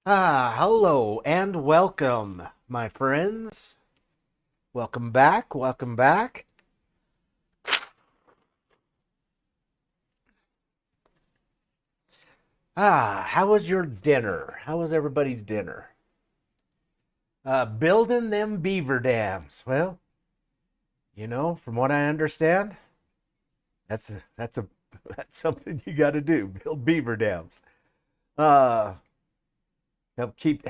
Hello and welcome, my friends. Welcome back. Welcome back. How was your dinner? How was everybody's dinner? Building them beaver dams. Well, from what I understand, that's that's something you got to do. Build beaver dams. Uh, help keep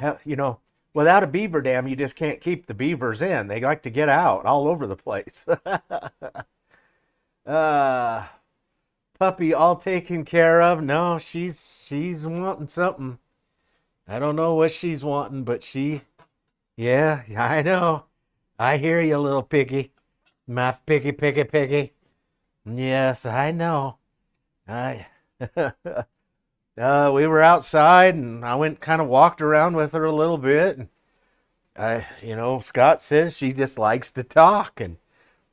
without a beaver dam, you just can't keep the beavers in. They like to get out all over the place. uh, Puppy all taken care of. No, she's wanting something. I don't know what she's wanting, but yeah, I know. I hear you, little piggy. My piggy. Yes, I know. I we were outside and I went kind of walked around with her a little bit and Scott says she just likes to talk and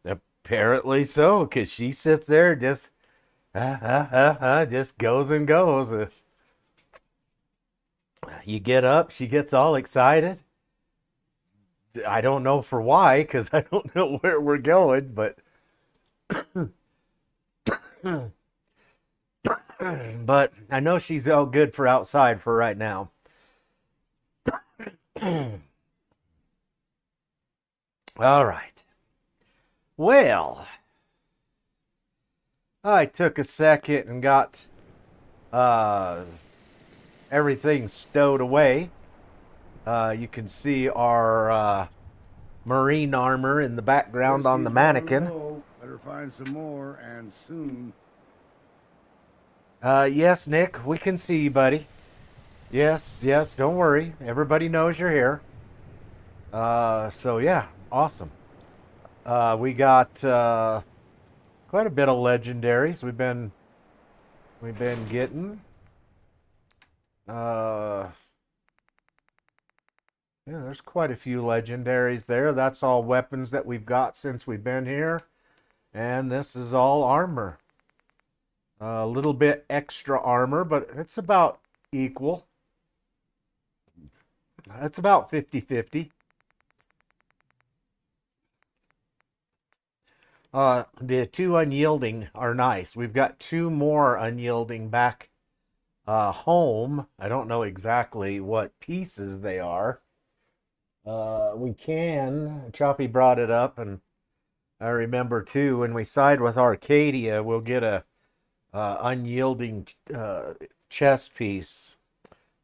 apparently so, because she sits there just goes and goes. You get up, she gets all excited. I don't know for why, because I don't know where we're going, but but I know she's all good for outside for right now. All right. Well, I took a second and got uh, everything stowed away. You can see our marine armor in the background on the mannequin. Low. Better find some more, and soon. Yes, Nick, we can see you, buddy. Yes, don't worry. Everybody knows you're here. So yeah, awesome. We got quite a bit of legendaries. We've been getting. Uh, yeah, there's quite a few legendaries there. That's all weapons that we've got since we've been here, and this is all armor. A little bit extra armor, but it's about equal. It's about 50-50. The two unyielding are nice. We've got two more unyielding back home. I don't know exactly what pieces they are. We can. Choppy brought it up, and I remember too when we side with Arcadia, we'll get a unyielding chess piece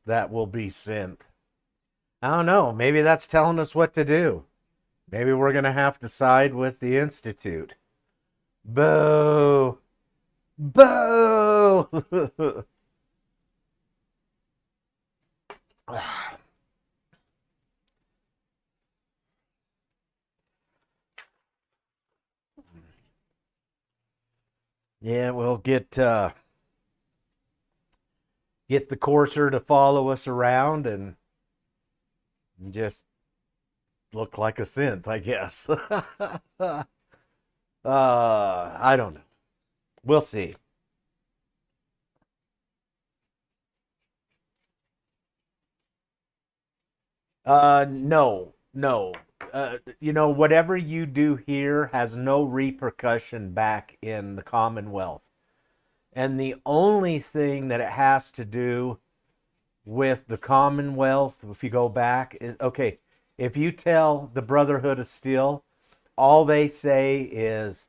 that will be sent. I don't know. Maybe that's telling us what to do. Maybe we're going to have to side with the Institute. Boo! Boo! Yeah, we'll get the courser to follow us around and just look like a synth, I guess. I don't know. We'll see. No, no. Whatever you do here has no repercussion back in the Commonwealth. And the only thing that it has to do with the Commonwealth, if you go back, is okay, if you tell the Brotherhood of Steel, all they say is,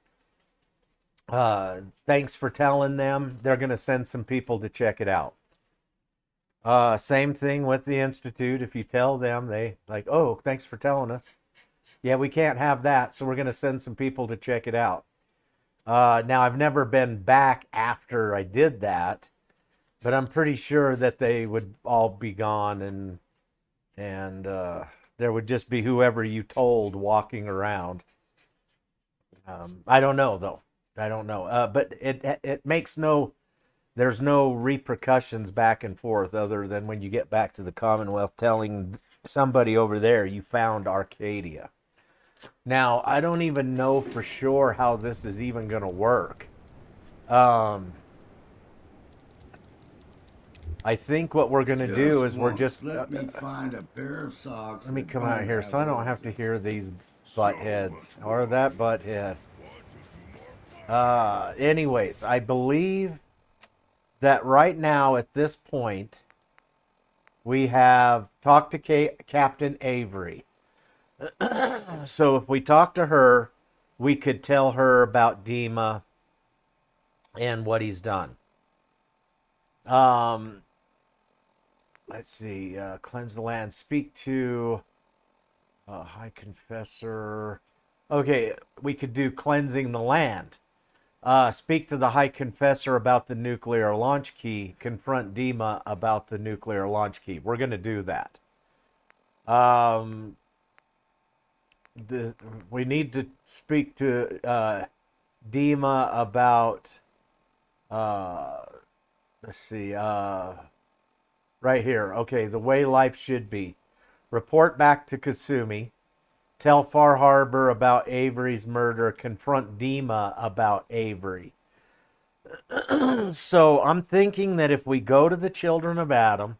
thanks for telling them. They're going to send some people to check it out. Same thing with the Institute. If you tell them, they like, oh, thanks for telling us. Yeah, we can't have that, so we're going to send some people to check it out. Now, I've never been back after I did that, but I'm pretty sure that they would all be gone, and there would just be whoever you told walking around. I don't know though. I don't know. But it makes there's no repercussions back and forth other than when you get back to the Commonwealth telling somebody over there you found Arcadia. Now, I don't even know for sure how this is even going to work. Um, I think what we're going to do is we're once, just... let me find a pair of socks. let me that come out don't here so I don't have to hear these butt heads or that butt head. Anyways, I believe that right now at this point we have talked to Captain Avery. So if we talk to her, we could tell her about Dima and what he's done. Let's see. Cleanse the land. Speak to High Confessor. Okay, we could do cleansing the land. Speak to the High Confessor about the nuclear launch key. Confront Dima about the nuclear launch key. We're going to do that. We need to speak to Dima about... let's see. Right here. Okay, the way life should be. Report back to Kasumi. Tell Far Harbor about Avery's murder. Confront Dima about Avery. So I'm thinking that if we go to the Children of Adam,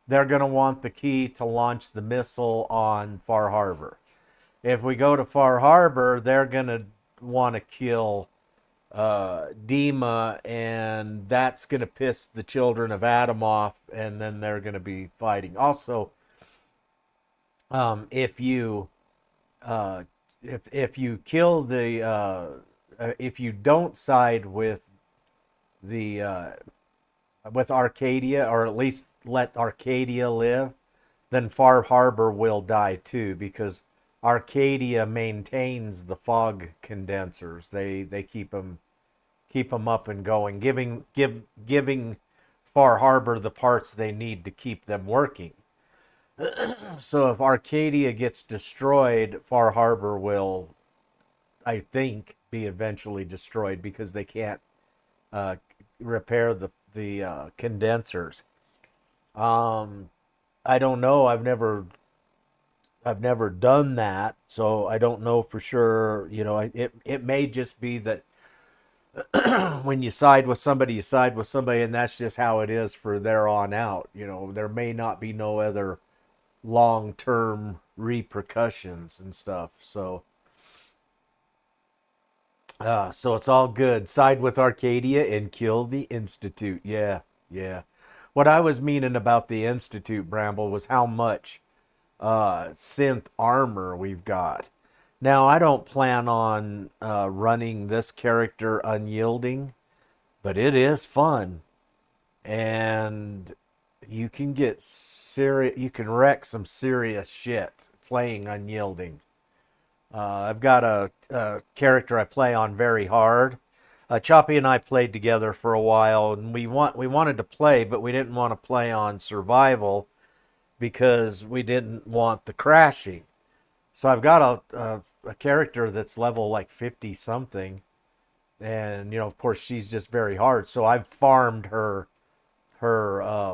they're going to want the key to launch the missile on Far Harbor. If we go to Far Harbor, they're going to want to kill Dima, and that's going to piss the Children of Adam off, and then they're going to be fighting. Also, if you kill the if you don't side with the with Arcadia, or at least let Arcadia live, then Far Harbor will die too, because Arcadia maintains the fog condensers. They keep them up and going, giving Far Harbor the parts they need to keep them working. So if Arcadia gets destroyed, Far Harbor will, I think, be eventually destroyed, because they can't repair the condensers. I don't know. I've never done that, so I don't know for sure. You know, it may just be that when you side with somebody, you side with somebody, and that's just how it is for there on out. You know, there may not be no other long-term repercussions and stuff. So it's all good. Side with Arcadia and kill the Institute. Yeah. What I was meaning about the Institute, Bramble, was how much synth armor we've got. Now, I don't plan on running this character unyielding, but it is fun. And you can get you can wreck some serious shit playing unyielding. I've got a character I play on very hard. Choppy and I played together for a while, and we wanted to play, but we didn't want to play on survival because we didn't want the crashing. So I've got a character that's level like 50 something, and you know, of course, she's just very hard. So I've farmed her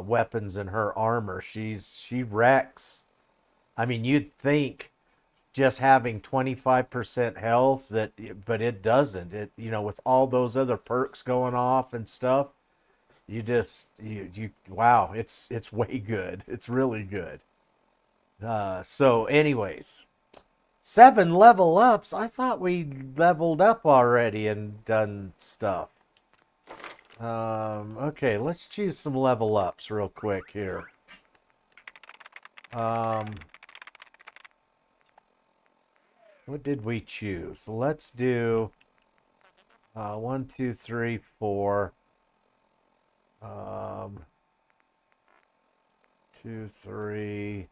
weapons and her armor. She wrecks. I mean, you'd think just having 25% health but it doesn't. It, you know, with all those other perks going off and stuff, you wow, it's way good. It's really good. So anyways, 7 level ups. I thought we leveled up already and done stuff. Okay, let's choose some level ups real quick here. What did we choose? Let's do 1, 2, 3, 4. 2, 3.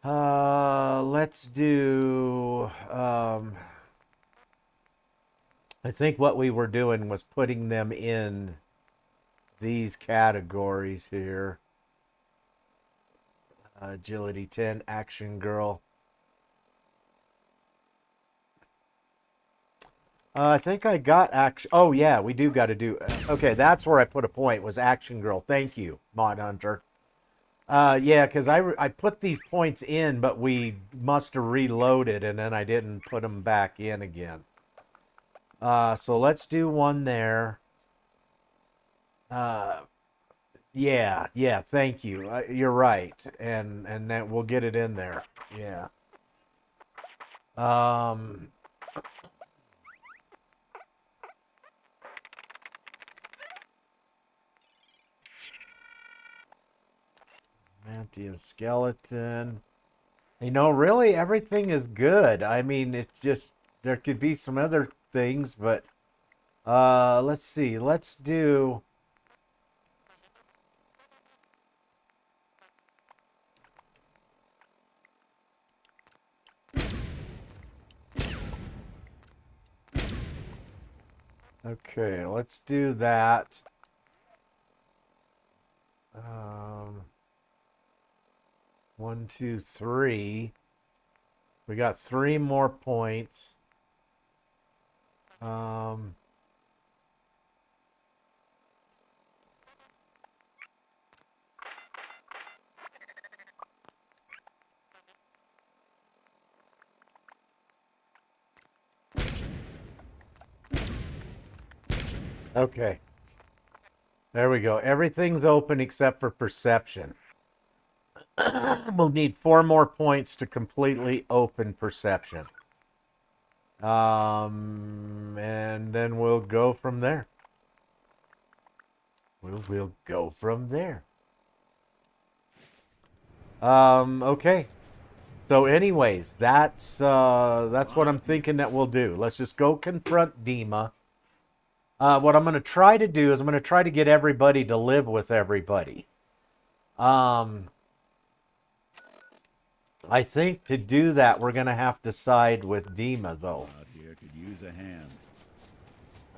Let's do I think what we were doing was putting them in these categories here. Agility 10, Action Girl. I think I got action. Oh yeah, we do got to do. Okay, that's where I put a point, was Action Girl. Thank you, Mod Hunter. Yeah, because I put these points in, but we must have reloaded, and then I didn't put them back in again. So let's do one there. Uh, yeah, thank you. You're right. And that we'll get it in there. Yeah. Um, Mantium skeleton. You know, really everything is good. I mean, it's just there could be some other things, but let's see. Let's do okay, let's do that. Um, 1, 2, 3. We got 3 more points. Um, okay. There we go. Everything's open except for perception. We'll need 4 more points to completely open perception. And then we'll go from there. We'll go from there. Okay. So anyways, that's what I'm thinking that we'll do. Let's just go confront Dima. What I'm going to try to do is I'm going to try to get everybody to live with everybody. I think to do that, we're going to have to side with Dima, though. Out here could use a hand.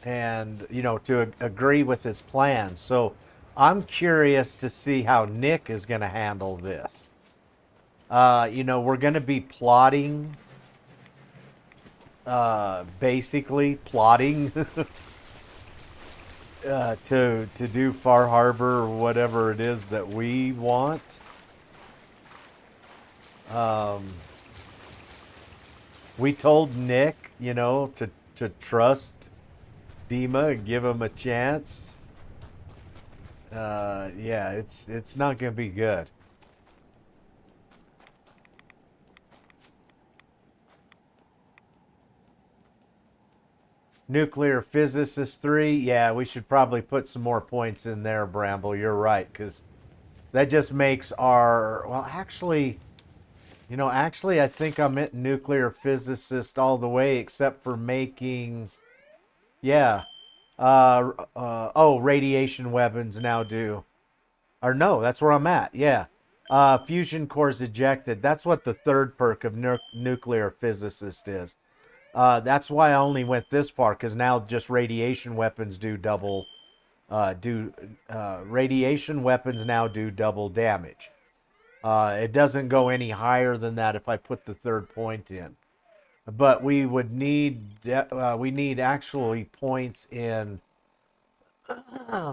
And, you know, to agree with his plans. So I'm curious to see how Nick is going to handle this. You know, we're going to be plotting, basically plotting to do Far Harbor or whatever it is that we want. We told Nick, you know, to trust Dima and give him a chance. Yeah, it's not gonna be good. Nuclear physicist 3. Yeah, we should probably put some more points in there, Bramble. You're right, because that just makes our well, actually. You know, actually, I think I'm at nuclear physicist all the way, except for making, yeah. Oh, radiation weapons now do. Or no, that's where I'm at. Yeah. Fusion cores ejected. That's what the third perk of nuclear physicist is. That's why I only went this far, because now just radiation weapons do double. Radiation weapons now do double damage. It doesn't go any higher than that if I put the third point in. But we would need we need actually points in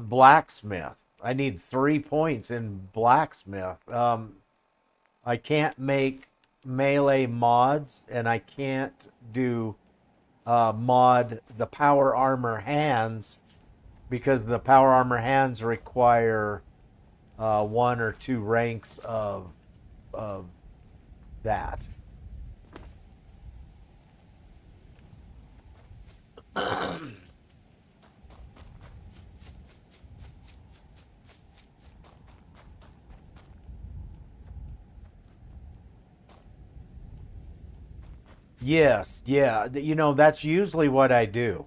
blacksmith. I need 3 points in blacksmith. I can't make melee mods, and I can't do mod the power armor hands because the power armor hands require 1 or 2 ranks of that. Yes, yeah. You know, that's usually what I do.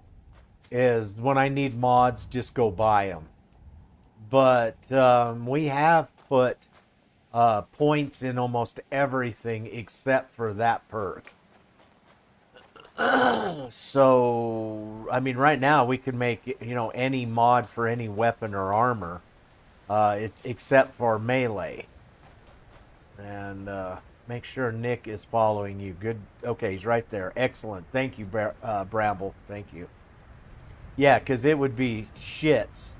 Is when I need mods, just go buy them. But we have put points in almost everything except for that perk. So, I mean, right now we can make, you know, any mod for any weapon or armor, except for melee. And make sure Nick is following you. Good. Okay, he's right there. Excellent. Thank you, Bramble. Thank you. Yeah, because it would be shits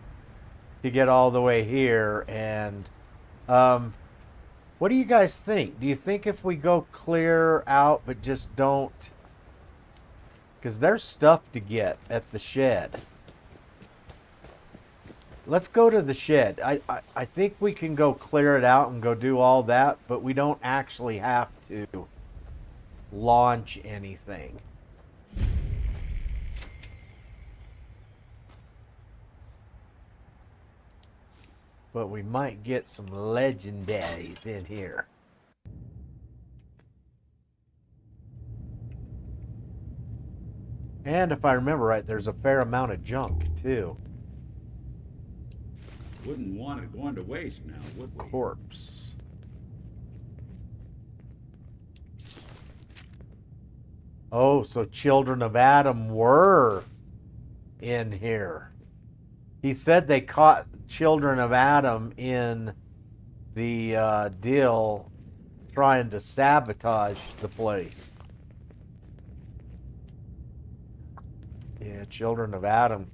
to get all the way here. And what do you guys think? Do you think if we go clear out but just don't... Because there's stuff to get at the shed. let's go to the shed. I think we can go clear it out and go do all that, but we don't actually have to launch anything. But we might get some legendaries in here. And if I remember right, there's a fair amount of junk too. Wouldn't want it going to waste now, would we? Corpse. Oh, so children of Adam were in here. He said they caught children of Adam in the deal trying to sabotage the place. Yeah, children of Adam.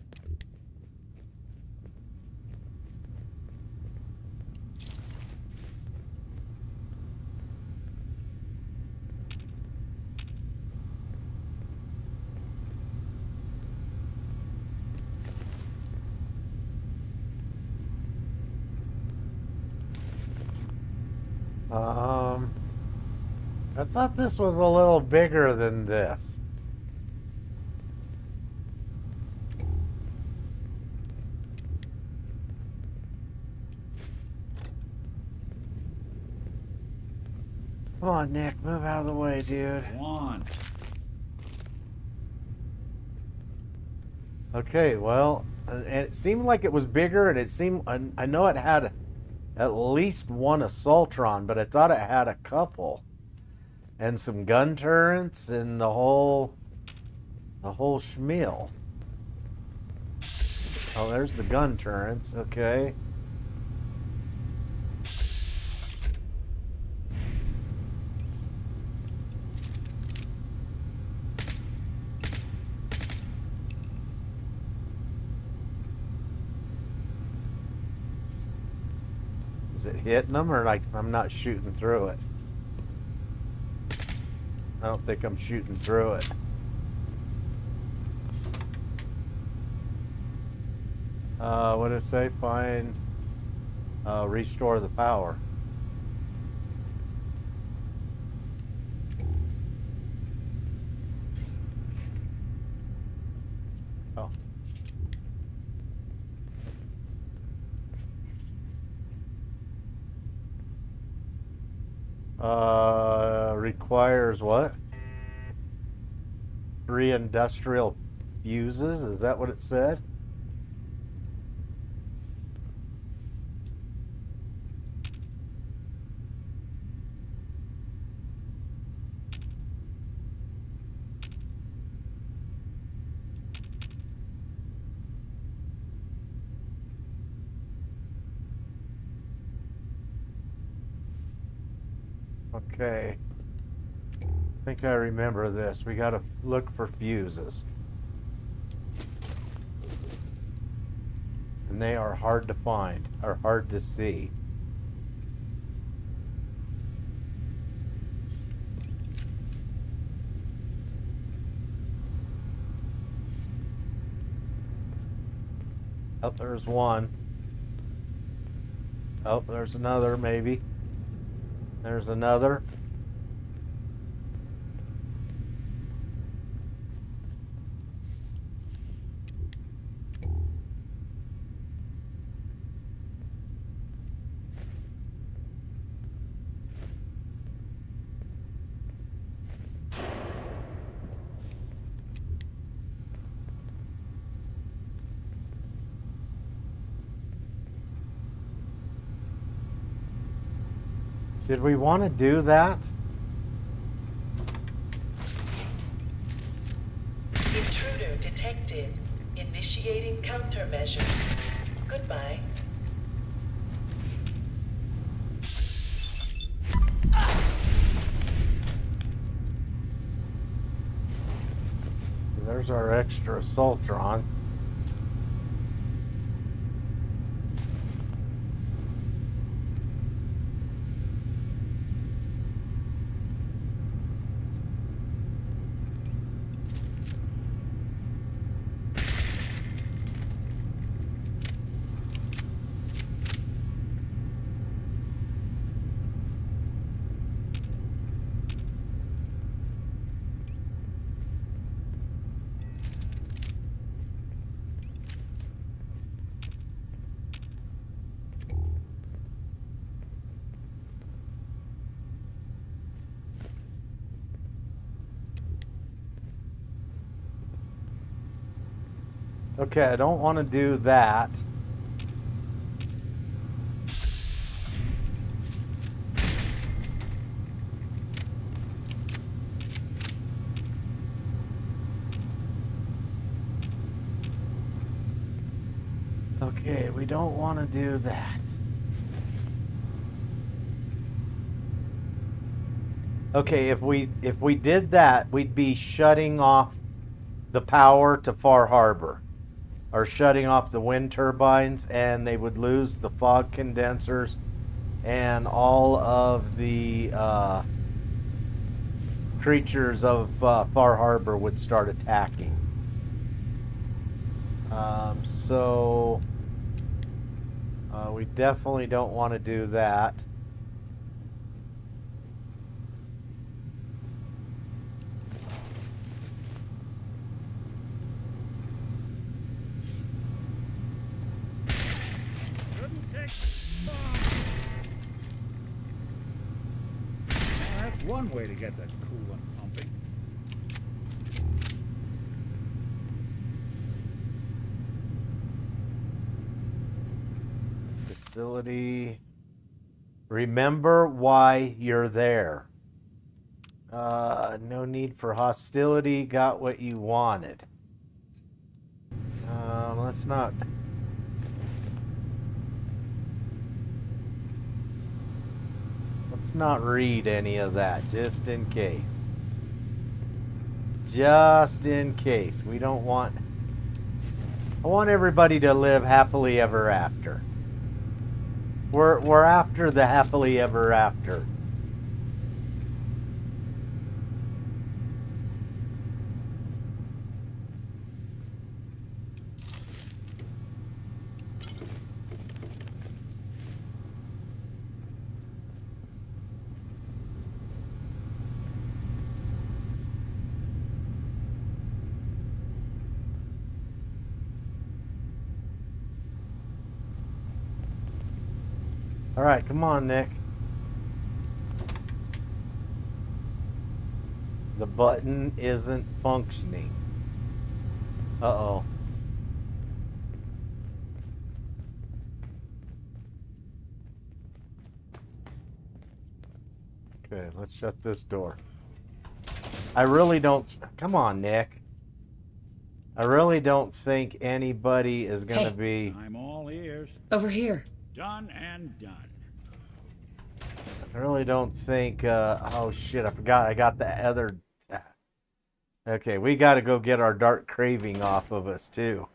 I thought this was a little bigger than this. Come on, Nick, move out of the way, dude. Come on. Okay, well, and it seemed like it was bigger, and it seemed, I know it had at least one assaultron, but I thought it had a couple. And some gun turrets and the whole schmeal. Oh, there's the gun turrets, okay. Is it hitting them, or like I'm not shooting through it? I don't think I'm shooting through it. What did it say? Find, restore the power. Oh. Requires what? 3 industrial fuses? Is that what it said? Okay. I think I remember this. We gotta look for fuses. And they are hard to find, or hard to see. Oh, there's one. Oh, there's another, maybe. There's another. Did we want to do that? Intruder detected. Initiating countermeasures. Goodbye. There's our extra assaultron. Okay, I don't want to do that. Okay, we don't want to do that. Okay, if we did that, we'd be shutting off the power to Far Harbor, or shutting off the wind turbines, and they would lose the fog condensers, and all of the creatures of Far Harbor would start attacking. So we definitely don't want to do that. That's one way to get that coolant pumping. Facility. Remember why you're there. No need for hostility. Got what you wanted. Let's not. Let's not read any of that, just in case. Just in case. We don't want. I want everybody to live happily ever after. We're after the happily ever after. All right, come on, Nick. The button isn't functioning. Uh-oh. Okay, let's shut this door. I really don't... Come on, Nick. I really don't think anybody is going to be... I'm all ears. Over here. Done and done. I really don't think... oh, shit, I forgot I got the other... Okay, we got to go get our dark craving off of us, too.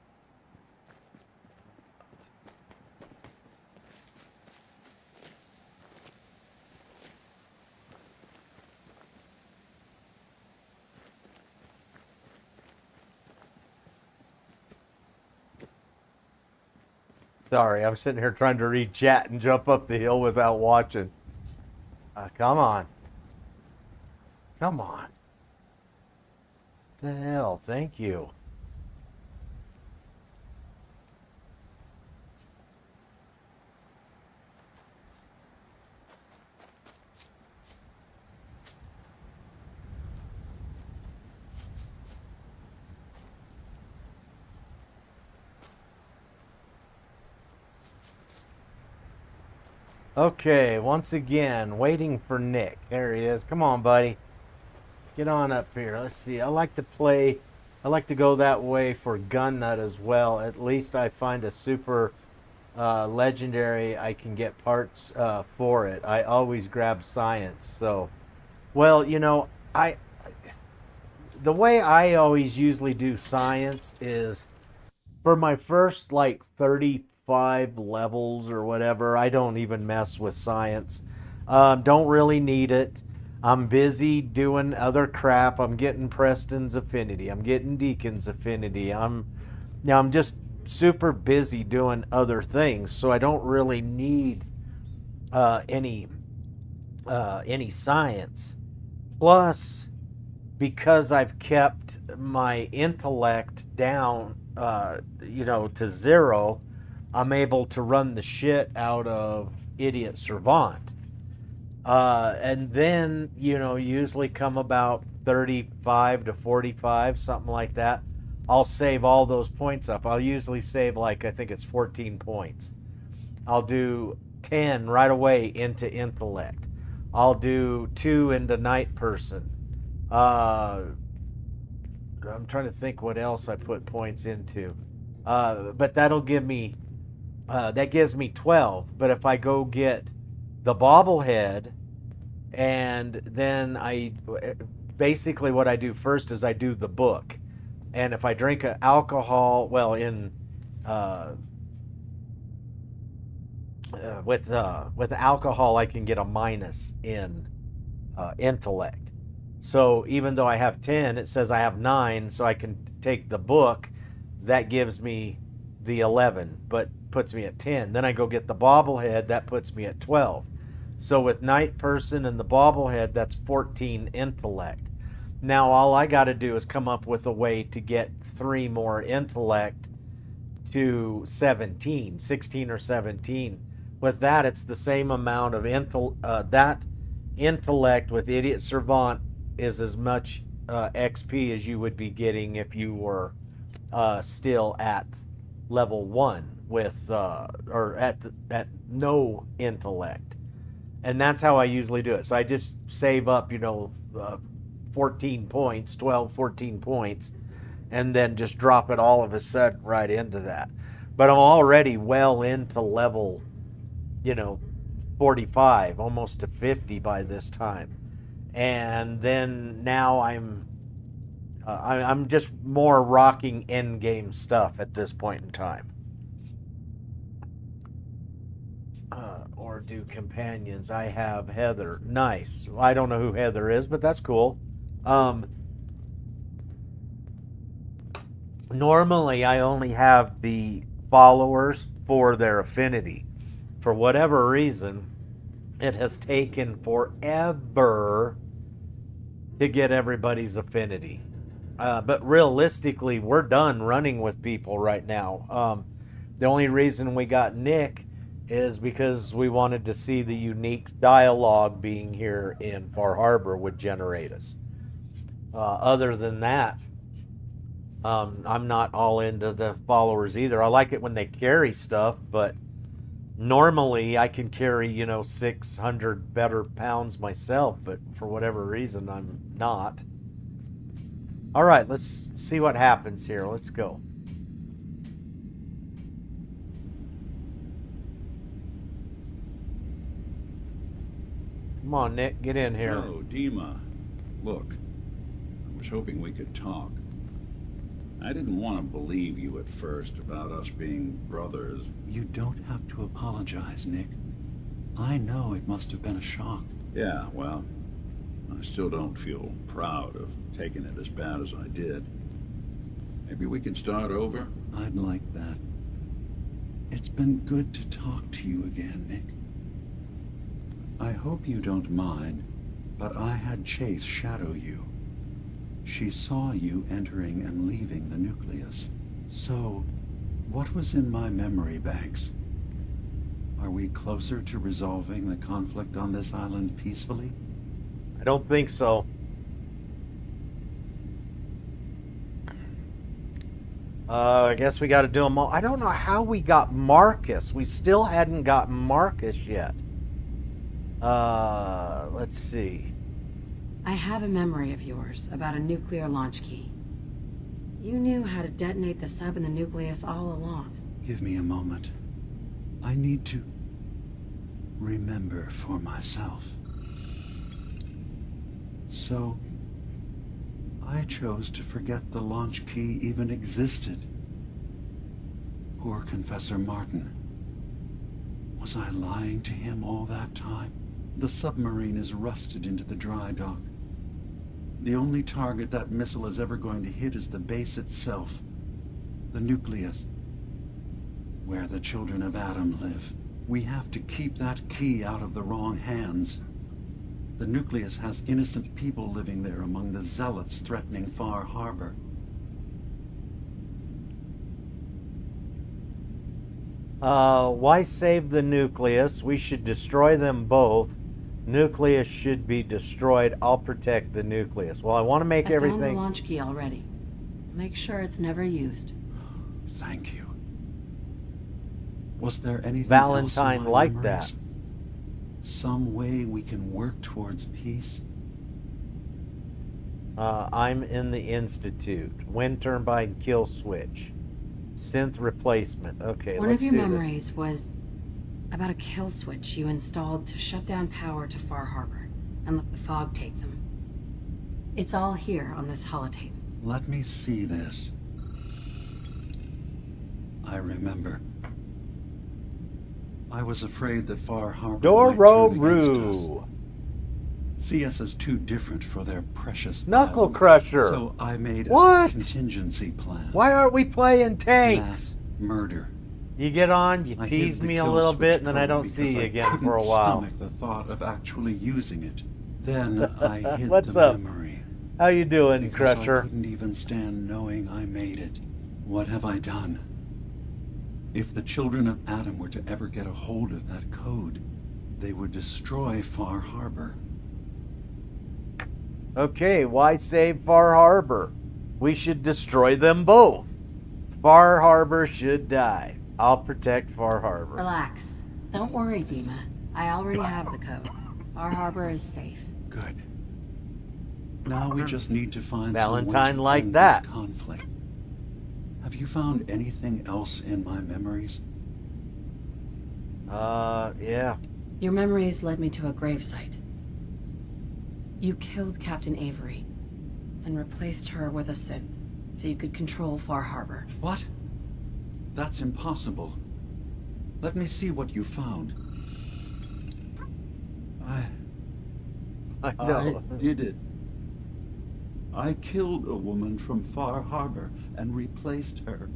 Sorry, I'm sitting here trying to read chat and jump up the hill without watching. Come on. Come on. What the hell? Thank you. Okay, once again, waiting for Nick. There he is. Come on, buddy. Get on up here. Let's see. I like to go that way for gun nut as well. At least I find a super legendary. I can get parts for it. I always grab science. So, well, you know, the way I always usually do science is for my first like 35 levels or whatever, I don't even mess with science. Don't really need it. I'm busy doing other crap. I'm getting Preston's affinity. I'm getting Deacon's affinity. I'm just super busy doing other things, so I don't really need any science. Plus, because I've kept my intellect down, to 0, I'm able to run the shit out of Idiot Servant. And then, usually come about 35 to 45, something like that. I'll save all those points up. I'll usually save like I think it's 14 points. I'll do 10 right away into intellect. I'll do 2 into night person. I'm trying to think what else I put points into. But that'll give me that gives me 12. But if I go get the bobblehead, and then I basically what I do first is I do the book, and if I drink alcohol, well, in with alcohol, I can get a minus in intellect. So even though I have 10, it says I have 9, so I can take the book. That gives me the 11, but puts me at 10. Then I go get the bobblehead. That puts me at 12. So with night person and the bobblehead, that's 14 intellect. Now all I got to do is come up with a way to get 3 more intellect to 17, 16 or 17. With that, it's the same amount of that intellect with idiot savant is as much XP as you would be getting if you were still at level 1 with or at no intellect. And that's how I usually do it. So I just save up, 14 points, 12, 14 points, and then just drop it all of a sudden right into that. But I'm already well into level, 45, almost to 50 by this time. And then now I'm just more rocking end game stuff at this point in time. Or do companions. I have Heather. Nice. I don't know who Heather is, but that's cool. Normally, I only have the followers for their affinity. For whatever reason, it has taken forever to get everybody's affinity. But realistically, we're done running with people right now. The only reason we got Nick is because we wanted to see the unique dialogue being here in Far Harbor would generate us. Other than that, I'm not all into the followers either. I like it when they carry stuff, but normally I can carry, 600 better pounds myself, but for whatever reason, I'm not. All right, let's see what happens here. Let's go. Come on, Nick, get in here. Oh, Dima. Look, I was hoping we could talk. I didn't want to believe you at first about us being brothers. You don't have to apologize, Nick. I know it must have been a shock. Yeah, well, I still don't feel proud of taking it as bad as I did. Maybe we can start over? I'd like that. It's been good to talk to you again, Nick. I hope you don't mind, but I had Chase shadow you. She saw you entering and leaving the nucleus. So, what was in my memory banks? Are we closer to resolving the conflict on this island peacefully? I don't think so. I guess we got to do them all. I don't know how we got Marcus. We still hadn't got Marcus yet. Let's see. I have a memory of yours about a nuclear launch key. You knew how to detonate the sub in the nucleus all along. Give me a moment. I need to remember for myself. So, I chose to forget the launch key even existed. Poor Confessor Martin. Was I lying to him all that time? The submarine is rusted into the dry dock. The only target that missile is ever going to hit is the base itself. The nucleus. Where the children of Adam live. We have to keep that key out of the wrong hands. The nucleus has innocent people living there among the zealots threatening Far Harbor. Why save the nucleus? We should destroy them both. Nucleus should be destroyed. I'll protect the nucleus. Well, I want to make I found the everything. launch key already. Make sure it's never used. Thank you. Was there anything Valentine else in my liked memories? that. Some way we can work towards peace? I'm in the Institute. Wind turbine kill switch. Synth replacement. Okay, One let's of your do this. memories was about a kill switch you installed to shut down power to Far Harbor and let the fog take them. It's all here on this holotape. Let me see this. I remember. I was afraid that Far Harbor might turn against us. Dororo. See us as too different for their precious Knuckle island. Crusher. So I made a What? contingency plan. Why aren't we playing tanks? Mass murder. You get on, you I tease hid the me a kill little switch bit, and then I code don't see because you I again for a couldn't while. stomach the thought of actually using it. Then I hid What's the up? memory. How you doing, Because I Crusher? couldn't even stand knowing I made it. What have I done? If the children of Adam were to ever get a hold of that code, they would destroy Far Harbor. Okay, why save Far Harbor? We should destroy them both. Far Harbor should die. I'll protect Far Harbor. Relax. Don't worry, Dima. I already have the code. Far Harbor is safe. Good. Now we just need to find Valentine some way to like end that. this conflict. Have you found anything else in my memories? Yeah. Your memories led me to a gravesite. You killed Captain Avery and replaced her with a synth so you could control Far Harbor. What? That's impossible. Let me see what you found. I know. I did it. I killed a woman from Far Harbor and replaced her.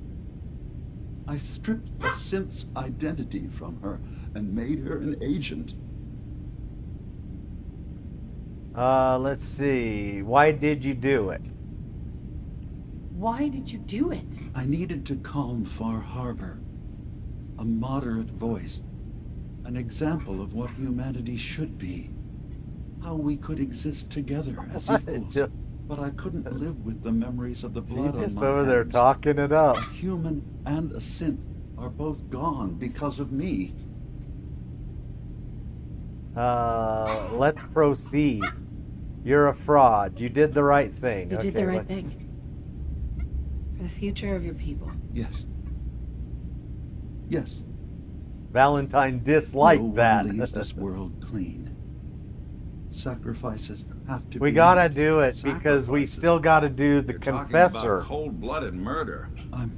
I stripped a synth's identity from her and made her an agent. Let's see. Why did you do it? Why did you do it? I needed to calm Far Harbor. A moderate voice. An example of what humanity should be. How we could exist together as What? equals. But I couldn't live with the memories of the blood on Just my over there hands. talking it up. A human and a synth are both gone because of me. Let's proceed. You're a fraud. You did the right thing. You did the right let's- thing. For the future of your people. Yes. Yes. Valentine disliked no that. one leaves this world clean. Sacrifices have to We be gotta made. do it because we Sacrifices. still gotta do the You're talking confessor. about cold-blooded murder. I'm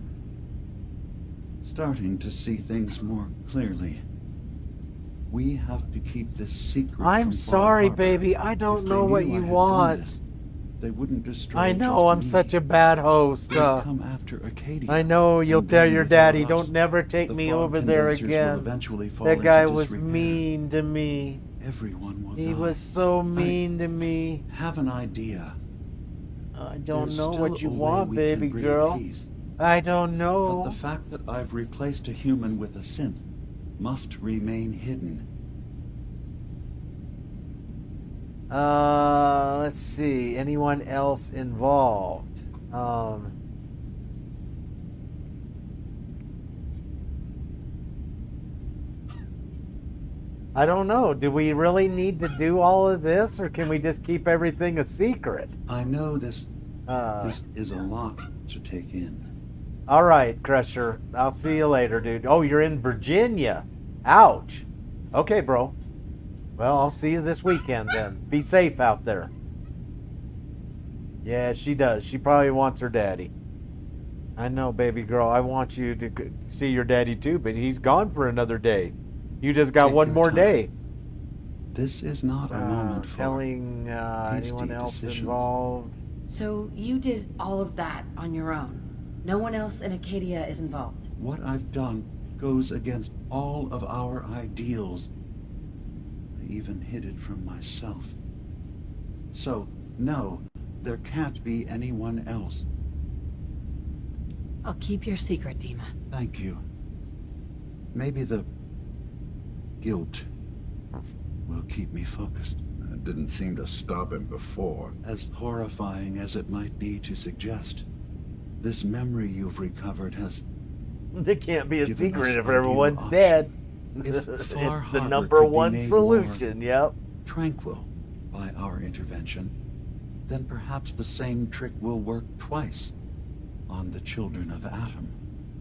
starting to see things more clearly. We have to keep this secret. I'm from Far sorry, Harbor. baby. I don't If they know what knew I you had done want. this, they wouldn't destroy I just know I'm me. such a bad host. They'd come after Acadia. I know you'll And tell then your without daddy, us, don't never take the me fog over there condensers will again. eventually fall That into guy was disrepair. mean to me. Everyone will He die. was so mean to me. Have an idea. I don't There's know still what you a way want, we baby can bring girl. peace. I don't But know. the fact that I've replaced a human with a synth must remain hidden. Let's see. Anyone else involved? I don't know. Do we really need to do all of this, or can we just keep everything a secret? I know this Uh, this is a lot to take in. all right, Crusher. I'll see you later, dude. Oh, you're in Virginia. Ouch. Okay, bro. Well, I'll see you this weekend then. Be safe out there. Yeah, she does. She probably wants her daddy. I know, baby girl. I want you to see your daddy too, but he's gone for another day. You just got Take one your more time. day. This is not a moment for Telling hasty anyone else decisions. involved. So you did all of that on your own. No one else in Acadia is involved. what I've done goes against all of our ideals. I even hid it from myself. So, no, there can't be anyone else. I'll keep your secret, Dima. Thank you. Maybe the guilt will keep me focused. That didn't seem to stop him before. As horrifying as it might be to suggest, This memory you've recovered has There can't be a given secret us if a new everyone's option. dead. If It's Far the Harbor number could be one made solution, yep. tranquil by our intervention, then perhaps the same trick will work twice on the children of Atom.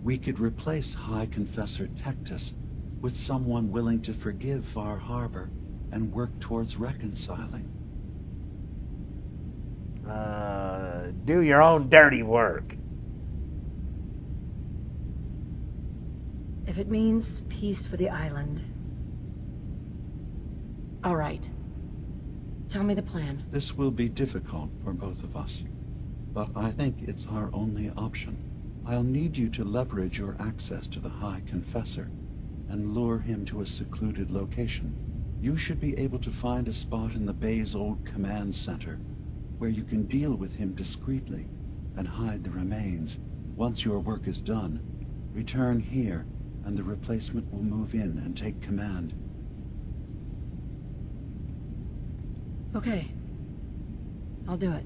We could replace High Confessor Tectus with someone willing to forgive Far Harbor and work towards reconciling. Do your own dirty work. If it means peace for the island. All right. Tell me the plan. This will be difficult for both of us, but I think it's our only option. I'll need you to leverage your access to the High Confessor and lure him to a secluded location. You should be able to find a spot in the Bay's old command center where you can deal with him discreetly and hide the remains. Once your work is done, return here and the replacement will move in and take command. Okay. I'll do it.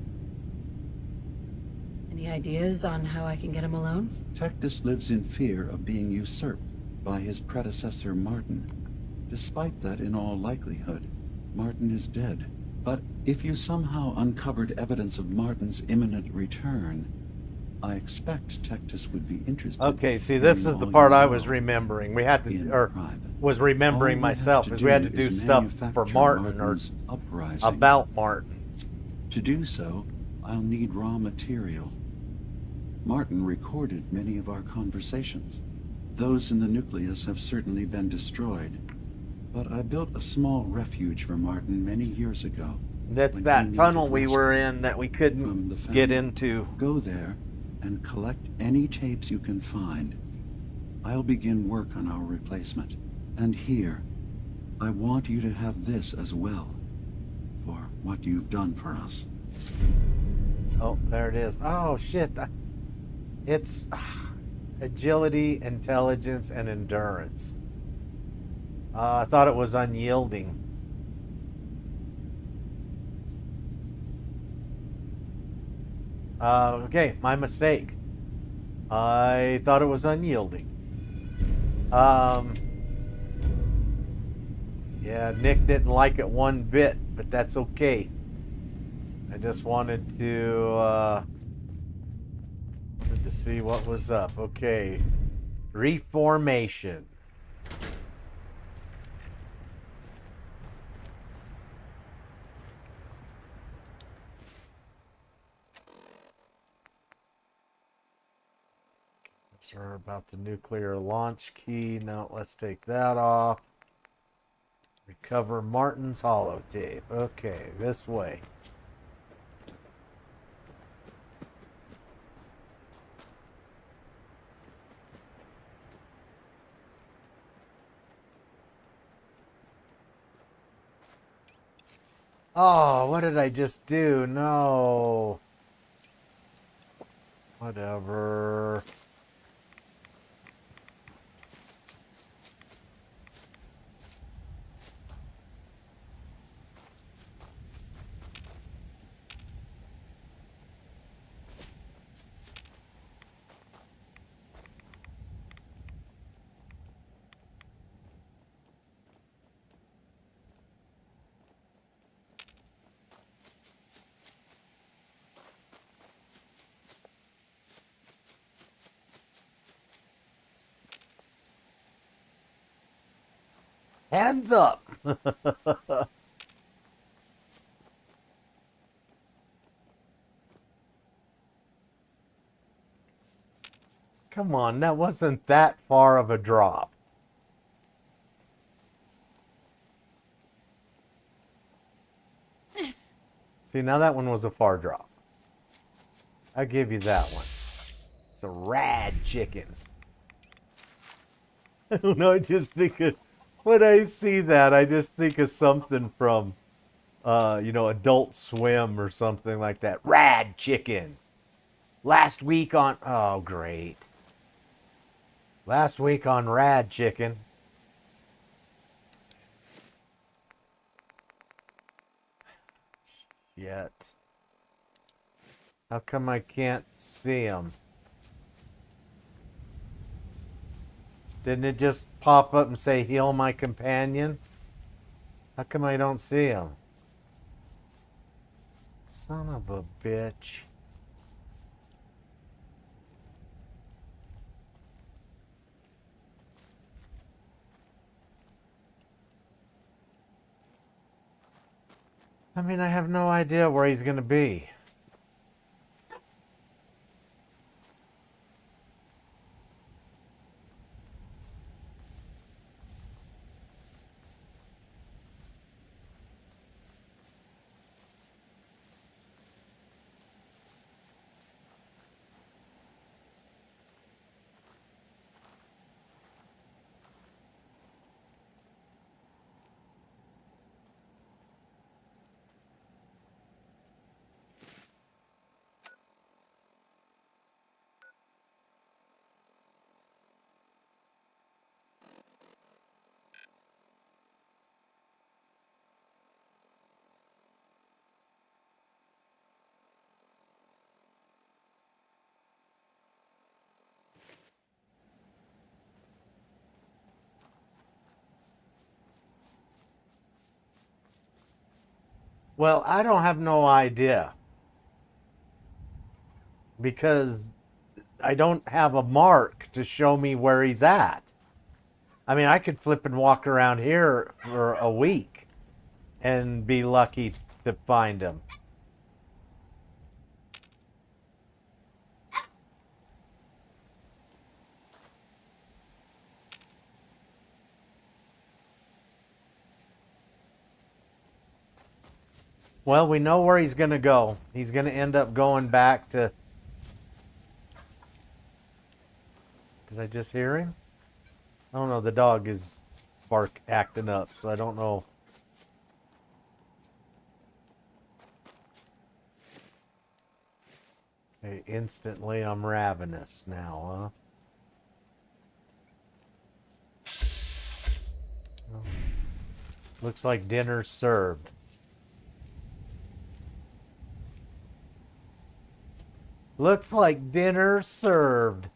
Any ideas on how I can get him alone? Tectus lives in fear of being usurped by his predecessor Martin. Despite that, in all likelihood, Martin is dead. But if you somehow uncovered evidence of Martin's imminent return, I expect Tectus would be interested. Okay, see, in this is hearing the all part you I know was remembering. We had to, in or private. was remembering All we have myself, to is we had to do do is stuff for manufacture Martin or Martin's uprising. about Martin. To do so, I'll need raw material. Martin recorded many of our conversations. Those in the nucleus have certainly been destroyed, but I built a small refuge for Martin many years ago. That's when he that needed tunnel we rescue were in that we from couldn't the get family. into. Go there and collect any tapes you can find. I'll begin work on our replacement. And here, I want you to have this as well, for what you've done for us. Oh, there it is. Oh, shit. It's agility, intelligence, and endurance. I thought it was unyielding. Okay, my mistake. I thought it was unyielding. Yeah, Nick didn't like it one bit, but that's okay. I just wanted to see what was up. Okay, reformation. Sorry about the nuclear launch key. No, let's take that off. Recover Martin's holotape. Okay, this way. Oh, what did I just do? No. Whatever. Hands up. Come on, that wasn't that far of a drop. See, now that one was a far drop. I'll give you that one. It's a rad chicken. I don't know, I just think of, when I see that, I just think of something from, Adult Swim or something like that. Rad chicken. Last week on, oh, great. Last week on Rad Chicken. Yet. How come I can't see him? Didn't it just pop up and say heal my companion? How come I don't see him? Son of a bitch. I mean, I have no idea where he's going to be. Well, I don't have no idea because I don't have a mark to show me where he's at. I mean, I could flip and walk around here for a week and be lucky to find him. Well, we know where he's going to go. He's going to end up going back to... Did I just hear him? I don't know. The dog is acting up, so I don't know. Okay, instantly I'm ravenous now, huh? Well, looks like dinner's served. Looks like dinner served.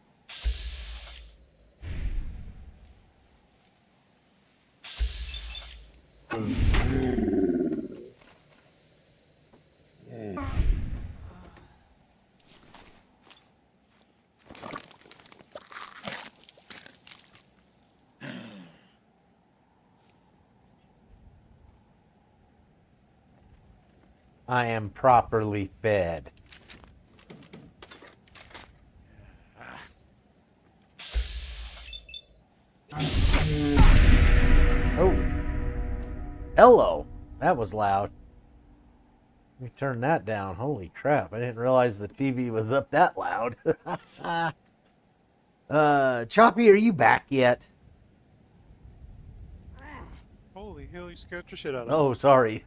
I am properly fed. Oh. Hello. That was loud. Let me turn that down. Holy crap. I didn't realize the TV was up that loud. Choppy, are you back yet? Holy hell, you scared the shit out of me. Oh, sorry.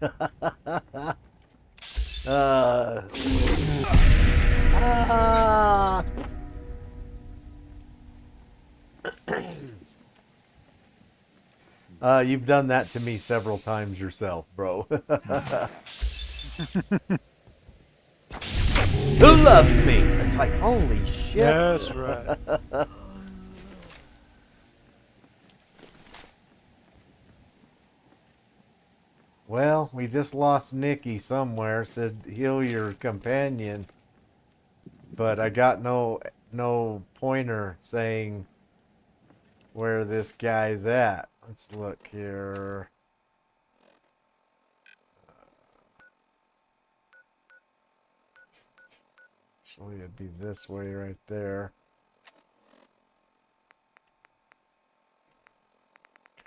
You've done that to me several times yourself, bro. Who loves me? It's like, holy shit. That's right. Well, we just lost Nikki somewhere. Said heal your companion, but I got no pointer saying where this guy's at. Let's look here. Actually, it'd be this way right there.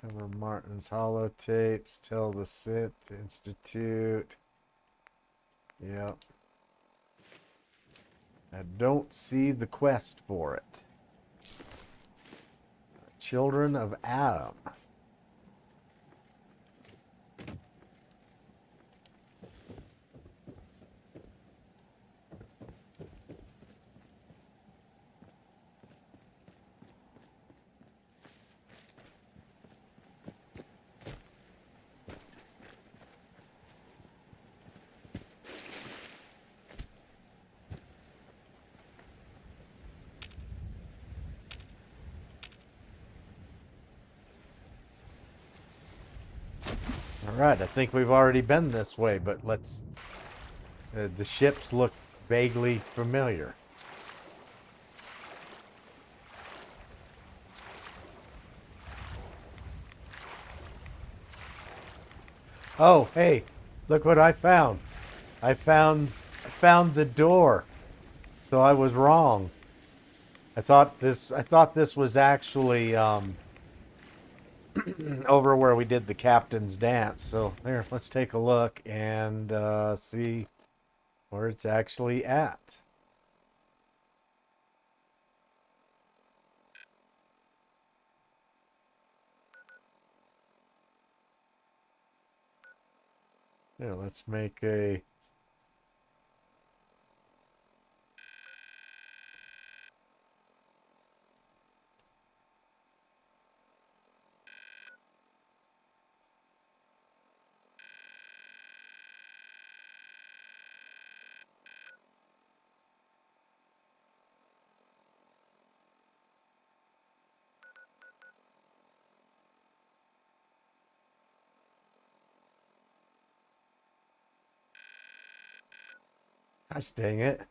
Cover Martin's holotapes. Tell the Sith Institute. Yep. I don't see the quest for it. Children of Adam. Alright, I think we've already been this way, but let's... the ships look vaguely familiar. Oh, hey, look what I found. I found the door. So I was wrong. I thought this was actually over where we did the captain's dance. So there, let's take a look and see where it's actually at. Yeah, let's make a... Gosh dang it.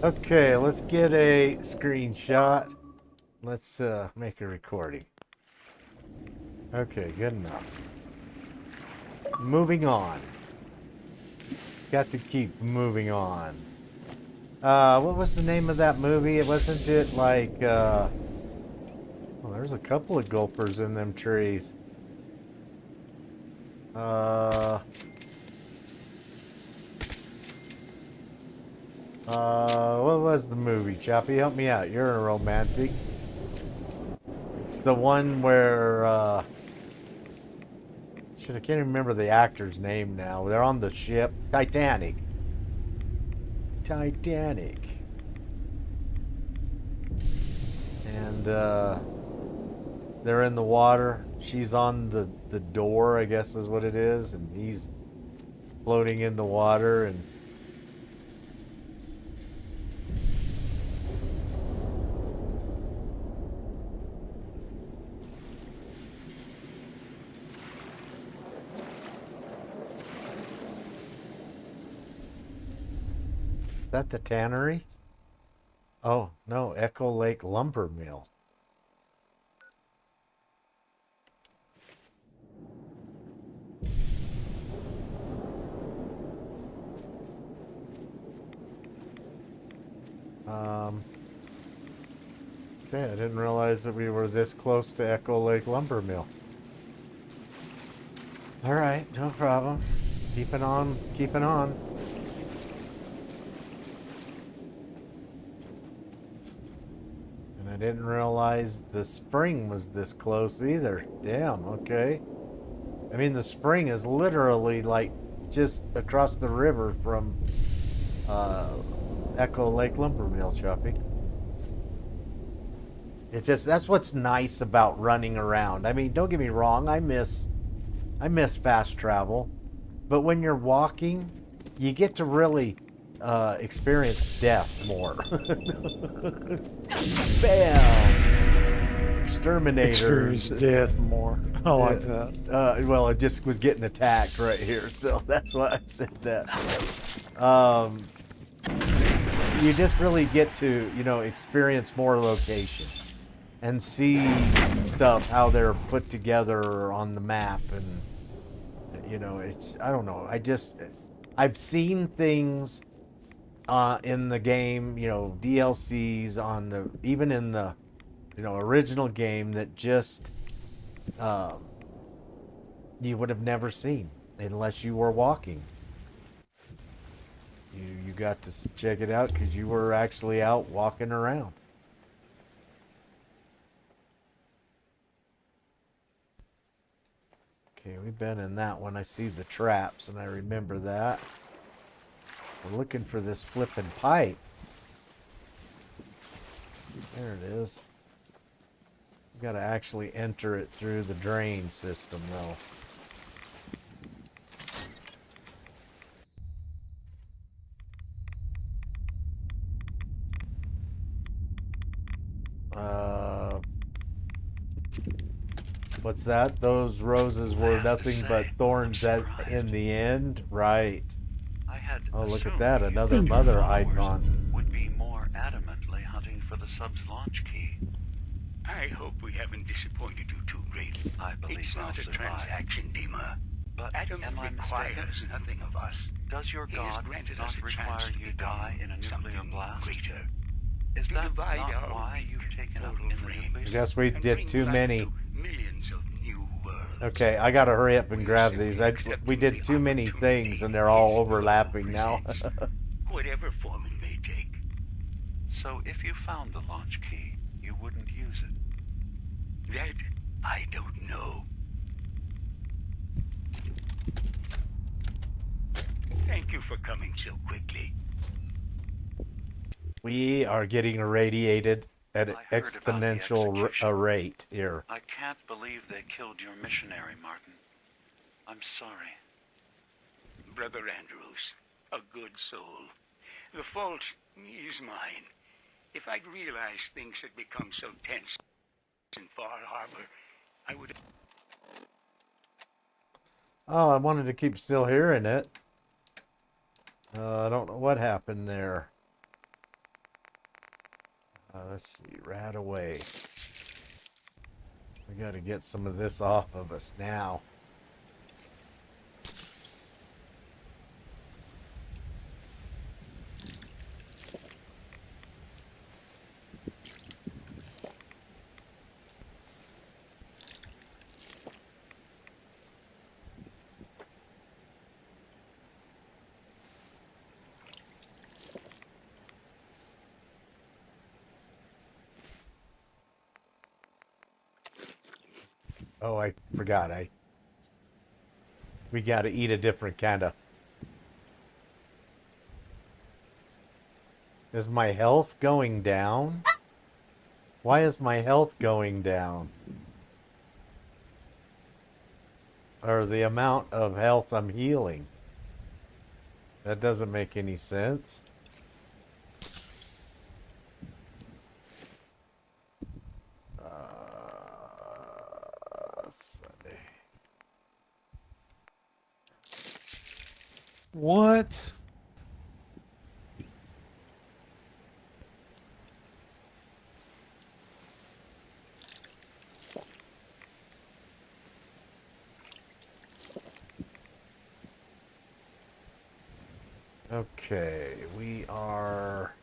Okay, let's get a screenshot. Let's make a recording. Okay, good enough. Moving on. Got to keep moving on. What was the name of that movie? Wasn't it like, well, there's a couple of gulpers in them trees. What was the movie, Choppy? Help me out. You're a romantic. It's the one where, shit, I can't remember the actor's name now. They're on the ship. Titanic. Titanic. And, they're in the water. She's on the door, I guess is what it is. And he's floating in the water and... Is that the tannery? Oh, no, Echo Lake Lumber Mill. Okay, I didn't realize that we were this close to Echo Lake Lumber Mill. Alright, no problem. Keeping on, keeping on. And I didn't realize the spring was this close either. Damn, okay. I mean, the spring is literally like just across the river from Echo Lake Lumber Mill, Choppy. It's just, that's what's nice about running around. I mean, don't get me wrong, I miss fast travel, but when you're walking, you get to really experience death more. Bam! Exterminator. Experience death more. I like that. Well, I just was getting attacked right here, so that's why I said that. You just really get to, you know, experience more locations and see stuff, how they're put together on the map, you know, it's, I don't know. I've seen things in the game, you know, DLCs on the, even in the, you know, original game that just um, you would have never seen unless you were walking. You got to check it out because you were actually out walking around. Okay, we've been in that one. I see the traps and I remember that. We're looking for this flipping pipe. There it is. You gotta actually enter it through the drain system though. What's that? Those roses were nothing but thorns in the end? Right. I had Oh, look at assumed that. you Another Bingo. mother followers icon. would be more adamantly hunting for the sub's launch key. I hope we haven't disappointed you too greatly. I believe It's I'll not a survive. transaction, Dima. But Adam am I requires mistaken? nothing of us. Does your He has God granted not us a require chance to you become die in a nuclear something blast? greater. Is To that divide not our why weak you've taken up mortal in the frame. nuclear? I guess we and did bring too life many. to millions of new worlds. Okay, I gotta hurry up and We grab simply these. accept We the did too many opportunity things and they're all his will overlapping now. presents, whatever form it may take. So if you found the launch key, you wouldn't use it. That I don't know. Thank you for coming so quickly. We are getting irradiated at an I heard about the exponential execution. rate here. I can't believe they killed your missionary, Martin. I'm sorry. Brother Andrews, a good soul. The fault is mine. If I'd realized things had become so tense in Far Harbor, I would have... Oh, I wanted to keep still hearing it. I don't know what happened there. Let's see, right away. We gotta get some of this off of us now. Oh, I forgot. We gotta eat a different kind of. Is my health going down? Why is my health going down? Or the amount of health I'm healing? That doesn't make any sense. Sunday. What? Okay, we are...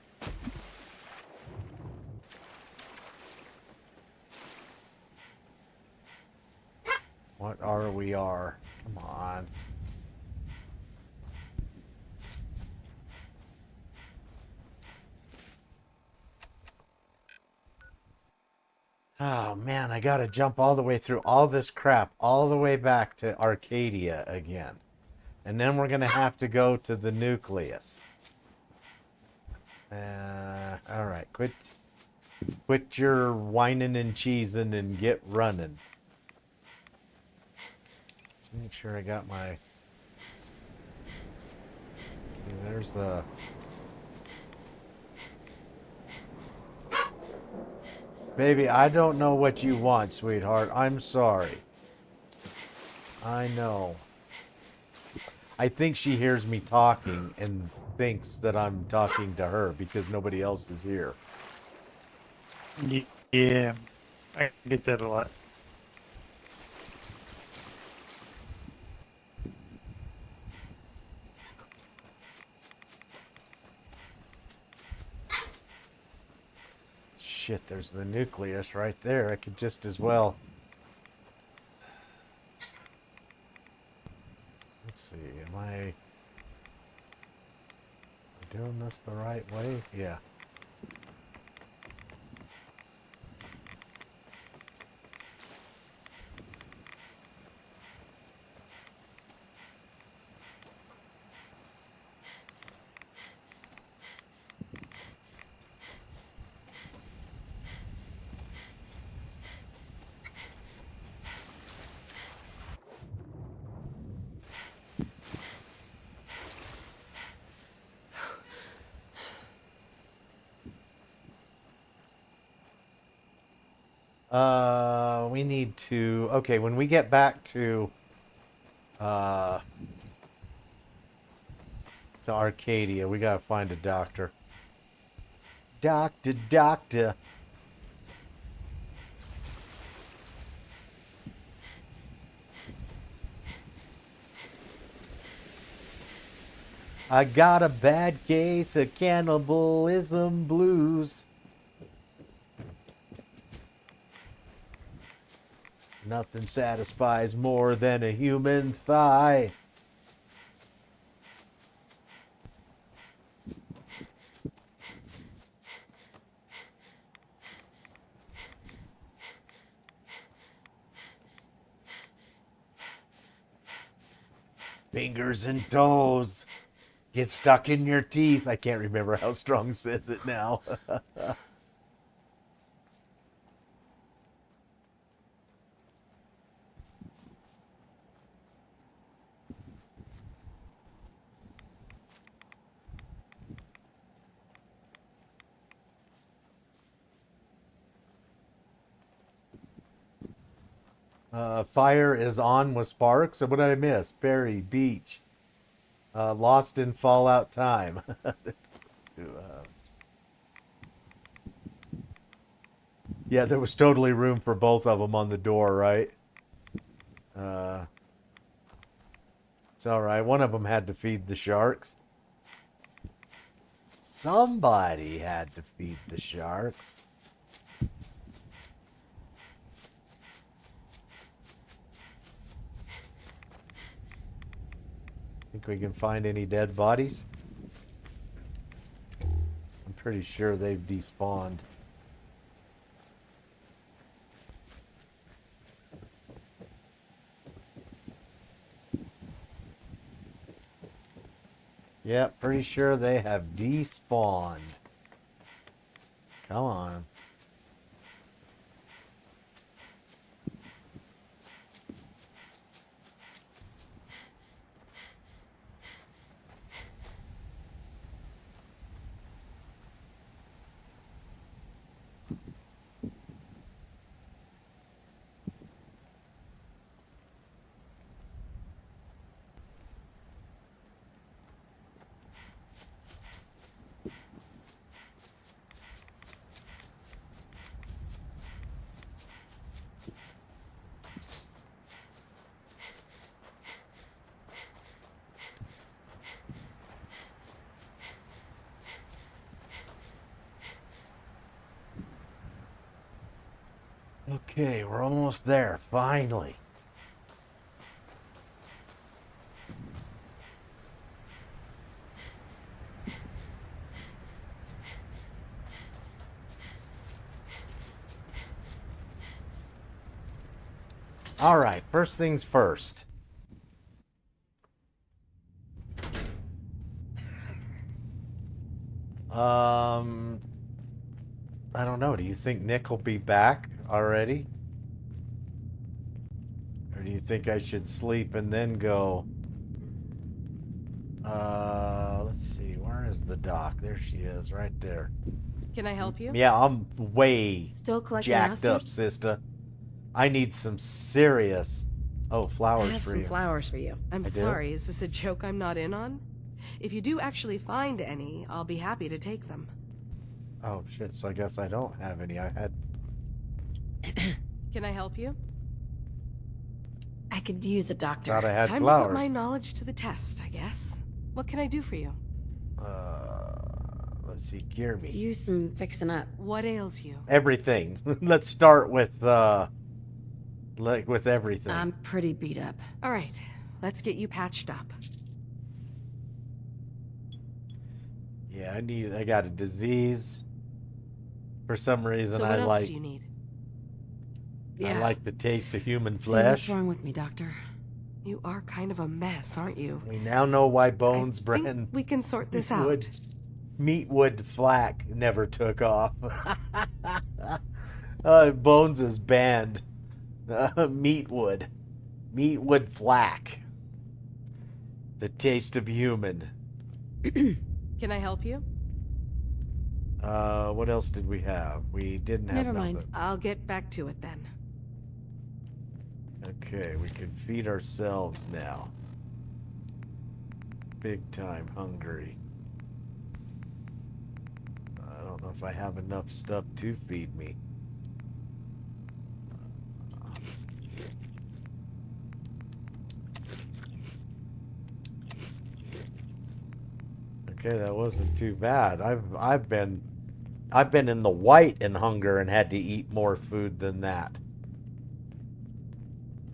What are we are? Come on. Oh man, I gotta jump all the way through all this crap, all the way back to Arcadia again. And then we're gonna have to go to the nucleus. Alright, quit your whining and cheesing and get running. Let's make sure I got my... Okay, there's the... Baby, I don't know what you want, sweetheart. I'm sorry. I know. I think she hears me talking and thinks that I'm talking to her because nobody else is here. Yeah, I get that a lot. shit, there's the nucleus right there. I could just as well. Let's see, am I doing this the right way? Yeah. We need to, okay, when we get back to Arcadia, we gotta find a doctor. Doctor. I got a bad case of cannibalism blues. Nothing satisfies more than a human thigh. Fingers and toes get stuck in your teeth. I can't remember how Strong says it now. Fire is on with sparks. What did I miss? Ferry, beach. Lost in Fallout time. Yeah, there was totally room for both of them on the door, right? It's alright. One of them had to feed the sharks. Somebody had to feed the sharks. Think we can find any dead bodies? I'm pretty sure they've despawned. Yep, pretty sure they have despawned. Come on. Okay, we're almost there, finally. All right, first things first. I don't know. Do you think Nick will be back already? Or do you think I should sleep and then go? Let's see. Where is the doc? There she is, right there. Can I help you? Yeah, I'm way Still collecting jacked up, masters? sister. I need some serious... Oh, I flowers have for some you. flowers for you. I'm I do? sorry, is this a joke I'm not in on? If you do actually find any, I'll be happy to take them. Oh, shit. So I guess I don't have any. I had... Can I help you? I could use a doctor. Thought I had Time to put flowers. my knowledge to the test, I guess. What can I do for you? Let's Secure me. Use some fixing up. What ails you? Everything. Let's start with with everything. I'm pretty beat up. All right, let's get you patched up. Yeah, I got a disease. For some reason, So I what else like do you need? Yeah. I like the taste of human See what's flesh. wrong with me, Doctor? You are kind of a mess, aren't you? We now know why I Bones think Brand we can sort this out. Meatwood Flack never took off. Bones is banned. Meatwood Flack. The taste of human. Can I help you? What else did we have? We didn't have Never mind. nothing. I'll get back to it then. Okay, we can feed ourselves now. Big time hungry. I don't know if I have enough stuff to feed me. Okay, that wasn't too bad. I've been in the white in hunger and had to eat more food than that.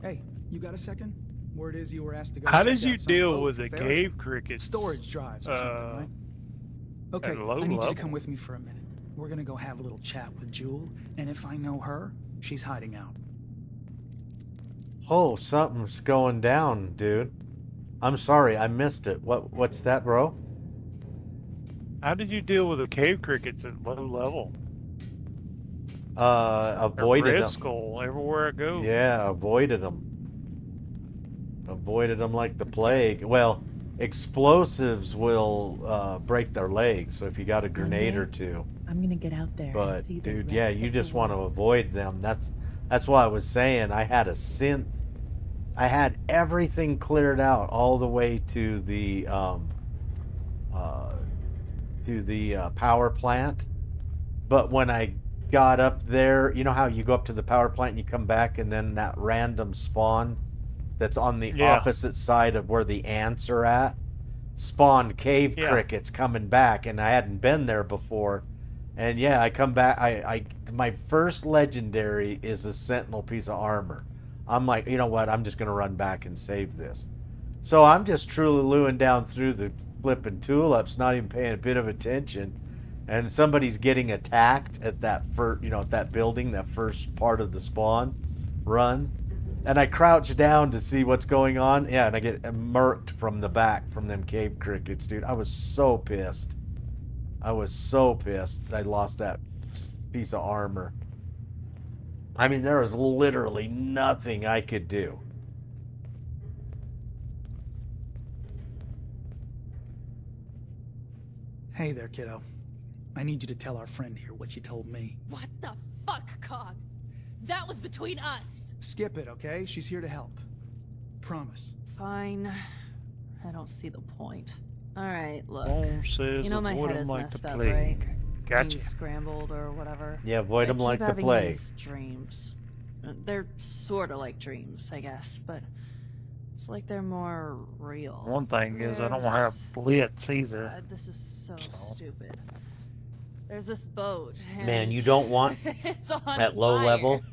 Hey, you got a second? Word is you were asked to go How check did you out some deal boat with for the Faraday. cave crickets? Storage drives or something, right? Okay, at low I need you level? to come with me for a minute. We're gonna go have a little chat with Jewel, and if I know her, she's hiding out. Oh, something's going down, dude. I'm sorry, I missed it. What's that, bro? How did you deal with the cave crickets at low level? Avoided Red them. Skull everywhere I go. Yeah, avoided them. Avoided them like the plague. Well, explosives will break their legs, so if you got a grenade or two. I'm gonna get out there and But see the dude, yeah, rest you of the just want to world. avoid them. That's why I was saying I had a synth. I had everything cleared out all the way to the power plant. But when I got up there, you know how you go up to the power plant and you come back, and then that random spawn that's on the Yeah. opposite side of where the ants are at spawned cave Yeah. crickets coming back, and I hadn't been there before. And yeah, I come back. My first legendary is a sentinel piece of armor. I'm like, you know what? I'm just gonna run back and save this. So I'm just truly looing down through the flipping tulips, not even paying a bit of attention, and somebody's getting attacked at that at that building, that first part of the spawn run. And I crouch down to see what's going on. Yeah, and I get murked from the back from them cave crickets, dude. I was so pissed. I lost that piece of armor. I mean, there was literally nothing I could do. Hey there, kiddo. I need you to tell our friend here what you told me. What the fuck, Cog? That was between us. Skip it, okay? She's here to help. Promise. Fine. I don't see the point. Alright, look. Bones says You know my avoid head 'em is like messed the up, plague. right? Gotcha. Being scrambled or whatever. Yeah, avoid I them like keep the having plague. these dreams. They're sort of like dreams, I guess, but it's like they're more real. One thing is I don't have blitz either. This is so stupid. There's this boat. Man, and you don't want it's on at low fire. level.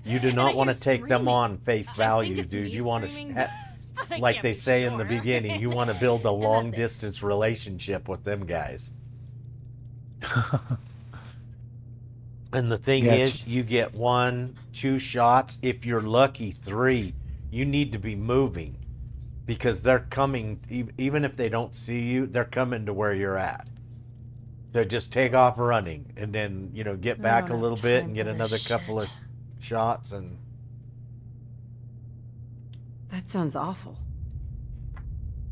You do And not I want to hear take them screaming. on face I think value, it's dude. me You want screaming, to, but I like can't they be say in the sure. beginning, you want to build a And long that's it. distance relationship with them guys. And the thing Gotcha. is, you get 1, 2 shots. If you're lucky, 3. You need to be moving because they're coming. Even if they don't see you, they're coming to where you're at. So just take off running, and then get I back a don't have little bit time and get for another this couple of shit. shots. And That sounds awful.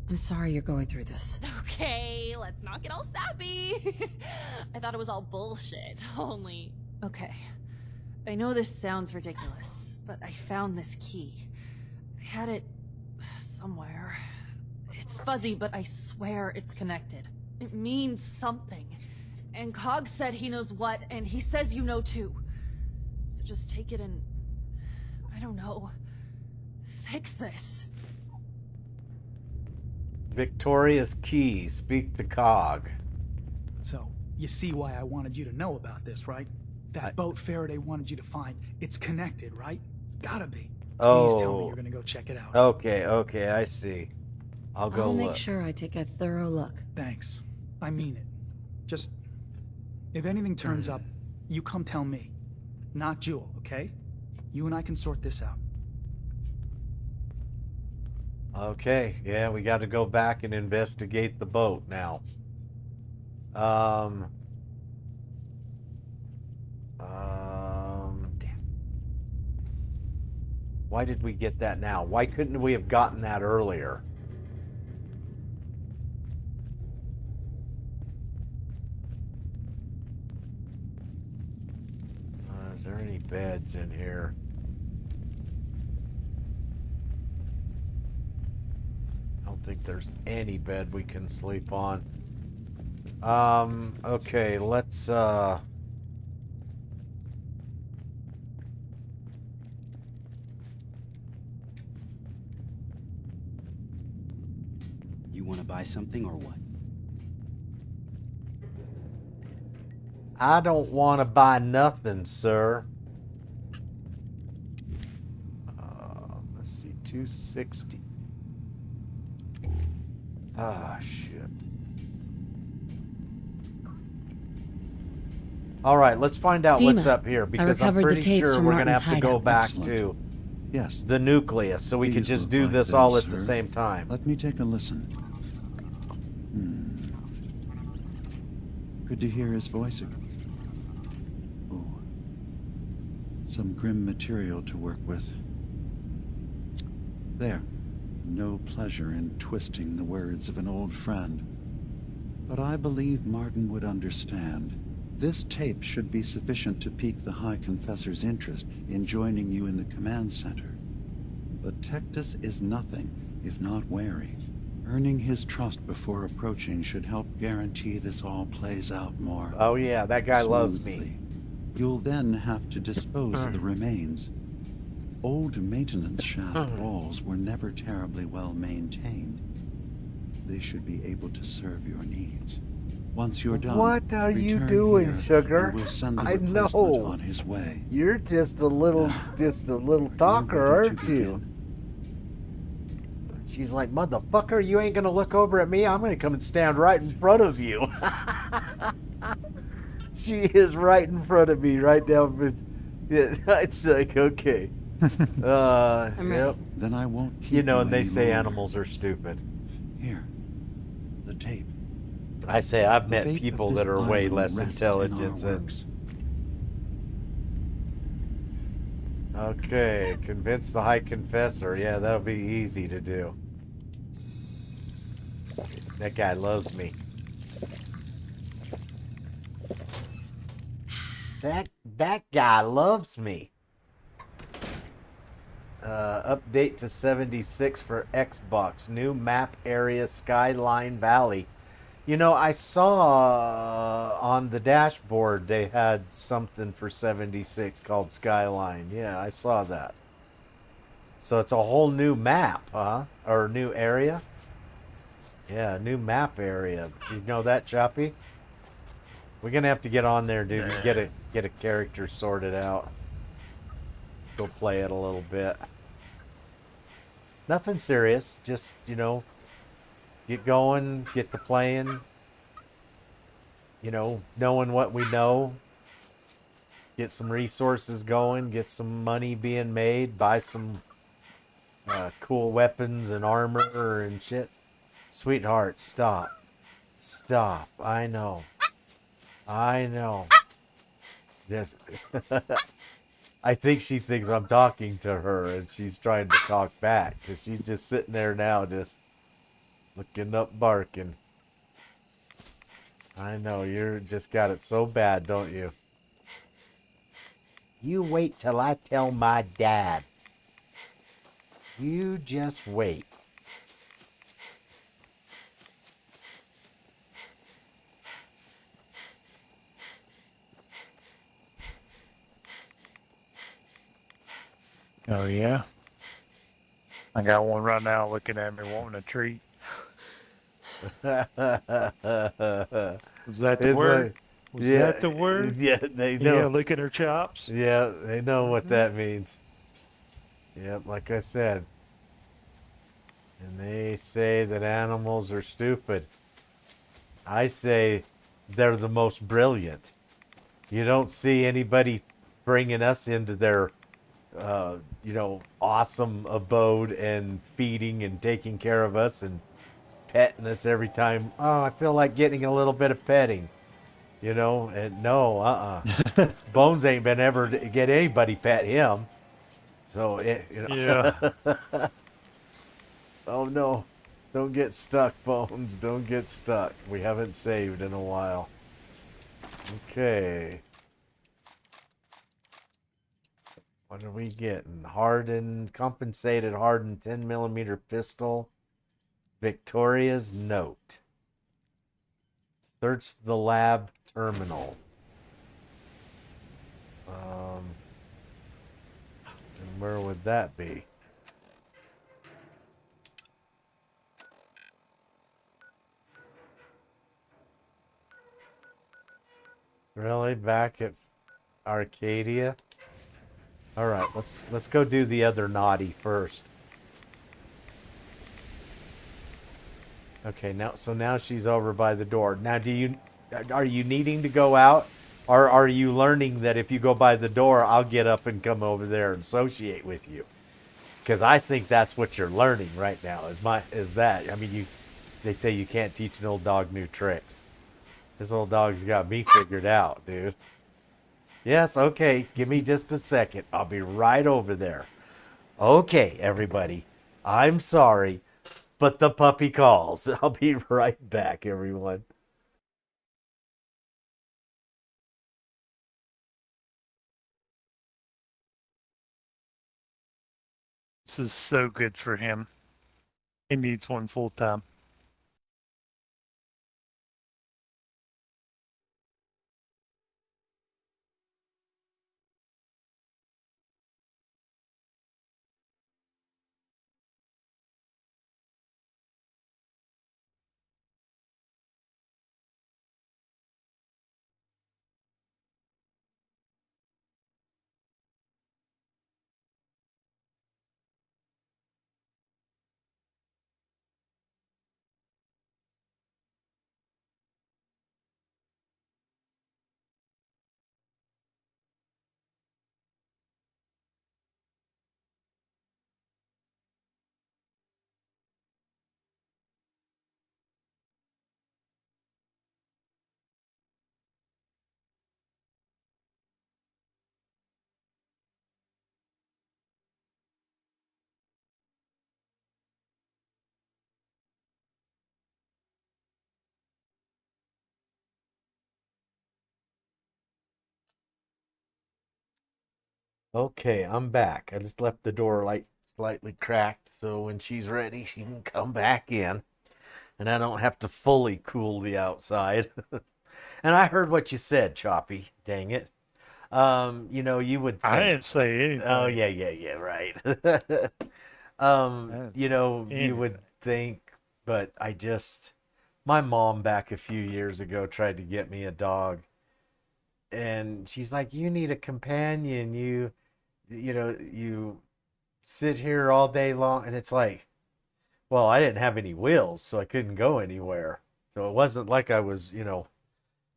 I'm sorry you're going through this. Okay, let's not get all sappy. I thought it was all bullshit, only... Okay. I know this sounds ridiculous, but I found this key. I had it somewhere. It's fuzzy, but I swear it's connected. It means something. And Cog said he knows what, and he says you know too. So just take it and... I don't know. Fix this. Victoria's key. Speak the cog. So, You see why I wanted you to know about this, right? That boat Faraday wanted you to find, it's connected, right? Gotta be. Please tell me you're gonna go check it out. Okay, I see. I'll go I'll look. make sure I take a thorough look. Thanks. I mean it. Just, if anything turns up, you come tell me. Not Jewel, okay? You and I can sort this out. Okay, yeah, we got to go back and investigate the boat now. Damn. Why did we get that now? Why couldn't we have gotten that earlier? Is there any beds in here? I don't think there's any bed we can sleep on. Okay, let's, You want to buy something or what? I don't want to buy nothing, sir. Let's see, 260. Ah, shit. All right, let's find out what's Dima, up here, because I'm recovered the pretty tapes sure from we're going to Martin's have to go hideout. back Excellent. to Yes. the nucleus, so we could These just look do like this them, all at the sir. same time. Let me take a listen. Good to hear his voice again. Oh. Some grim material to work with. There. No pleasure in twisting the words of an old friend. But I believe Martin would understand. This tape should be sufficient to pique the High Confessor's interest in joining you in the command center. But Tectus is nothing if not wary. Earning his trust before approaching should help guarantee this all plays out more. Oh yeah, that guy loves me. smoothly. You'll then have to dispose of the remains. Old maintenance shaft walls were never terribly well maintained. They should be able to serve your needs. Once you're done, What are you return doing, here, sugar? and we'll send the I replacement know. on his way. You're just a little talker, ready to aren't you? She's like, motherfucker, you ain't gonna look over at me. I'm gonna come and stand right in front of you. She is right in front of me, right down. Yeah, it's like, okay. Yep. Then I won't keep You know, and they any say longer. animals are stupid. Here, the tape. I say I've The met fate of people this that are way island less rests in intelligent our than. works. Okay, convince the High Confessor. Yeah, that'll be easy to do. That guy loves me. That guy loves me. Update to 76 for Xbox. New map area, Skyline Valley. You know, I saw on the dashboard they had something for 76 called Skyline. Yeah, I saw that. So it's a whole new map, huh? Or new area? Yeah, new map area. You know that, Choppy? We're gonna have to get on there, dude, and get a character sorted out. Go play it a little bit. Nothing serious, just, you know, get going, get to playing, you know, knowing what we know, get some resources going, get some money being made, buy some cool weapons and armor and shit. Sweetheart, stop. Stop. I know. Just I think she thinks I'm talking to her and she's trying to talk back because she's just sitting there now just looking up barking. I know, you're just got it so bad, don't you? You wait till I tell my dad. You just wait. Oh, yeah? I got one right now looking at me wanting a treat. Is that the word? Was that the word? Yeah, they Yeah, know. licking her chops. Yeah, they know what that means. Yep, like I said. And they say that animals are stupid. I say they're the most brilliant. You don't see anybody bringing us into their, awesome abode and feeding and taking care of us and petting us every time. Oh, I feel like getting a little bit of petting, And no, Bones ain't been ever to get anybody pet him. So Yeah. Oh no, don't get stuck, Bones. Don't get stuck. We haven't saved in a while. Okay. What are we getting? Compensated hardened 10mm pistol. Victoria's note. Search the lab terminal. And where would that be? Really? Back at Arcadia? Alright, let's go do the other naughty first. Okay, now she's over by the door. Now are you needing to go out? Or are you learning that if you go by the door, I'll get up and come over there and associate with you? Because I think that's what you're learning right now. Is that? I mean, they say you can't teach an old dog new tricks. This old dog's got me figured out, dude. Yes, okay. Give me just a second. I'll be right over there. Okay, everybody. I'm sorry, but the puppy calls. I'll be right back, everyone. This is so good for him. He needs one full time. Okay, I'm back. I just left the door slightly cracked so when she's ready, she can come back in. And I don't have to fully cool the outside. And I heard what you said, Choppy. Dang it. You would I think. didn't say anything. Oh, yeah, right. You would think, but my mom back a few years ago tried to get me a dog. And she's like, you need a companion. You sit here all day long. And it's like, well, I didn't have any wheels, so I couldn't go anywhere. So it wasn't like I was,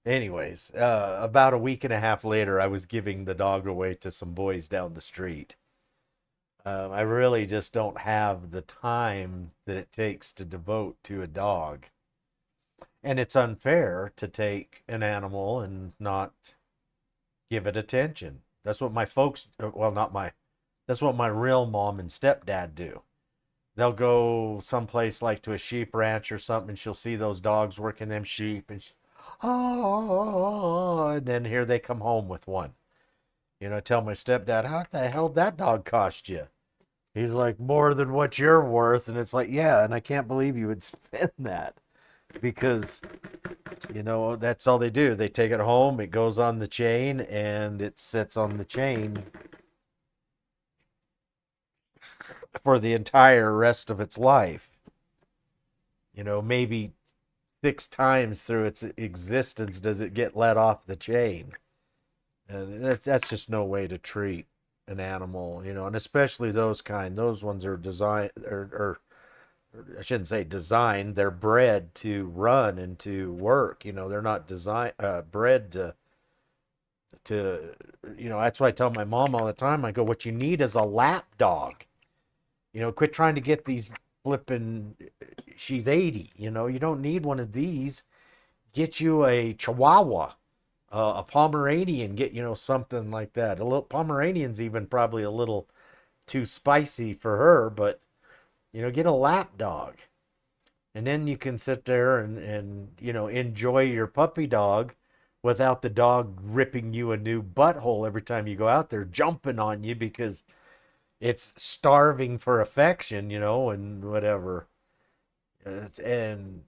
Anyways, about a week and a half later, I was giving the dog away to some boys down the street. I really just don't have the time that it takes to devote to a dog. And it's unfair to take an animal and not give it attention. That's what my folks, well, not my, that's what my real mom and stepdad do. They'll go someplace like to a sheep ranch or something, and she'll see those dogs working them sheep, and and then here they come home with one. Tell my stepdad, how the hell did that dog cost you? He's like, more than what you're worth. And it's like, yeah, and I can't believe you would spend that because, that's all they do. They take it home, it goes on the chain, and it sits on the chain for the entire rest of its life. Maybe 6 times through its existence does it get let off the chain. And that's just no way to treat an animal, you know, and especially those kind. Those ones are designed, or I shouldn't say designed, they're bred to run and to work. You know, they're not bred to, you know, that's why I tell my mom all the time, I go, what you need is a lap dog. You know, quit trying to get these flipping, she's 80, you know, you don't need one of these. Get you a Chihuahua, a Pomeranian, get, you know, something like that. A little Pomeranian's even probably a little too spicy for her, but, you know, get a lap dog. And then you can sit there and you know, enjoy your puppy dog without the dog ripping you a new butthole every time you go out there, jumping on you because it's starving for affection, you know, and whatever. And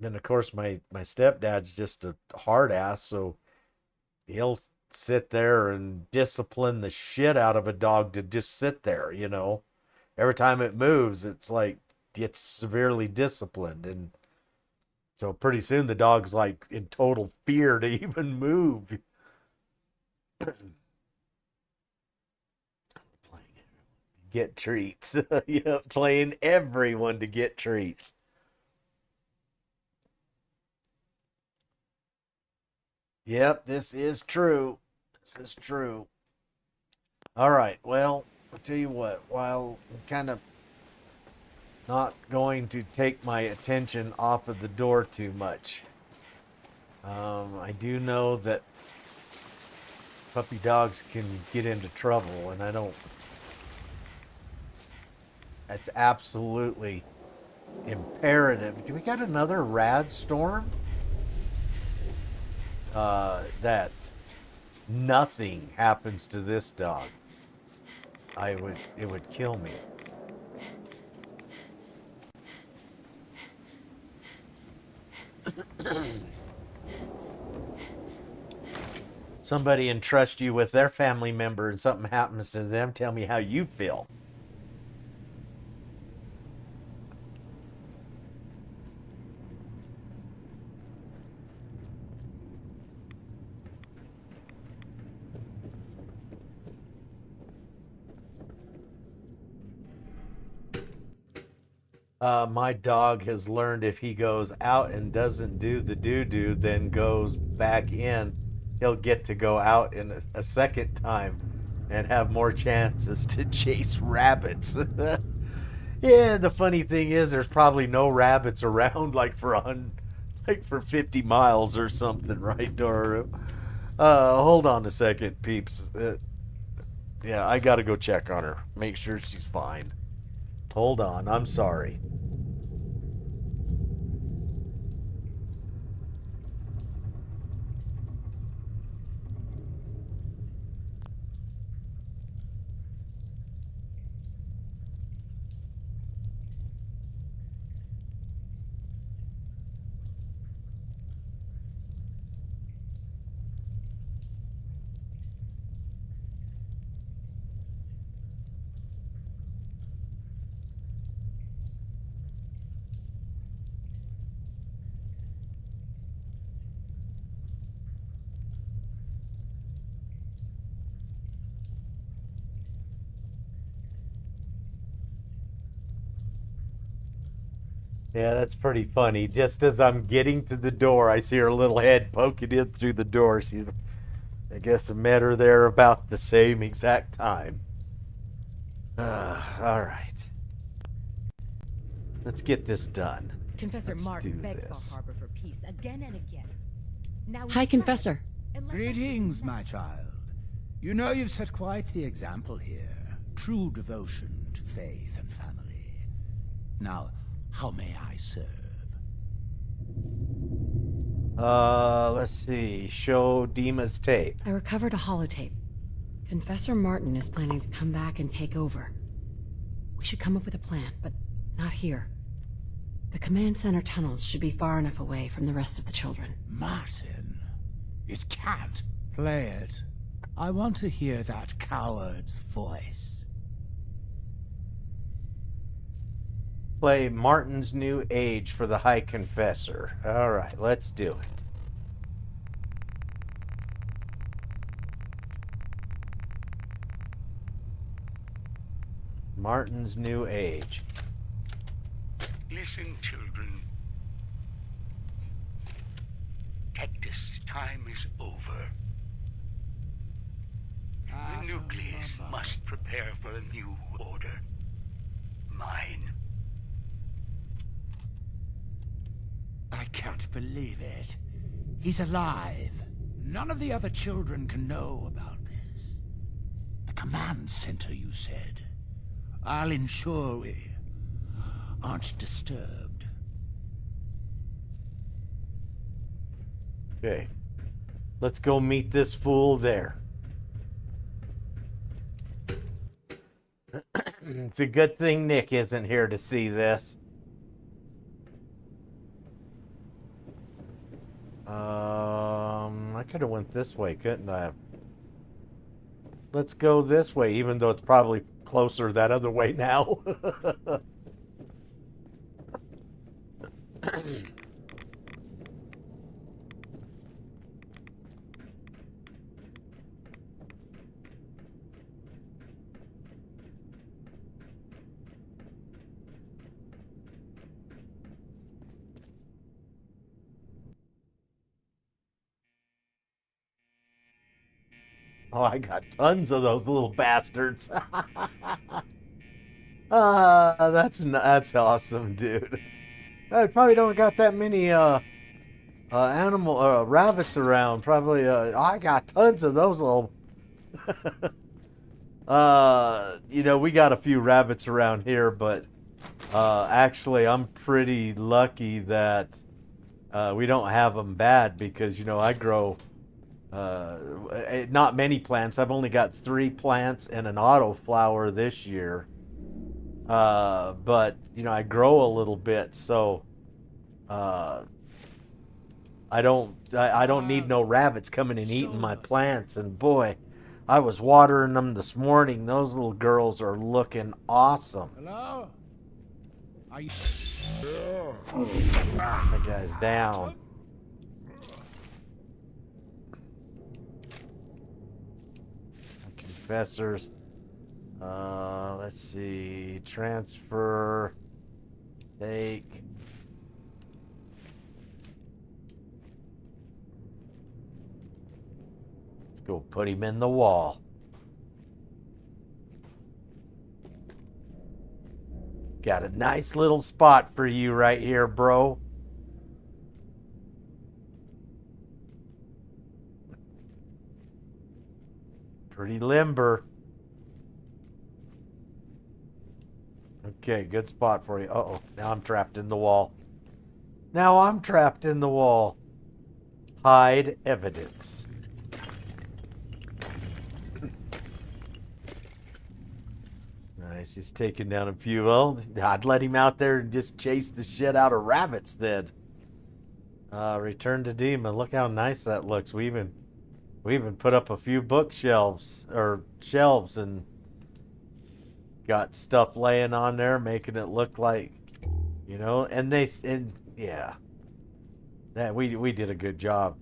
then, of course, my stepdad's just a hard ass, so he'll sit there and discipline the shit out of a dog to just sit there, you know. Every time it moves, it's like it's severely disciplined. And so pretty soon the dog's like in total fear to even move. Get treats. Yeah, playing everyone to get treats. Yep, this is true. This is true. All right, well, I'll tell you what, while I'm kind of not going to take my attention off of the door too much, I do know that puppy dogs can get into trouble, and I don't. That's absolutely imperative. Do we got another rad storm? That nothing happens to this dog. It would kill me. Somebody entrust you with their family member and something happens to them, tell me how you feel. My dog has learned if he goes out and doesn't do the doo-doo, then goes back in, he'll get to go out in a second time and have more chances to chase rabbits. Yeah, the funny thing is there's probably no rabbits around like for 50 miles or something, right, Doru? Hold on a second, peeps. Yeah, I gotta go check on her. Make sure she's fine. Hold on, I'm sorry. Yeah, that's pretty funny. Just as I'm getting to the door, I see her little head poking in through the door. I guess I met her there about the same exact time. All right. Let's get this done. Confessor Let's Martin do begged this. Far Harbor for peace again and again. Now Hi, Confessor. Greetings, my child. You know you've set quite the example here. True devotion to faith and family. Now, how may I serve? Let's see. Show Dima's tape. I recovered a holotape. Confessor Martin is planning to come back and take over. We should come up with a plan, but not here. The command center tunnels should be far enough away from the rest of the children. Martin, it can't. Play it. I want to hear that coward's voice. play Martin's New Age for the High Confessor. All right, let's do it. Martin's New Age. Listen, children. Tectus' time is over. The nucleus must prepare for a new order. Mine. I can't believe it. He's alive. None of the other children can know about this. The command center, you said. I'll ensure we aren't disturbed. Okay. Let's go meet this fool there. It's a good thing Nick isn't here to see this. I could have went this way, couldn't I? Let's go this way, even though it's probably closer that other way now. Oh, I got tons of those little bastards. That's awesome, dude. I probably don't got that many rabbits around. Probably I got tons of those little. We got a few rabbits around here, but actually I'm pretty lucky that we don't have them bad because I grow not many plants. I've only got 3 plants and an autoflower this year. But I grow a little bit, so I don't need no rabbits coming and eating my plants. And boy, I was watering them this morning. Those little girls are looking awesome. Hello? Are you... That guy's down. Confessors. Let's see. Transfer. Take. Let's go put him in the wall. Got a nice little spot for you right here, bro. Pretty limber. Okay, good spot for you. Uh-oh, now I'm trapped in the wall. Now I'm trapped in the wall. Hide evidence. Nice, he's taking down a few. Well, I'd let him out there and just chase the shit out of rabbits then. Return to Dima. Look how nice that looks. We even put up a few bookshelves or shelves and got stuff laying on there, making it look like, and yeah, that we did a good job.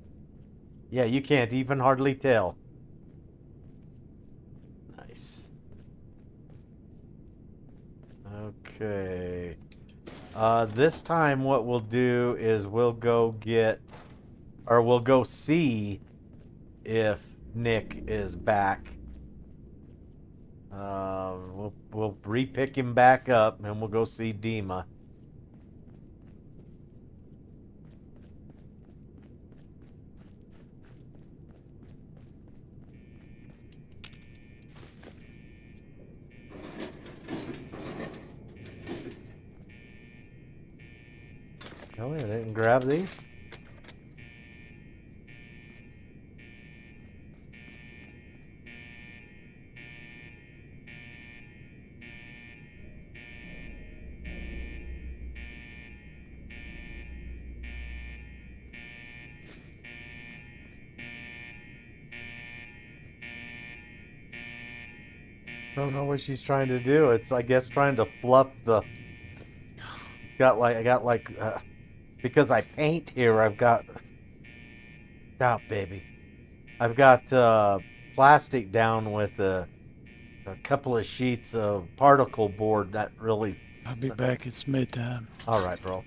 Yeah, you can't even hardly tell. Nice. Okay. This time what we'll do is we'll go see if Nick is back. We'll re-pick him back up and we'll go see Dima. Oh, I didn't grab these. I don't know what she's trying to do. It's, I guess, trying to fluff the I got like because I paint here. I've got baby. I've got plastic down with a couple of sheets of particle board that really. I'll be back. It's midtime. All right, bro.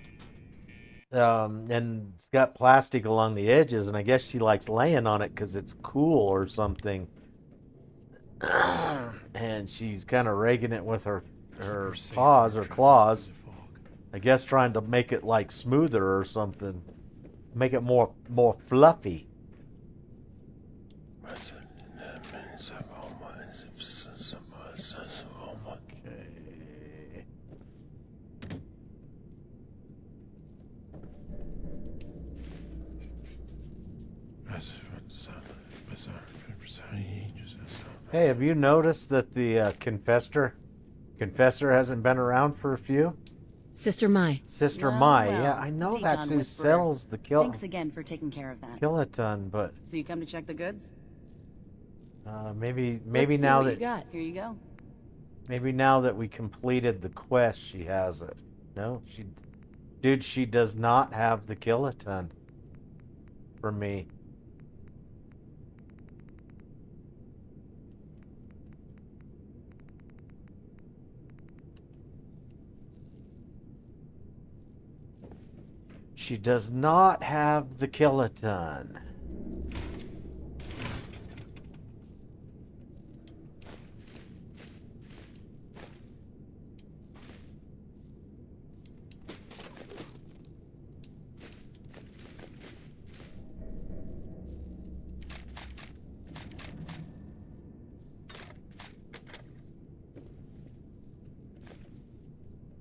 And it's got plastic along the edges, and I guess she likes laying on it because it's cool or something. And she's kind of raking it with her paws or claws. I guess trying to make it like smoother or something, make it more fluffy. Hey, have you noticed that the confessor hasn't been around for a few? Sister Mai. Sister Well, Mai, well, yeah, I know Deacon that's who Whisperer. sells the Thanks again for taking care of that. kiloton, but So you come to check the goods? maybe Let's see now what that you got. Here you go. maybe now that we completed the quest, she has it. No, she does not have the kiloton for me. She does not have the kiloton.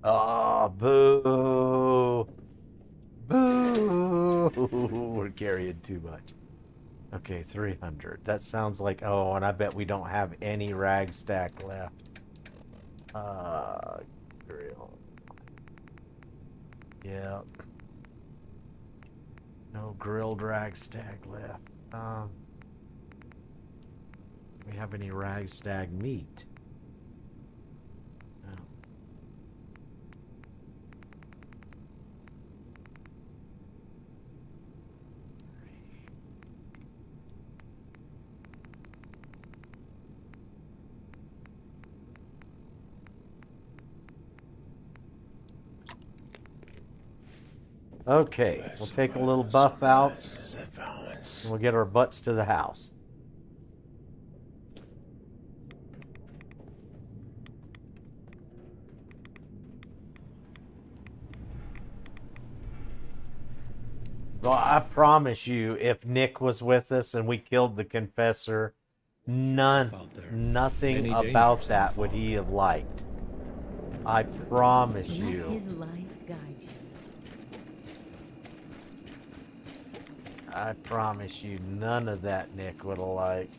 Oh, boo. Boo! We're carrying too much. Okay, 300. That sounds like... Oh, and I bet we don't have any rag stack left. Grill. Yep. No grilled rag stack left. Do we have any rag stack meat? No. Okay, we'll take a little buff out, and we'll get our butts to the house. Well, I promise you, if Nick was with us and we killed the confessor, nothing about that would he have liked. I promise you. Let his life guide you. I promise you, none of that Nick would have liked.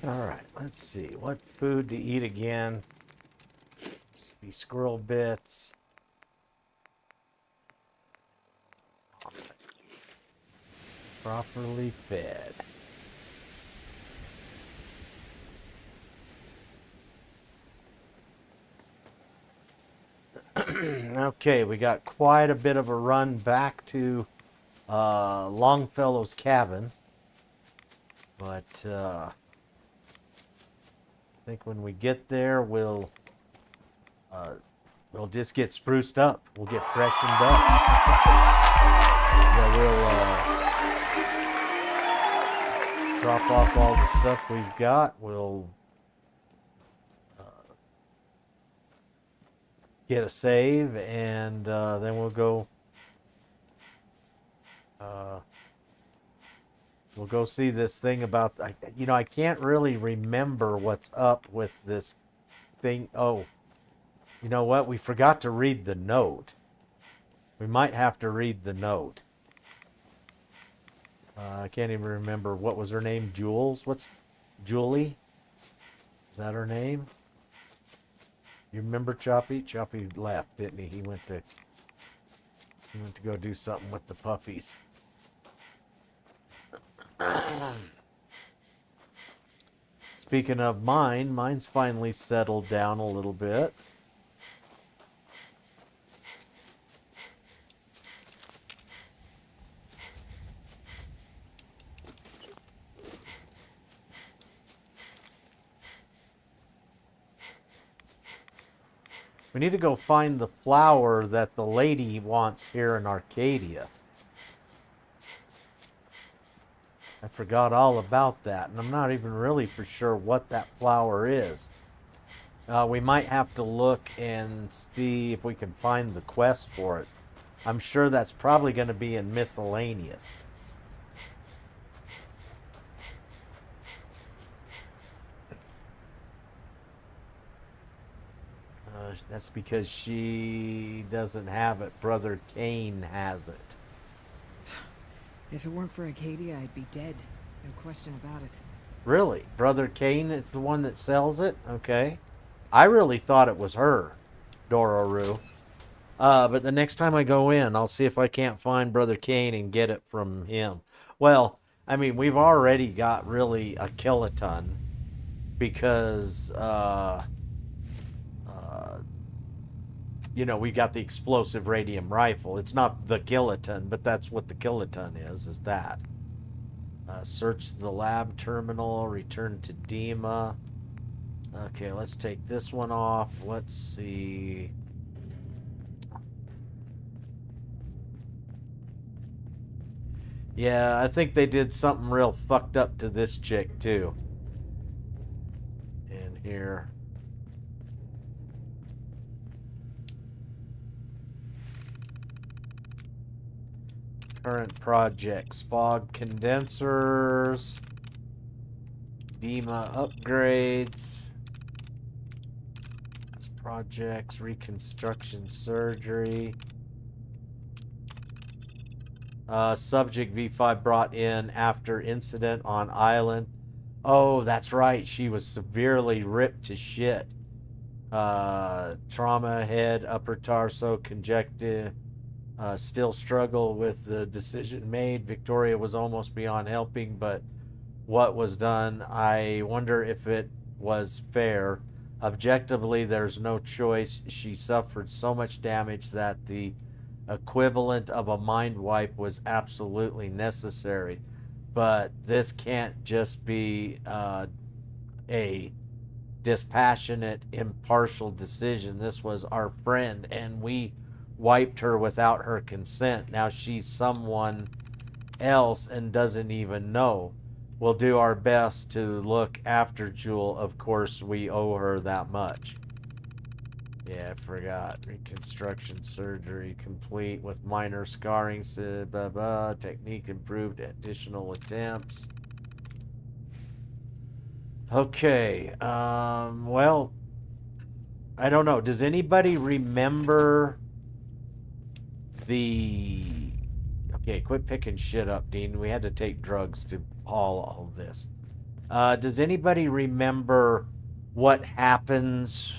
Alright, let's see. What food to eat again? Must be squirrel bits. Properly fed. Okay, we got quite a bit of a run back to Longfellow's cabin. But I think when we get there, we'll just get spruced up. We'll get freshened up. Yeah, drop off all the stuff we've got. We'll get a save, and then we'll go. We'll go see this thing about. I can't really remember what's up with this thing. Oh, you know what? We forgot to read the note. We might have to read the note. I can't even remember. What was her name? Jules? What's Julie? Is that her name? You remember Choppy? Choppy left, didn't he? He went to go do something with the puppies. Speaking of mine's finally settled down a little bit. We need to go find the flower that the lady wants here in Arcadia. I forgot all about that, and I'm not even really for sure what that flower is. We might have to look and see if we can find the quest for it. I'm sure that's probably going to be in miscellaneous. That's because she doesn't have it. Brother Kane has it. If it weren't for Arcadia, I'd be dead. No question about it. Really? Brother Kane is the one that sells it? Okay. I really thought it was her, Dororo. But the next time I go in, I'll see if I can't find Brother Kane and get it from him. Well, I mean, we've already got really a kiloton because, we got the explosive radium rifle. It's not the kiloton, but that's what the kiloton is that. Search the lab terminal, return to Dima. Okay, let's take this one off. Let's see. Yeah, I think they did something real fucked up to this chick, too. And here. Current projects. Fog condensers. Dima upgrades. Projects. Reconstruction surgery. Subject V5 brought in after incident on island. Oh, that's right. She was severely ripped to shit. Trauma, head, upper torso, conjective. Still struggle with the decision made. Victoria was almost beyond helping, but what was done, I wonder if it was fair. Objectively, there's no choice. She suffered so much damage that the equivalent of a mind wipe was absolutely necessary. But this can't just be a dispassionate, impartial decision. This was our friend, and we wiped her without her consent. Now she's someone else and doesn't even know. We'll do our best to look after Jewel. Of course, we owe her that much. Yeah, I forgot. Reconstruction surgery complete with minor scarring. Blah, blah. Technique improved. Additional attempts. Okay. Well, I don't know. Does anybody remember the... Okay, quit picking shit up, Dean. We had to take drugs to haul all of this. Does anybody remember what happens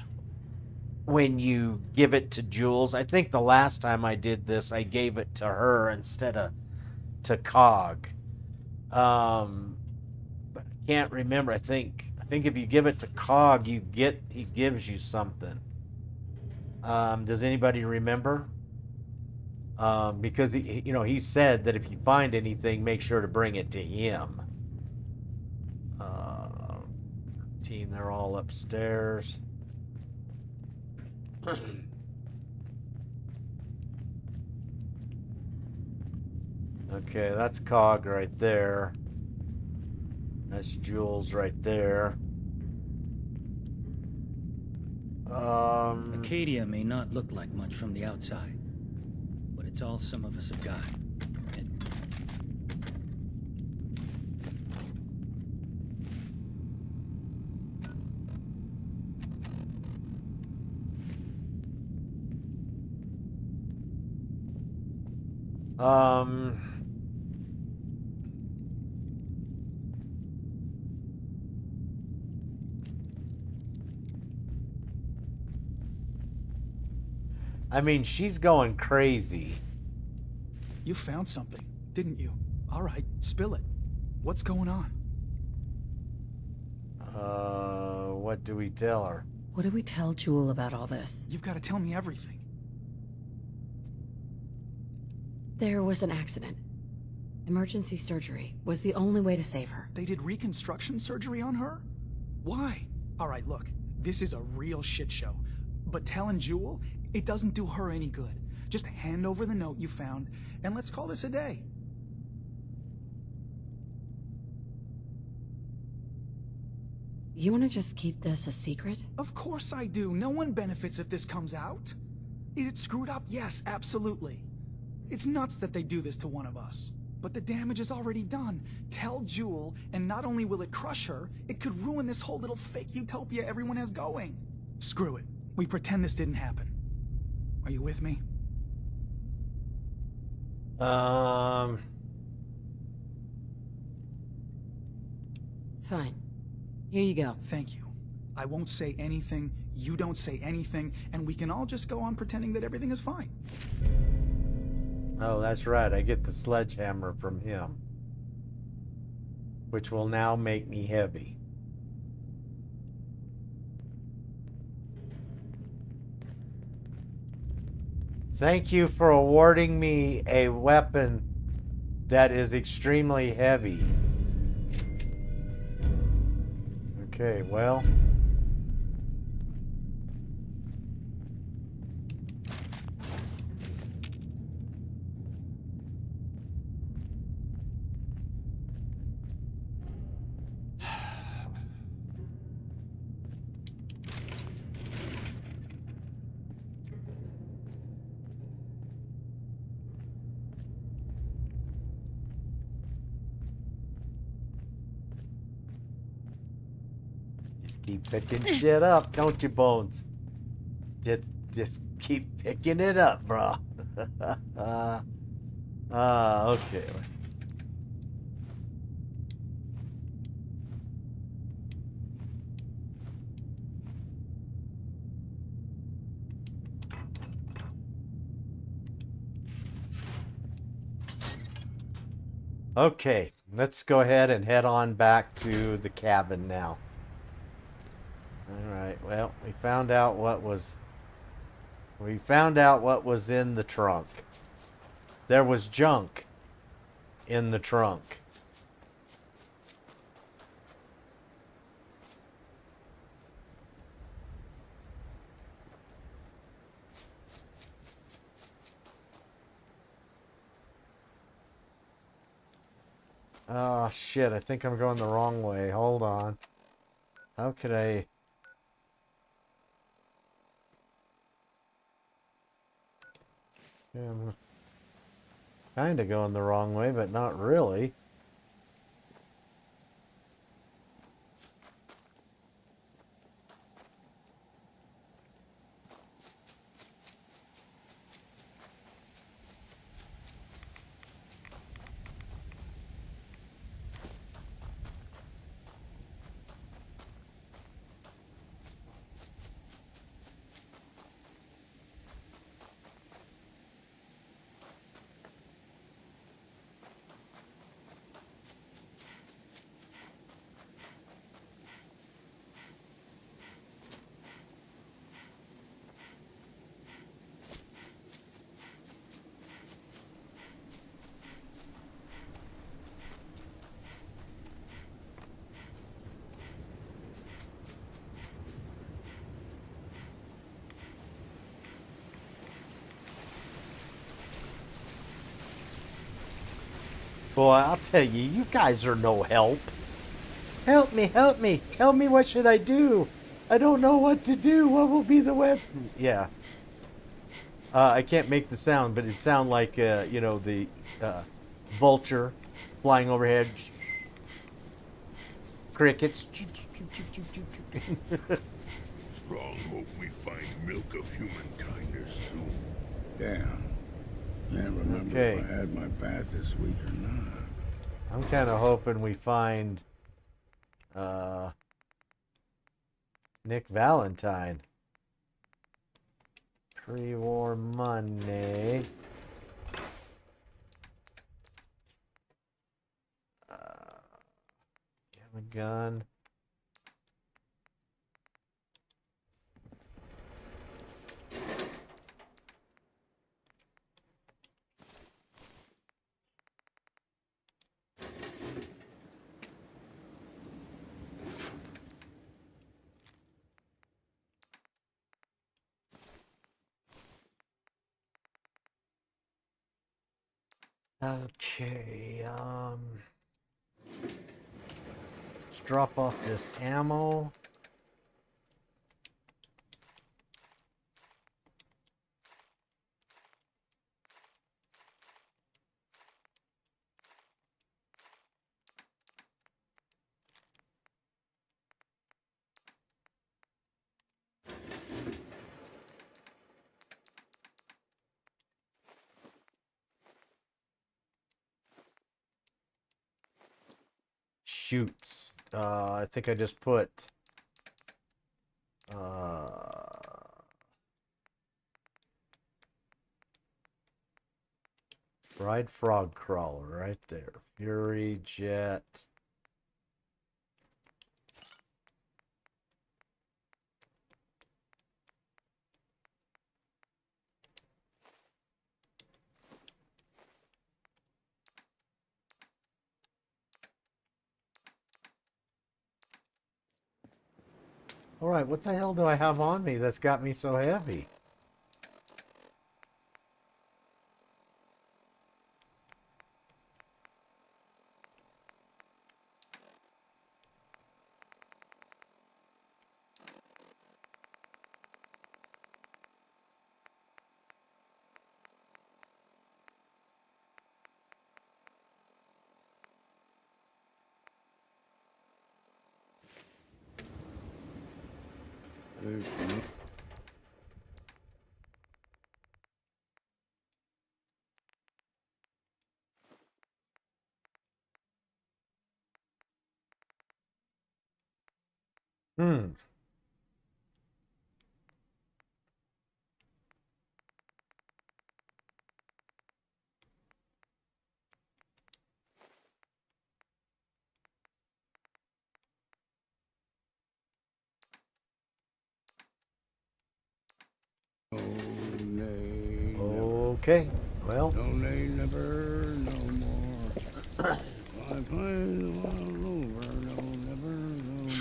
when you give it to Jules? I think the last time I did this, I gave it to her instead of to Cog. But I can't remember. I think if you give it to Cog, he gives you something. Does anybody remember? Because he said that if you find anything, make sure to bring it to him. Team, they're all upstairs. Okay, that's Cog right there. That's Jules right there. Acadia may not look like much from the outside, but it's all some of us have got. Um, I mean, she's going crazy. You found something, didn't you? All right, spill it. What's going on? What do we tell her? What do we tell Jewel about all this? You've got to tell me everything. There was an accident. Emergency surgery was the only way to save her. They did reconstruction surgery on her? Why? All right, look, this is a real shit show. But telling Jewel, it doesn't do her any good. Just hand over the note you found, and let's call this a day. You want to just keep this a secret? Of course I do. No one benefits if this comes out. Is it screwed up? Yes, absolutely. It's nuts that they do this to one of us. But the damage is already done. Tell Jewel, and not only will it crush her, it could ruin this whole little fake utopia everyone has going. Screw it. We pretend this didn't happen. Are you with me? Fine. Here you go. Thank you. I won't say anything, you don't say anything, and we can all just go on pretending that everything is fine. Oh, that's right. I get the sledgehammer from him, which will now make me heavy. Thank you for awarding me a weapon that is extremely heavy. Okay, well. Keep picking shit up, don't you, Bones? Just keep picking it up, bro. Okay. Okay, let's go ahead and head on back to the cabin now. Alright, well, we found out what was in the trunk. There was junk in the trunk. Oh shit, I think I'm going the wrong way. Hold on. How could I... I'm kind of going the wrong way, but not really. Boy, I'll tell you, you guys are no help. Help me, help me. Tell me what should I do. I don't know what to do. What will be the West? Yeah. I can't make the sound, but it sounds like, you know, the vulture flying overhead. Crickets. Strong hope we find milk of human kindness soon. Damn. Can't remember Okay. if I had my bath this week or not. I'm kind of hoping we find Nick Valentine. Pre-war money. Have a gun. Okay, let's drop off this ammo. Shoots. I think I just put Fried frog crawler right there. Fury jet. All right, what the hell do I have on me that's got me so heavy? Hmm. Okay, well. No, nay, never, no more. I find all over, no, never, no more.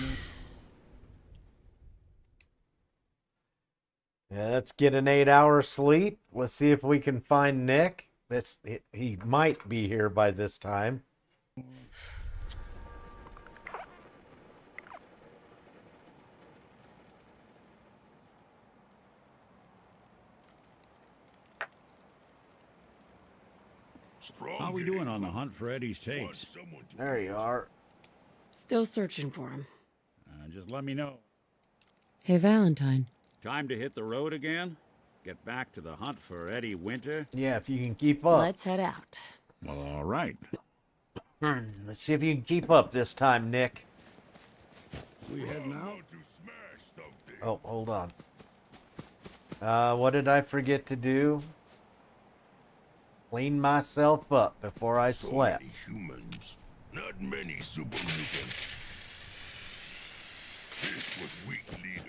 Yeah, let's get an 8-hour sleep. Let's see if we can find Nick. He might be here by this time. How we doing on the hunt for Eddie's tapes? There you are. Still searching for him. Just let me know. Hey, Valentine. Time to hit the road again? Get back to the hunt for Eddie Winter? Yeah, if you can keep up. Let's head out. Well, all right. Let's see if you can keep up this time, Nick. So we heading out? Oh, hold on. What did I forget to do? Clean myself up before I slept. Humans, not many super mutants. This was weak leader.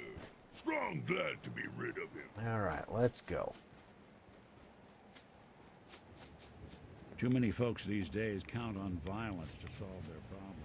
Strong glad to be rid of him. All right, let's go. Too many folks these days count on violence to solve their problems.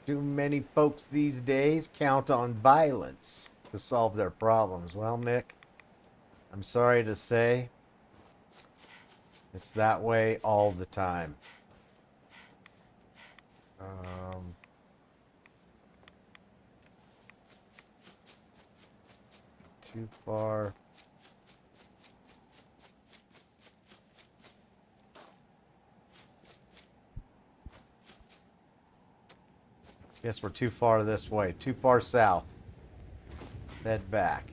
Too many folks these days count on violence to solve their problems. Well, Nick, I'm sorry to say, it's that way all the time. Too far. Guess we're too far this way. Too far south. Head back.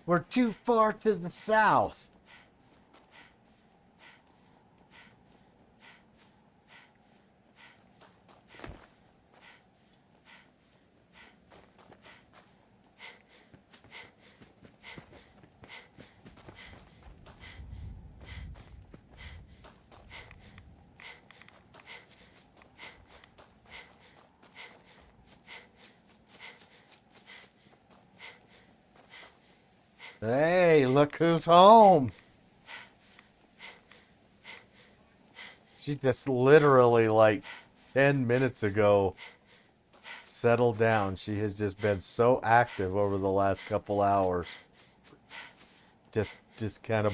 We're too far to the south. Hey, look who's home. She just literally like 10 minutes ago settled down. She has just been so active over the last couple hours. Just kind of,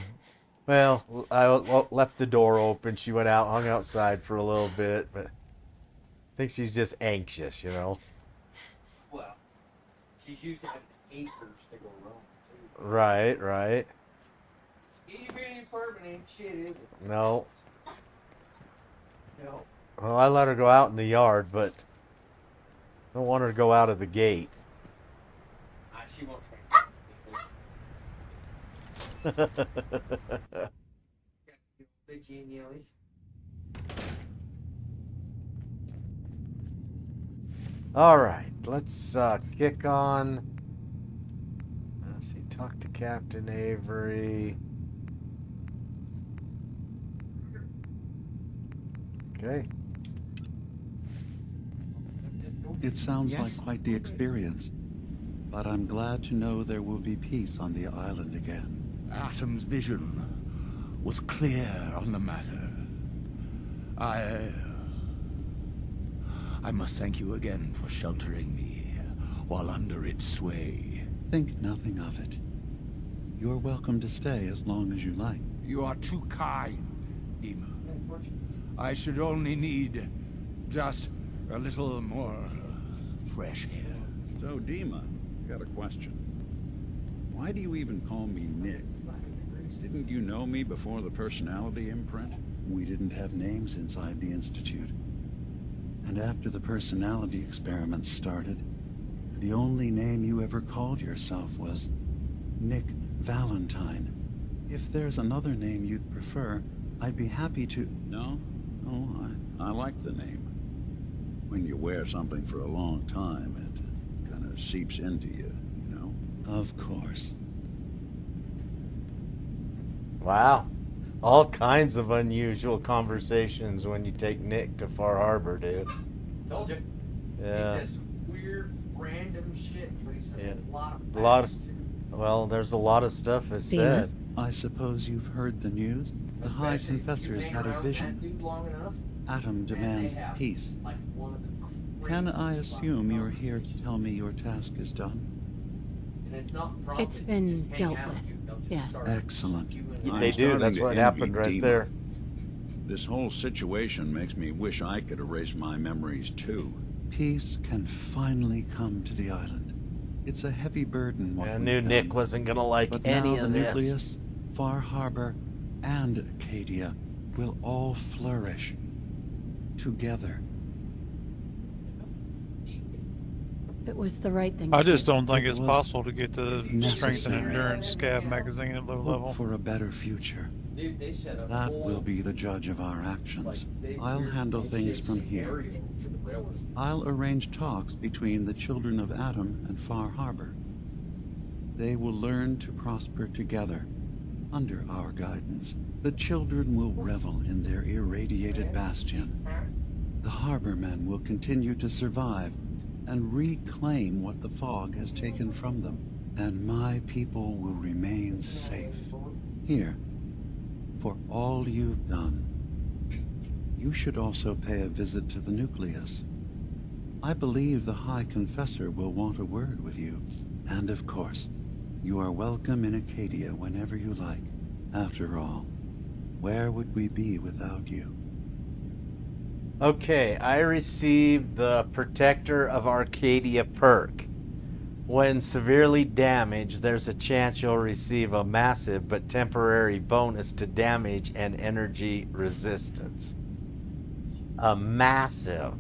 well, I left the door open. She went out, hung outside for a little bit, but I think she's just anxious, you know. Well, she's used to having acres to go around. Right, right. Itty bitty apartment ain't shit, is it? No. No. Well, I let her go out in the yard, but I don't want her to go out of the gate. She won't All right, let's kick on. Let's see, talk to Captain Avery. Okay. It sounds Yes. like quite the experience, but I'm glad to know there will be peace on the island again. Atom's vision was clear on the matter. I must thank you again for sheltering me while under its sway. Think nothing of it. You're welcome to stay as long as you like. You are too kind, Dima. I should only need just a little more fresh air. So, Dima, got a question. Why do you even call me Nick? Didn't you know me before the personality imprint? We didn't have names inside the Institute. And after the personality experiments started, the only name you ever called yourself was Nick Valentine. If there's another name you'd prefer, I'd be happy to... No? Oh, I like the name. When you wear something for a long time, it kind of seeps into you, you know? Of course. Wow. All kinds of unusual conversations when you take Nick to Far Harbor, dude. Told you. Yeah. He says weird, random shit, but he says Yeah. a lot of facts, too. Well, there's a lot of stuff is said. I suppose you've heard the news? The High Especially if you Confessor's hang had a around that vision. dude long enough, Atom man, they demands have, peace. like, one of the Can I craziest assume fucking you're here to tell me your task is done? And it's not It's prompted, been just hang dealt out with. you, they'll just Yes. start Excellent. you They I'm do. starting That's to what envy happened right Dima. there. This whole situation makes me wish I could erase my memories too. Peace can finally come to the island. It's a heavy burden. What I we've knew done. Nick wasn't gonna like But any now of the this. nucleus, Far Harbor, and Acadia will all flourish together. It was the right thing. I to just do. don't think It it's was possible to get the strength and necessary. endurance scab magazine at low Hope level. for a better future. Dude, they set up That whole, will be the judge of our actions. like, big, I'll weird handle things bullshit from here. scenario for the railroad. I'll arrange talks between the children of Atom and Far Harbor. They will learn to prosper together under our guidance. The children will revel in their irradiated bastion. The harbormen will continue to survive and reclaim what the fog has taken from them. and my people will remain safe. Here, for all you've done, you should also pay a visit to the nucleus. I believe the High Confessor will want a word with you. And of course, you are welcome in Acadia whenever you like. After all, where would we be without you? Okay, I received the Protector of Arcadia perk. When severely damaged, there's a chance you'll receive a massive but temporary bonus to damage and energy resistance. A massive.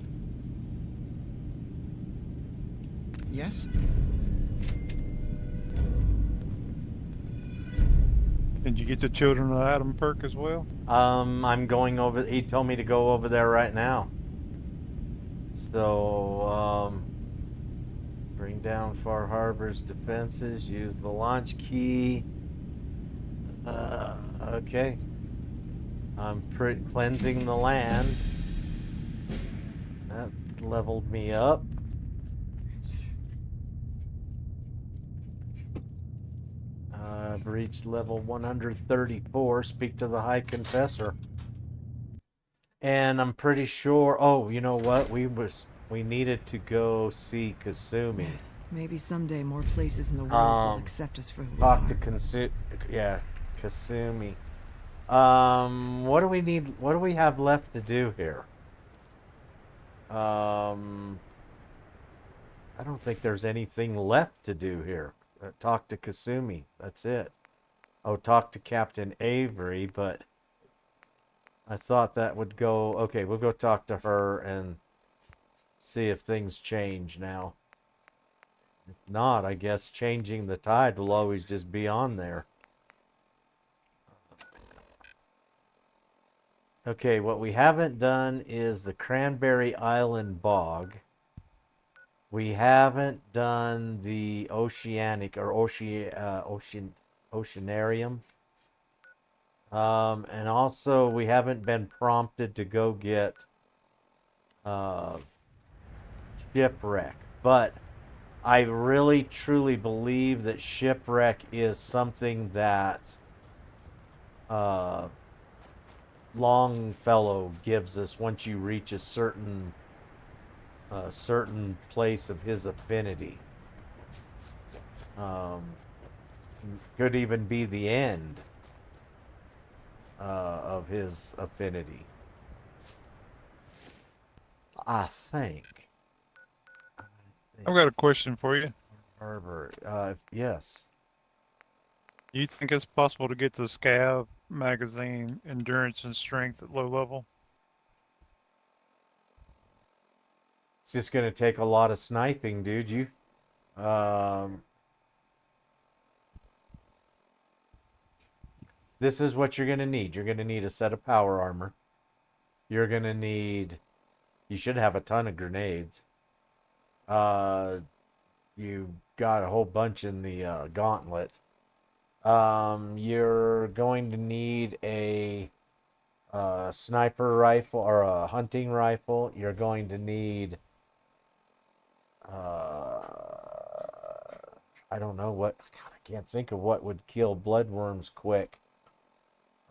Yes? Did you get the Children of Adam perk as well? I'm going over. He told me to go over there right now. So, bring down Far Harbor's defenses. Use the launch key. Okay. I'm cleansing the land. That leveled me up. I've reached level 134. Speak to the High Confessor. And I'm pretty sure. Oh, you know what? We needed to go see Kasumi. Maybe someday more places in the world will accept us for who we Talk are. to Kasumi. What do we need? What do we have left to do here? I don't think there's anything left to do here. Talk to Kasumi. That's it. Oh, talk to Captain Avery, but I thought that would go... Okay, we'll go talk to her and see if things change now. If not, I guess changing the tide will always just be on there. Okay, what we haven't done is the Cranberry Island Bog. We haven't done the Oceanic or Oceanarium. And also we haven't been prompted to go get Shipwreck. But I really truly believe that Shipwreck is something that Longfellow gives us once you reach a certain place of his affinity. Could even be the end of his affinity. I think. I've got a question for you. Harbor. Yes. Do you think it's possible to get the Scav magazine endurance and strength at low level? It's just going to take a lot of sniping, dude. This is what you're going to need. You're going to need a set of power armor. You're going to need... You should have a ton of grenades. You got a whole bunch in the gauntlet. You're going to need a sniper rifle or a hunting rifle. You're going to need... I don't know what... God, I can't think of what would kill bloodworms quick.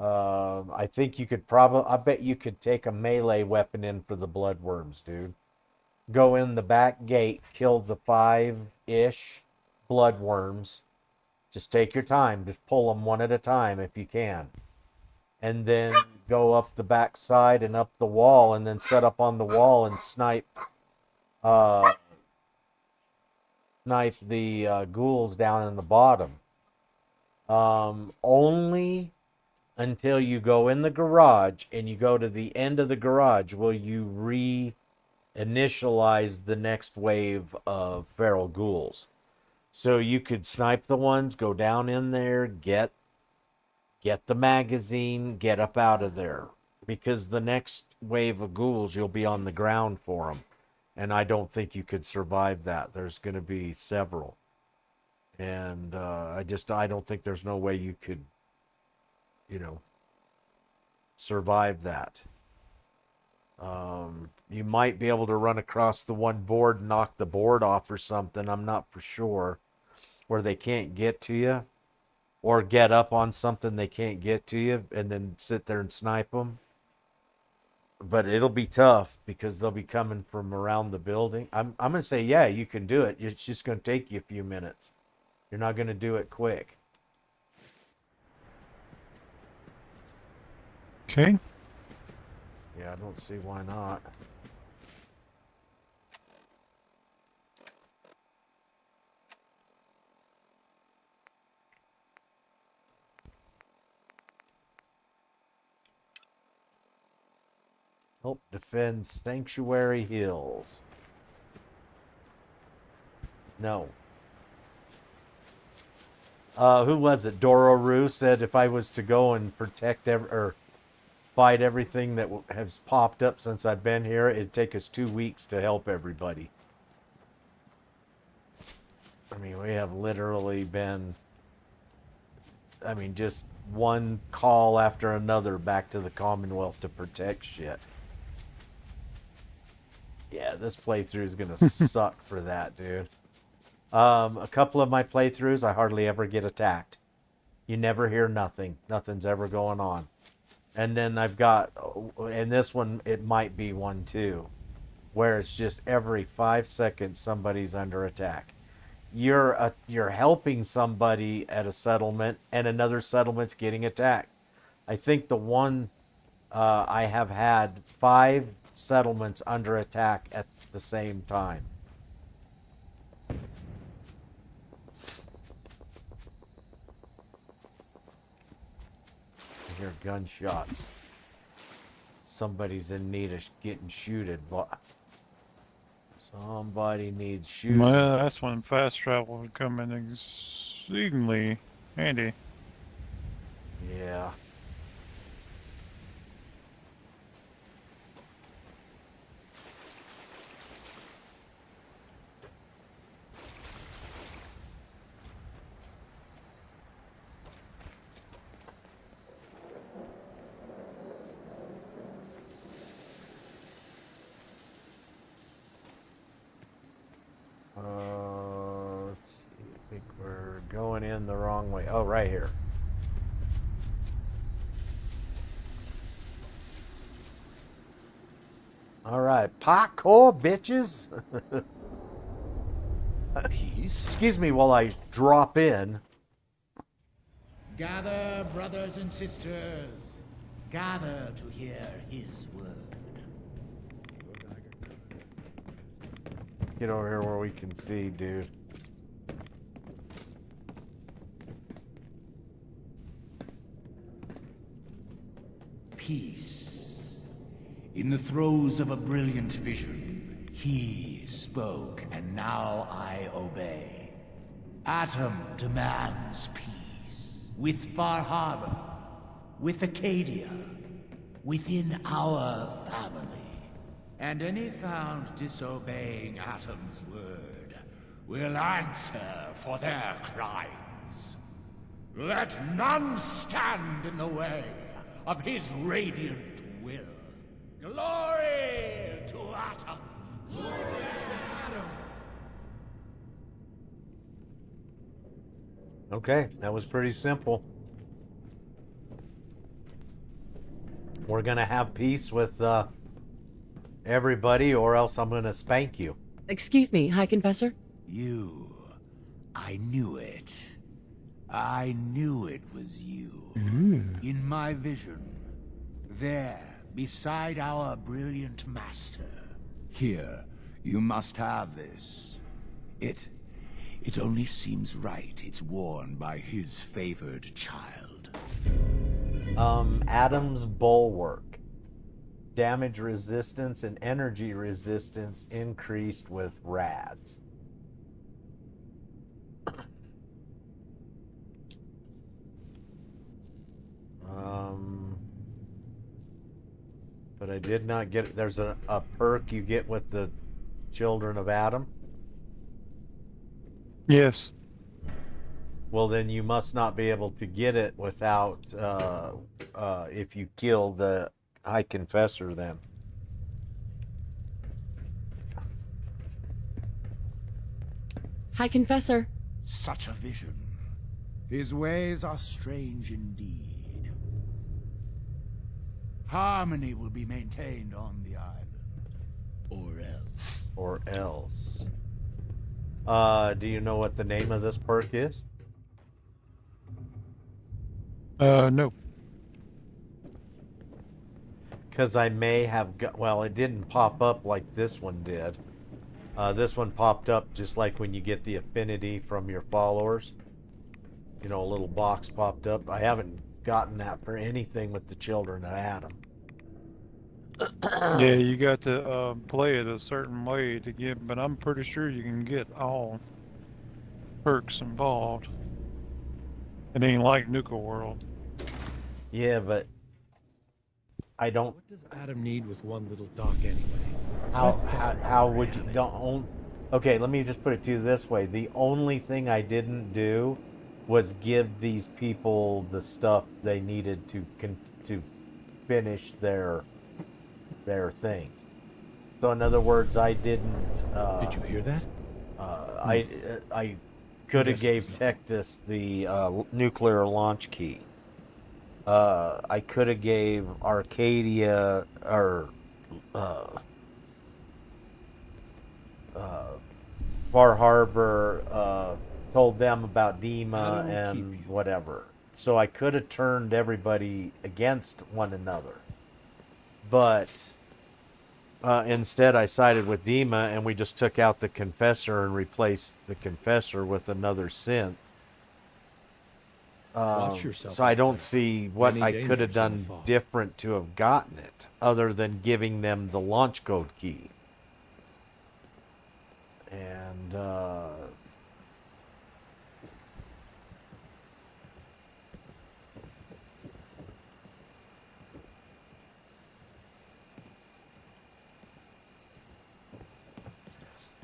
I think you could probably... I bet you could take a melee weapon in for the bloodworms, dude. Go in the back gate, kill the 5-ish bloodworms. Just take your time. Just pull them one at a time if you can. And then go up the back side and up the wall, and then set up on the wall and snipe the ghouls down in the bottom. Only until you go in the garage and you go to the end of the garage will you reinitialize the next wave of feral ghouls. So you could snipe the ones, go down in there, get the magazine, get up out of there. Because the next wave of ghouls, you'll be on the ground for them. And I don't think you could survive that. There's going to be several. And I don't think there's no way you could, survive that. You might be able to run across the one board and knock the board off or something. I'm not for sure. where they can't get to you, or get up on something they can't get to you, and then sit there and snipe them. But it'll be tough because they'll be coming from around the building. I'm gonna say, yeah, you can do it. It's just gonna take you a few minutes. You're not gonna do it quick. Okay. Yeah, I don't see why not. Help defend Sanctuary Hills. No. Who was it? Dororo said if I was to go and protect or fight everything that has popped up since I've been here, it'd take us 2 weeks to help everybody. I mean, we have literally been, I mean, just one call after another back to the Commonwealth to protect shit. Yeah, this playthrough is going to suck for that, dude. A couple of my playthroughs, I hardly ever get attacked. You never hear nothing. Nothing's ever going on. And then I've got, and this one, it might be one too, where it's just every 5 seconds somebody's under attack. You're helping somebody at a settlement, and another settlement's getting attacked. I think the one I have had 5 settlements under attack at the same time. I hear gunshots. Somebody's in need of getting shooted. Somebody needs shooting. Well, that's when fast travel would come in exceedingly handy. Yeah. Let's see. I think we're going in the wrong way. Oh, right here. All right, parkour, bitches. Excuse me while I drop in. Gather, brothers and sisters. Gather to hear his word. Let's get over here where we can see, dude. Peace. In the throes of a brilliant vision, he spoke, and now I obey. Atom demands peace. With Far Harbor, with Acadia, within our family. And any found disobeying Atom's word will answer for their crimes. Let none stand in the way of his radiant will. Glory to Atom! Glory to Atom! Okay, that was pretty simple. We're gonna have peace with everybody, or else I'm gonna spank you. Excuse me, High Confessor? I knew it. I knew it was you. In my vision. There, beside our brilliant master. Here, you must have this. It only seems right it's worn by his favored child. Adam's Bulwark. Damage resistance and energy resistance increased with rads. But I did not get it. There's a perk you get with the Children of Adam. Yes. Well, then you must not be able to get it without if you kill the High Confessor then. High Confessor, Such a vision. His ways are strange indeed. Harmony will be maintained on the island. Or else. Or else. Do you know what the name of this perk is? No. Because I may have got, well, it didn't pop up like this one did. This one popped up just like when you get the affinity from your followers. You know, a little box popped up. I haven't gotten that for anything with the Children of Adam. Yeah, you got to play it a certain way to get, but I'm pretty sure you can get all perks involved. It ain't like Nuka World. Yeah, but I don't. What does Adam need with one little dock anyway? How would you don't? Okay, let me just put it to you this way: the only thing I didn't do was give these people the stuff they needed to finish their thing. So in other words, I didn't. Did you hear that? I could have gave Tectus the nuclear launch key. I could have gave Arcadia or Far Harbor, told them about Dima and whatever. So I could have turned everybody against one another. But instead I sided with Dima and we just took out the Confessor and replaced the Confessor with another synth. Watch yourself So I out don't there. see what Many I could have dangers in the done fog. different to have gotten it, other than giving them the launch code key. And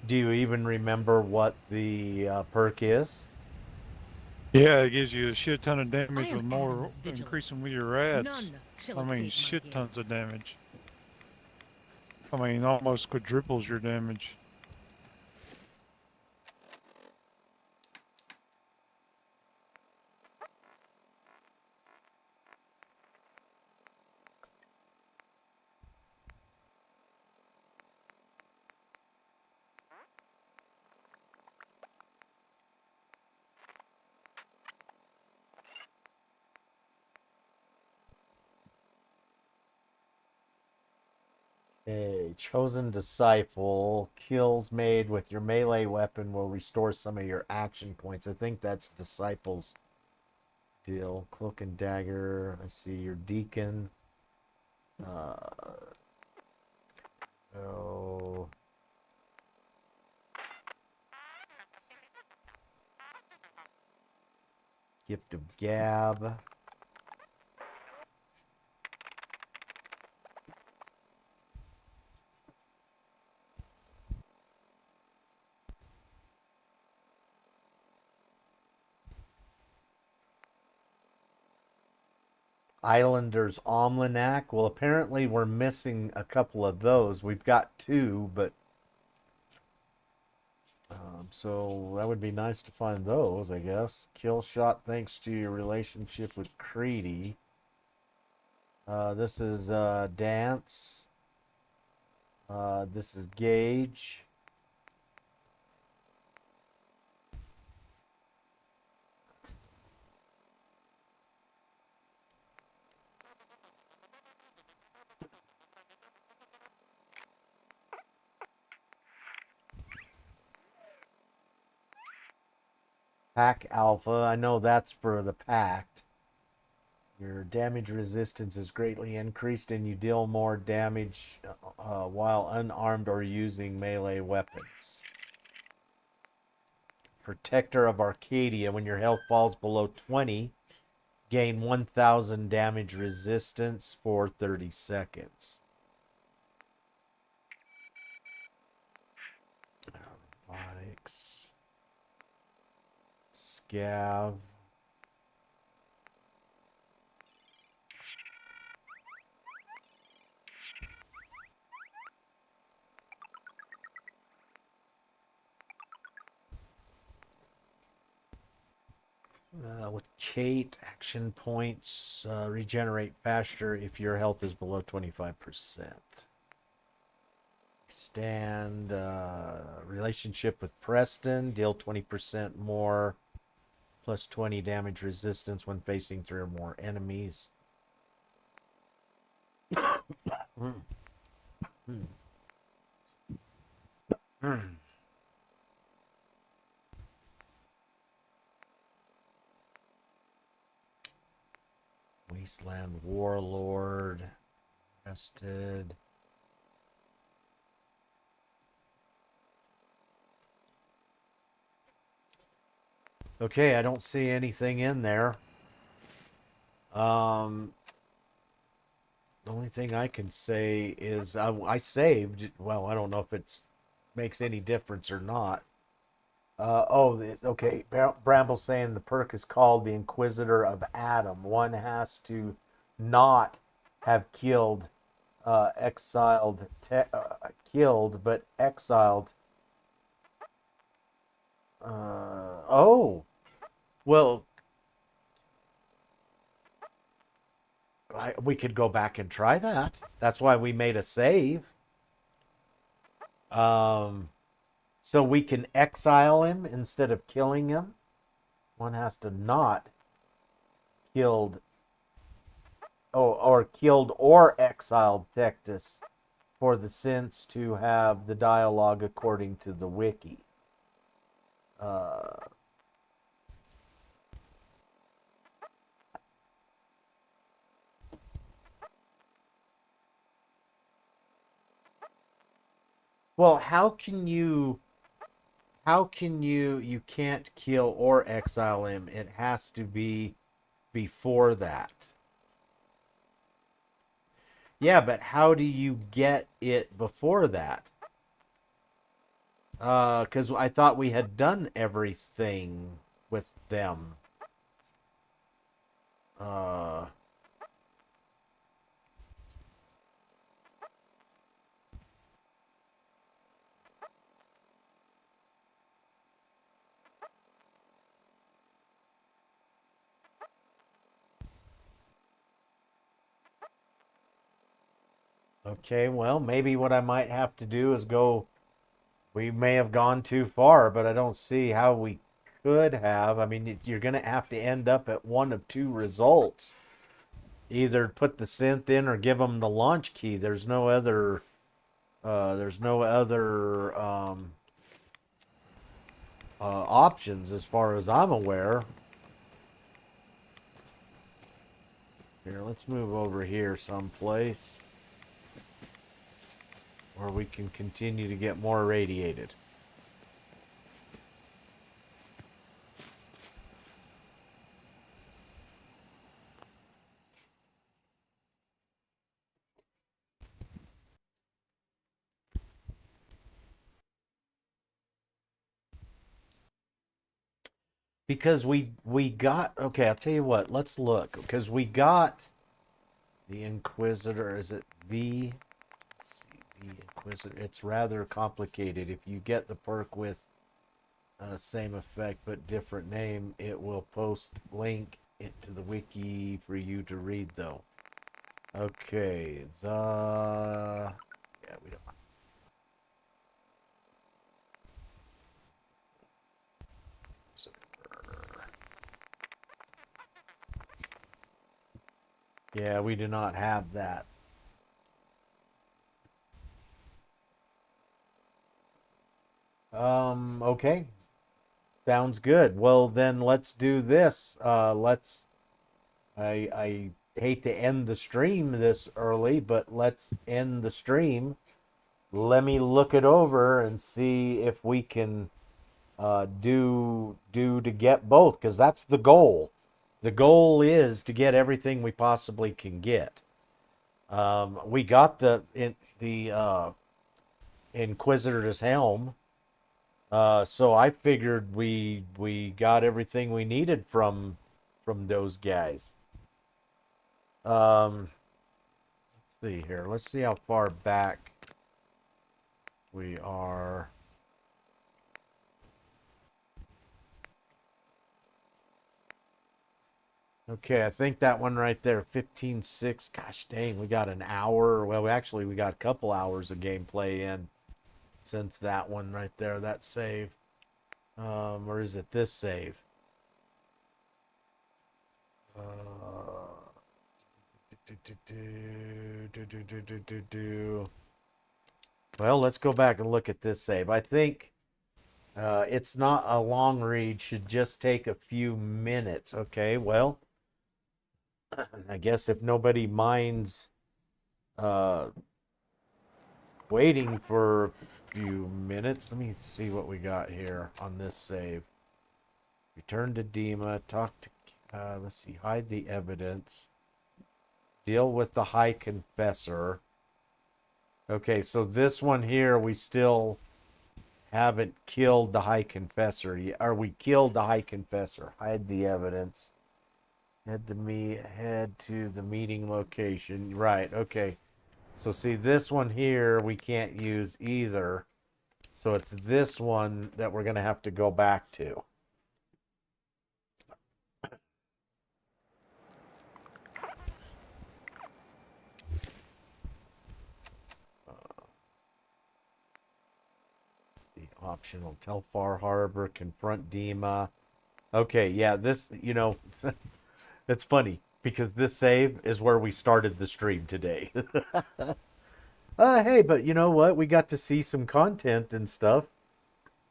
do you even remember what the perk is? Yeah, it gives you a shit ton of damage I with am more Adam's vigilance. increasing with your rats. None shall I mean, escape my shit tons gaze. of damage. I mean, almost quadruples your damage. A chosen disciple. Kills made with your melee weapon will restore some of your action points. I think that's disciples deal. Cloak and dagger. I see your deacon. Oh. Gift of Gab. Islander's Almanac. Well, apparently we're missing a couple of those. We've got two, but so that would be nice to find those, I guess. Kill shot thanks to your relationship with Creedy. This is Dance. This is Gage. Pack Alpha. I know that's for the Pact. Your damage resistance is greatly increased and you deal more damage while unarmed or using melee weapons. Protector of Arcadia. When your health falls below 20, gain 1000 damage resistance for 30 seconds. Robotics. Scav. With Kate, action points regenerate faster if your health is below 25%. Stand relationship with Preston, deal 20% more, plus 20 damage resistance when facing 3 or more enemies. Wasteland Warlord, rested. Okay, I don't see anything in there. The only thing I can say is I saved. Well, I don't know if it makes any difference or not. Okay. Bramble's saying the perk is called the Inquisitor of Adam. One has to not have killed, killed, but exiled. Oh, well, we could go back and try that. That's why we made a save. So we can exile him instead of killing him. One has to not killed or killed or exiled Tectus for the sense to have the dialogue according to the wiki. Well, you can't kill or exile him. It has to be before that. Yeah, but how do you get it before that? Because I thought we had done everything with them. Okay, well, maybe what I might have to do is go. We may have gone too far, but I don't see how we could have. I mean, you're going to have to end up at one of two results. Either put the synth in or give them the launch key. There's no other options as far as I'm aware. Here, let's move over here someplace where we can continue to get more irradiated. Because we got, okay, I'll tell you what, let's look. Because we got the Inquisitor. Is it the, let's see, the Inquisitor? It's rather complicated. If you get the perk with same effect but different name, it will post link into the wiki for you to read though. Okay, yeah, we don't. Yeah, we do not have that. Okay. Sounds good. Well, then let's do this. I hate to end the stream this early, but let's end the stream. Let me look it over and see if we can do to get both, because that's the goal. The goal is to get everything we possibly can get. We got the Inquisitor's helm. So I figured we got everything we needed from those guys. Let's see here. Let's see how far back we are. Okay, I think that one right there, 15-6. Gosh dang, we got an hour. Well, actually, we got a couple hours of gameplay in since that one right there, that save. Or is it this save? Well, let's go back and look at this save. I think it's not a long read, should just take a few minutes. Okay, well, I guess if nobody minds waiting for a few minutes, let me see what we got here on this save. Return to Dima, talk to, let's see, hide the evidence, deal with the High Confessor. Okay, so this one here, we still haven't killed the High Confessor yet. Or we killed the High Confessor. Hide the evidence. Head to the meeting location. Right, okay. So see, this one here, we can't use either. So it's this one that we're going to have to go back to. The optional Telfar Harbor, confront Dima. Okay, yeah, this, it's funny because this save is where we started the stream today. Hey, but you know what? We got to see some content and stuff.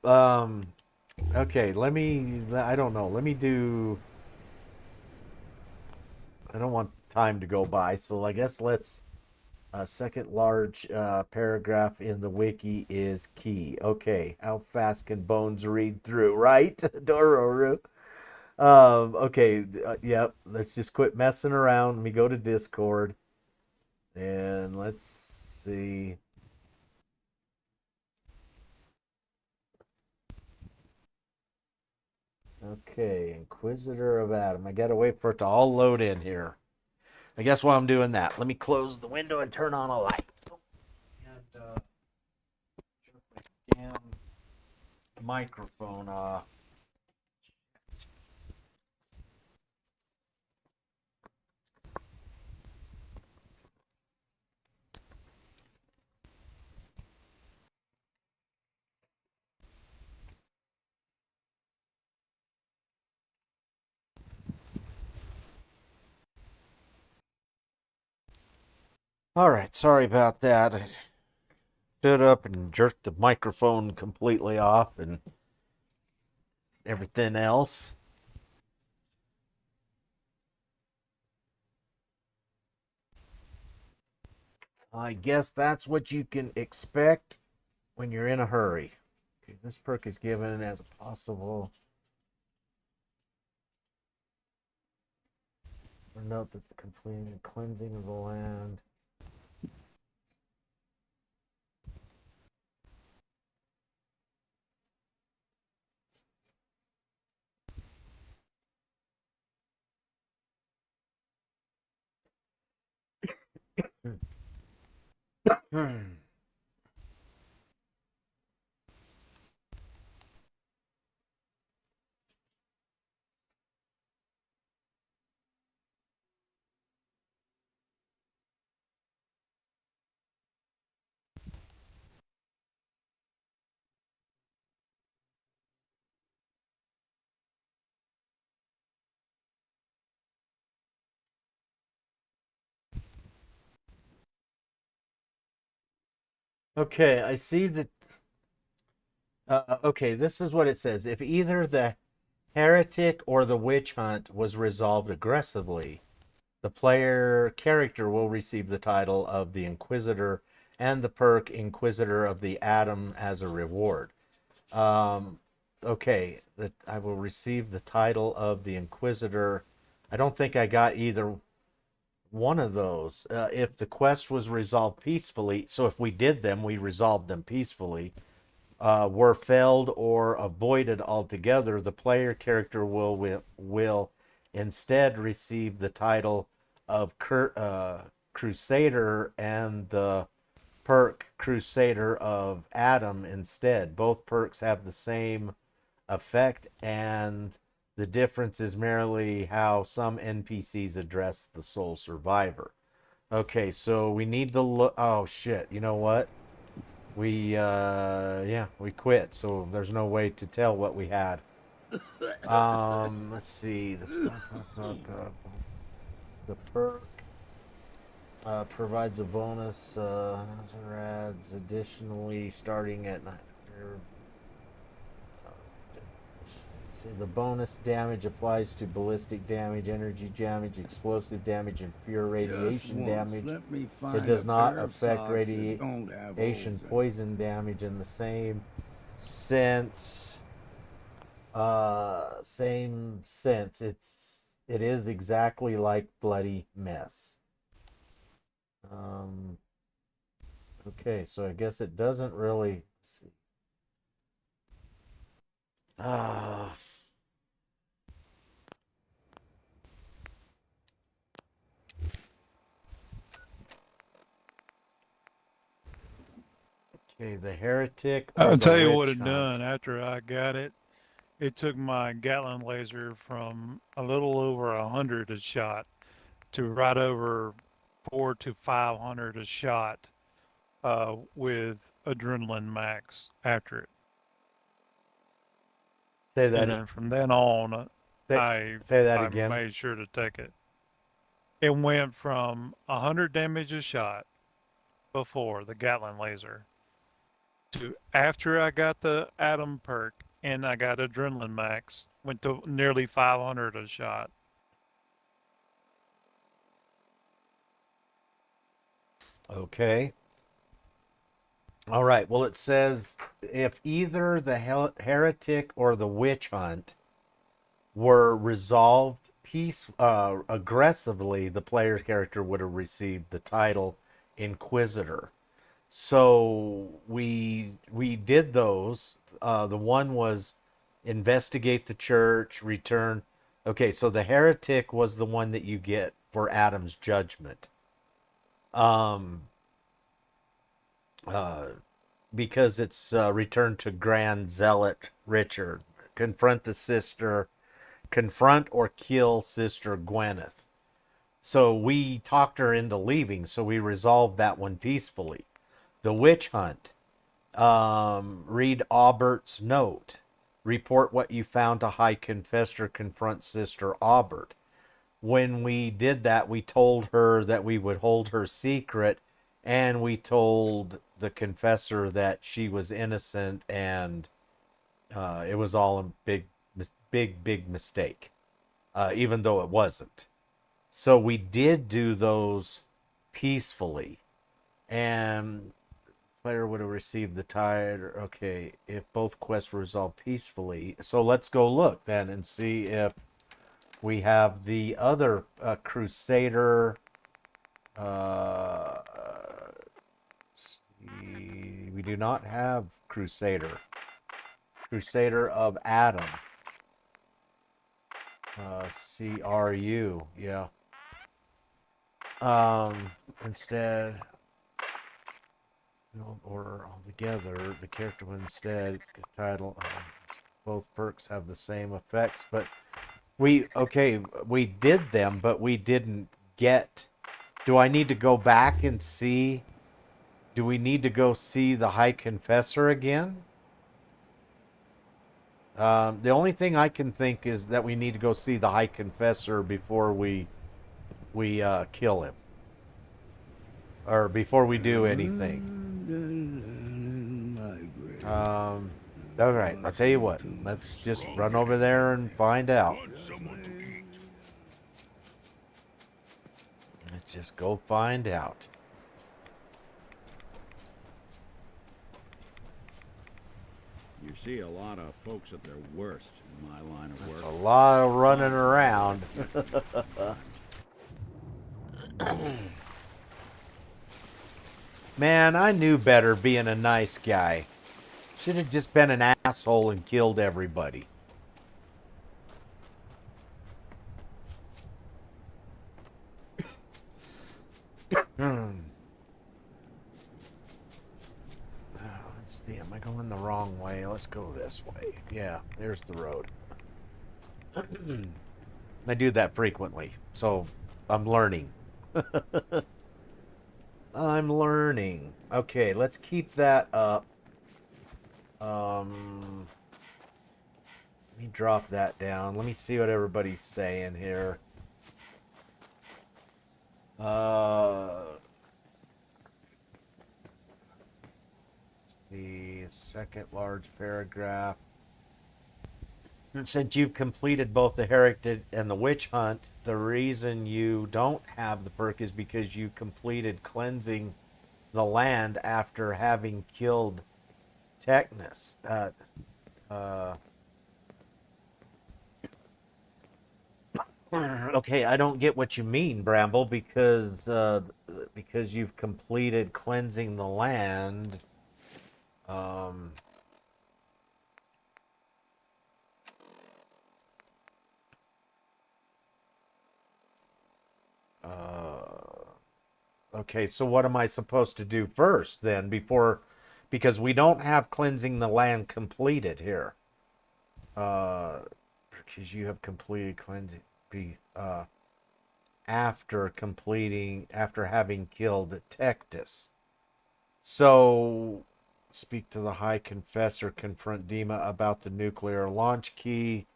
Okay, I don't know. Let me do, I don't want time to go by, so I guess let's, second large paragraph in the wiki is key. Okay, how fast can Bones read through, right? Dororo. Okay, yep, let's just quit messing around. Let me go to Discord. And let's see. Okay, Inquisitor of Adam. I gotta wait for it to all load in here. I guess while I'm doing that, let me close the window and turn on a light. And damn microphone off. All right, sorry about that. I stood up and jerked the microphone completely off and everything else. I guess that's what you can expect when you're in a hurry. Okay, this perk is given as a possible. Note that the completing cleansing of the land. Okay, I see that. Okay, this is what it says. If either the heretic or the witch hunt was resolved aggressively, the player character will receive the title of the Inquisitor and the perk Inquisitor of the Atom as a reward. Okay, that I will receive the title of the Inquisitor. I don't think I got either one of those. If the quest was resolved peacefully, so if we did them, we resolved them peacefully, were failed or avoided altogether, the player character will instead receive the title of Crusader and the perk Crusader of Adam instead. Both perks have the same effect, and The difference is merely how some NPCs address the sole survivor. Okay, so we need to look. Oh shit! You know what? Yeah, we quit. So there's no way to tell what we had. Let's see. The perk provides a bonus. Adds additionally starting at 9. See, the bonus damage applies to ballistic damage, energy damage, explosive damage, and pure radiation damage. It does not affect radiation poison damage in the same sense. It is exactly like Bloody Mess. Okay, so I guess it doesn't really. Let's see. Okay, the heretic or I'll the tell you what witch it hunt. done after I got it. It took my Gatling laser from a little over 100 a shot to right over 400 to 500 a shot with adrenaline max after it. Say that. And then from then on, say that I again. made sure to take it. It went from 100 damage a shot before the Gatling laser to after I got the Atom perk and I got adrenaline max, went to nearly 500 a shot. Okay. All right. Well, it says if either the heretic or the witch hunt were resolved aggressively, the player's character would have received the title Inquisitor. So we did those. The one was investigate the church, return. Okay, so the heretic was the one that you get for Adam's judgment. Because it's return to Grand Zealot Richard, confront the sister, confront or kill Sister Gwyneth. So we talked her into leaving, so we resolved that one peacefully. The witch hunt. Read Aubert's note. Report what you found to High Confessor. Confront Sister Aubert. When we did that, we told her that we would hold her secret, and we told the confessor that she was innocent, and it was all a big mistake, even though it wasn't. So we did do those peacefully, and player would have received the tide. Okay, if both quests were resolved peacefully. So let's go look then and see if we have the other Crusader. We do not have Crusader. Crusader of Adam. CRU, yeah. Instead, no order altogether. The character would instead the title. Both perks have the same effects, but we did them, but we didn't get. Do I need to go back and see? Do we need to go see the High Confessor again? The only thing I can think is that we need to go see the High Confessor before we kill him, or before we do anything. All right, I'll tell you what. Let's just run over there and find out. Let's just go find out. You see a lot of folks at their worst in my line of work. That's a lot of running around. Man, I knew better being a nice guy. Should have just been an asshole and killed everybody. Let's see, am I going the wrong way? Let's go this way. Yeah, there's the road. I do that frequently, so I'm learning. I'm learning. Okay, let's keep that up. Let me drop that down. Let me see what everybody's saying here. The second large paragraph. Since you've completed both the Heritage and the Witch Hunt, the reason you don't have the perk is because you completed cleansing the land after having killed Technus. Okay, I don't get what you mean, Bramble, because you've completed cleansing the land. Okay, so what am I supposed to do first then because we don't have cleansing the land completed here. Because you have completed cleansing after having killed Tectus. So speak to the High Confessor, confront Dima about the nuclear launch key.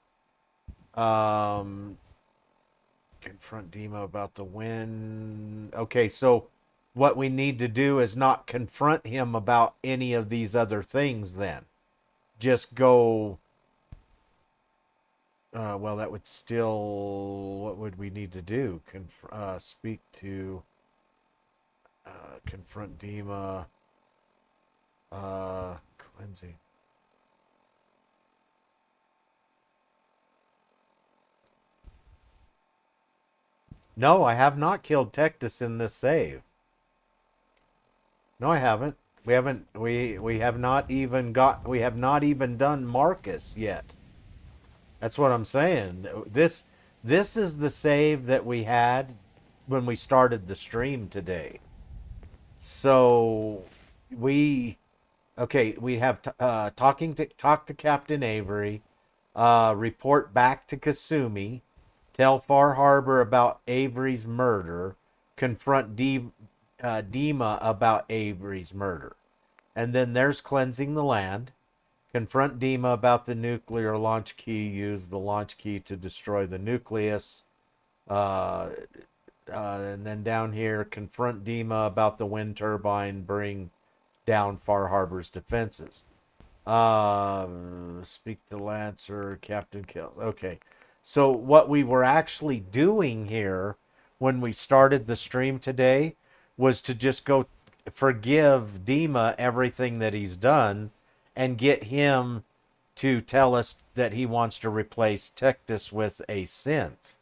Confront Dima about the win. Okay, so what we need to do is not confront him about any of these other things then. Just go... well, that would still... What would we need to do? Speak to... confront Dima... cleansing. No, I have not killed Tectus in this save. No, I haven't. We have not even done Marcus yet. That's what I'm saying. This is the save that we had when we started the stream today. So we have talk to Captain Avery, report back to Kasumi, tell Far Harbor about Avery's murder, confront Dima about Avery's murder. And then there's cleansing the land, confront Dima about the nuclear launch key, use the launch key to destroy the nucleus. And then down here, confront Dima about the wind turbine, bring down Far Harbor's defenses. Speak to Lancer, Captain Kill. Okay. So what we were actually doing here when we started the stream today was to just go forgive Dima everything that he's done and get him to tell us that he wants to replace Tectus with a synth.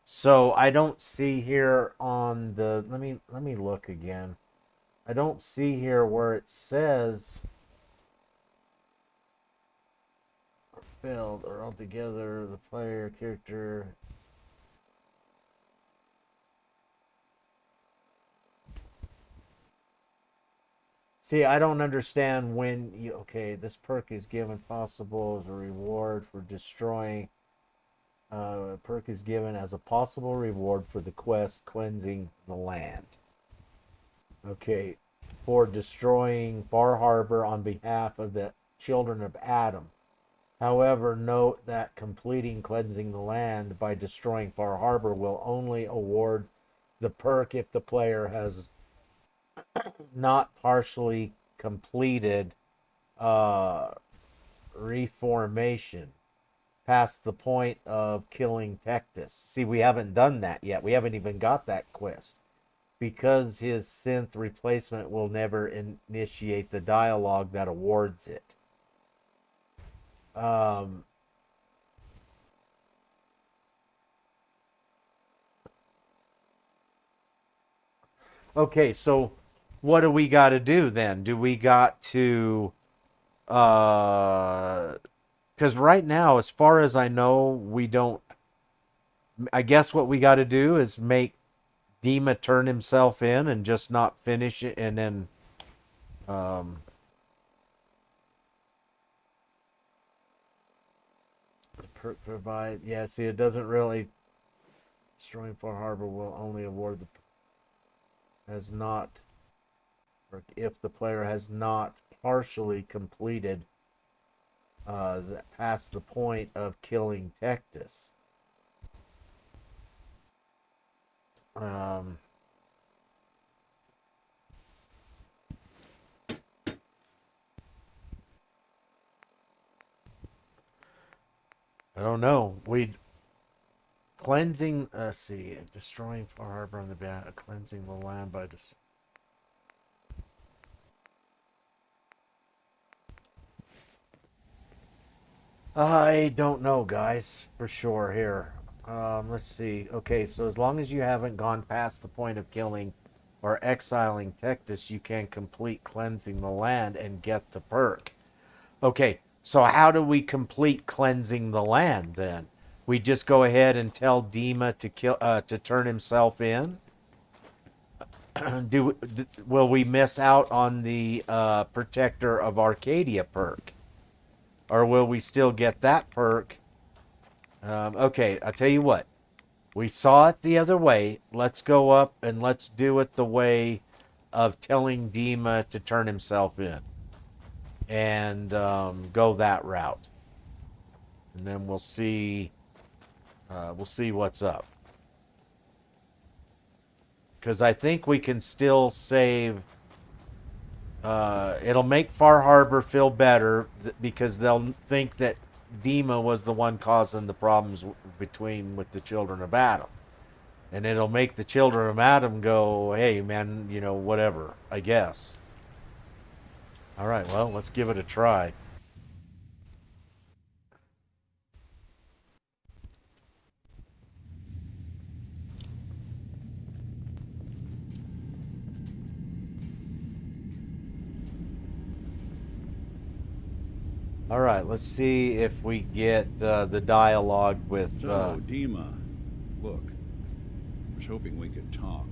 So I don't see here on the... Let me look again. I don't see here where it says... failed or altogether the player character. See, I don't understand when you... Okay, this perk is given possible as a reward for destroying. Perk is given as a possible reward for the quest cleansing the land. Okay, for destroying Far Harbor on behalf of the children of Adam. However, note that completing cleansing the land by destroying Far Harbor will only award the perk if the player has not partially completed reformation past the point of killing Tectus. See, we haven't done that yet. We haven't even got that quest. Because his synth replacement will never initiate the dialogue that awards it. Okay, so what do we got to do then? Do we got to... Because right now, as far as I know, we don't... I guess what we got to do is make Dima turn himself in and just not finish it, and then... Provide. Yeah, see, it doesn't really. Destroying Far Harbor will only award the. Has not. Or if the player has not partially completed. Past the point of killing Tectus. I don't know. We cleansing. See, destroying Far Harbor on the bat, cleansing the land by just. I don't know, guys, for sure here. Let's see. Okay, so as long as you haven't gone past the point of killing or exiling Tectus, you can complete cleansing the land and get the perk. Okay, so how do we complete cleansing the land then? We just go ahead and tell Dima to turn himself in. Will we miss out on the Protector of Arcadia perk? Or will we still get that perk? Okay, I'll tell you what. We saw it the other way. Let's go up and let's do it the way of telling Dima to turn himself in. And go that route. And then we'll see what's up. Because I think we can still save. It'll make Far Harbor feel better because they'll think that Dima was the one causing the problems with the children of Adam. And it'll make the children of Adam go, hey, man, you know, whatever, I guess. All right, well, let's give it a try. All right, let's see if we get the dialogue with. So, Dima, look, I was hoping we could talk.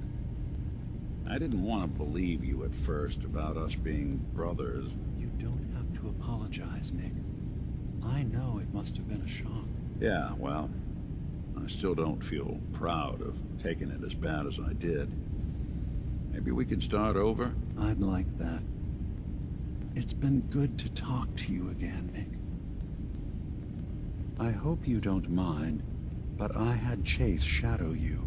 I didn't want to believe you at first about us being brothers. You don't have to apologize, Nick. I know it must have been a shock. Yeah, well, I still don't feel proud of taking it as bad as I did. Maybe we could start over? I'd like that. It's been good to talk to you again, Nick. I hope you don't mind, but I had Chase shadow you.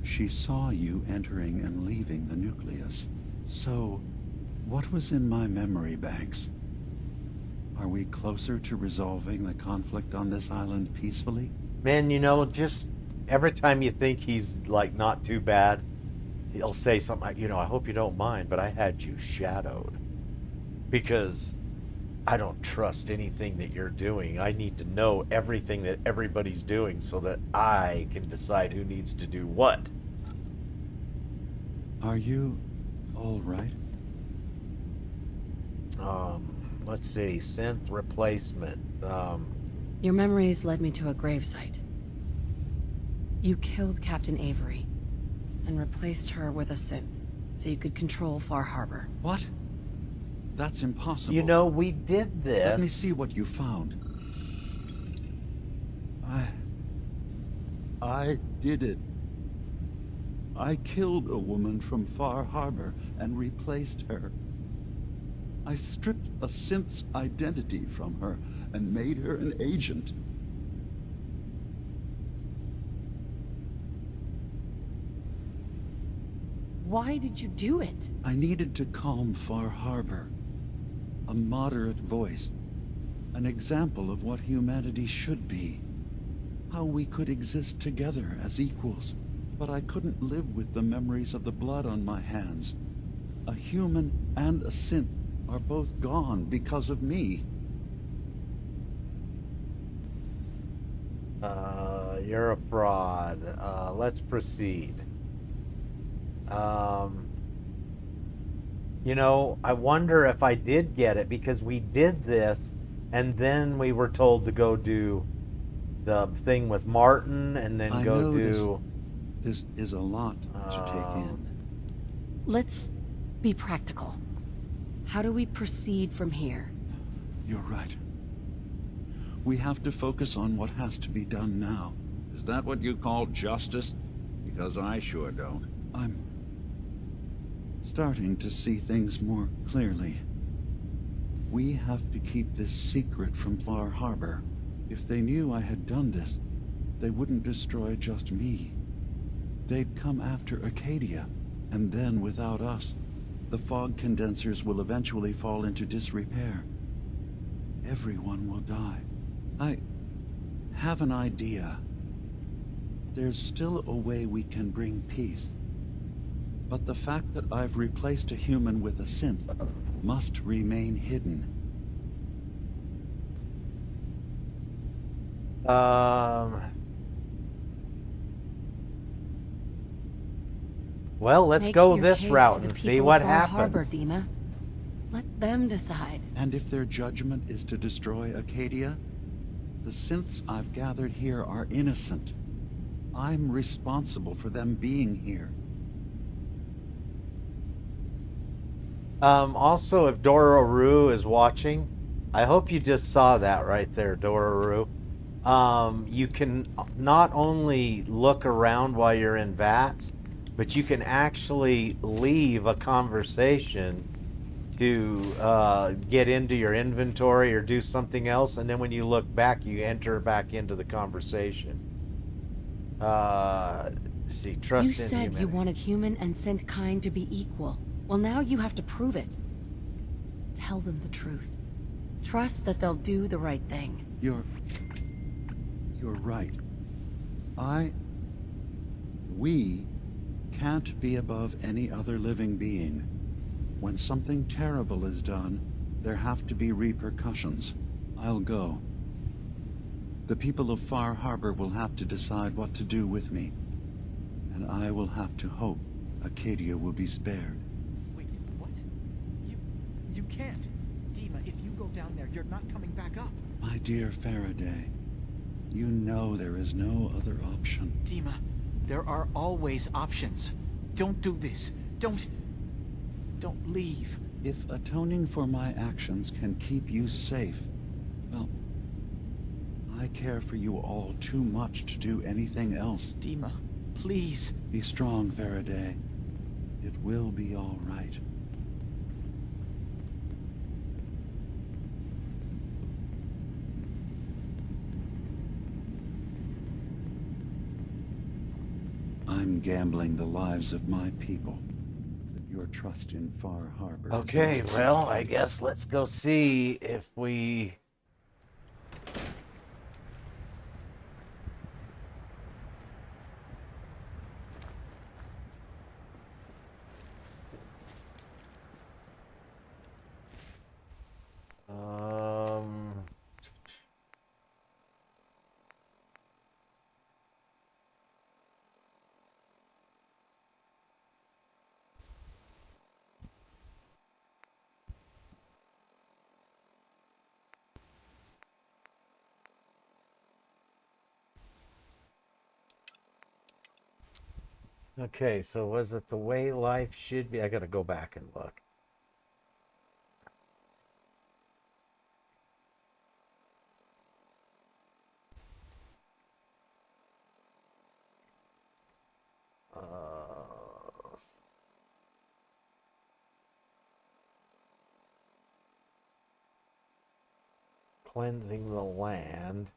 She saw you entering and leaving the nucleus. So, what was in my memory banks? Are we closer to resolving the conflict on this island peacefully? Man, you know, just every time you think he's, like, not too bad, he'll say something like, you know, I hope you don't mind, but I had you shadowed. Because I don't trust anything that you're doing. I need to know everything that everybody's doing so that I can decide who needs to do what. Are you all right? Let's see. Synth replacement. Your memories led me to a gravesite. You killed Captain Avery and replaced her with a synth so you could control Far Harbor. What? That's impossible. You know, we did this. Let me see what you found. I did it. I killed a woman from Far Harbor and replaced her. I stripped a synth's identity from her and made her an agent. Why did you do it? I needed to calm Far Harbor. A moderate voice. An example of what humanity should be. How we could exist together as equals. But I couldn't live with the memories of the blood on my hands. A human and a synth are both gone because of me. You're a fraud. Let's proceed. You know, I wonder if I did get it because we did this and then we were told to go do the thing with Martin and then I go know do... This is a lot to take in. Let's be practical. How do we proceed from here? You're right. We have to focus on what has to be done now. Is that what you call justice? Because I sure don't. I'm starting to see things more clearly. We have to keep this secret from Far Harbor. If they knew I had done this, they wouldn't destroy just me. They'd come after Acadia, and then without us, the fog condensers will eventually fall into disrepair. Everyone will die. I have an idea. There's still a way we can bring peace. But the fact that I've replaced a human with a synth must remain hidden. Well, let's Make go your this case route to the and see people what of Far Harbor, happens. Dima. Let them decide. And if their judgment is to destroy Acadia, the synths I've gathered here are innocent. I'm responsible for them being here. Also, if Dororo is watching, I hope you just saw that right there, Dororo. You can not only look around while you're in VATS, but you can actually leave a conversation to get into your inventory or do something else, and then when you look back, you enter back into the conversation. See, trust You in said humanity. you wanted human and synth kind to be equal. Well, now you have to prove it. Tell them the truth. Trust that they'll do the right thing. You're right. We can't be above any other living being. When something terrible is done, there have to be repercussions. I'll go. The people of Far Harbor will have to decide what to do with me. And I will have to hope Acadia will be spared. Wait, what? You can't. Dima, if you go down there, you're not coming back up. My dear Faraday, you know there is no other option. Dima, there are always options. Don't do this. Don't leave. If atoning for my actions can keep you safe, well, I care for you all too much to do anything else. Dima, please. Be strong, Faraday. It will be all right. I'm gambling the lives of my people. Your trust in Far Harbor. Okay, well, I guess let's go see if we... Okay, so was it the way life should be? I gotta go back and look. Cleansing the land.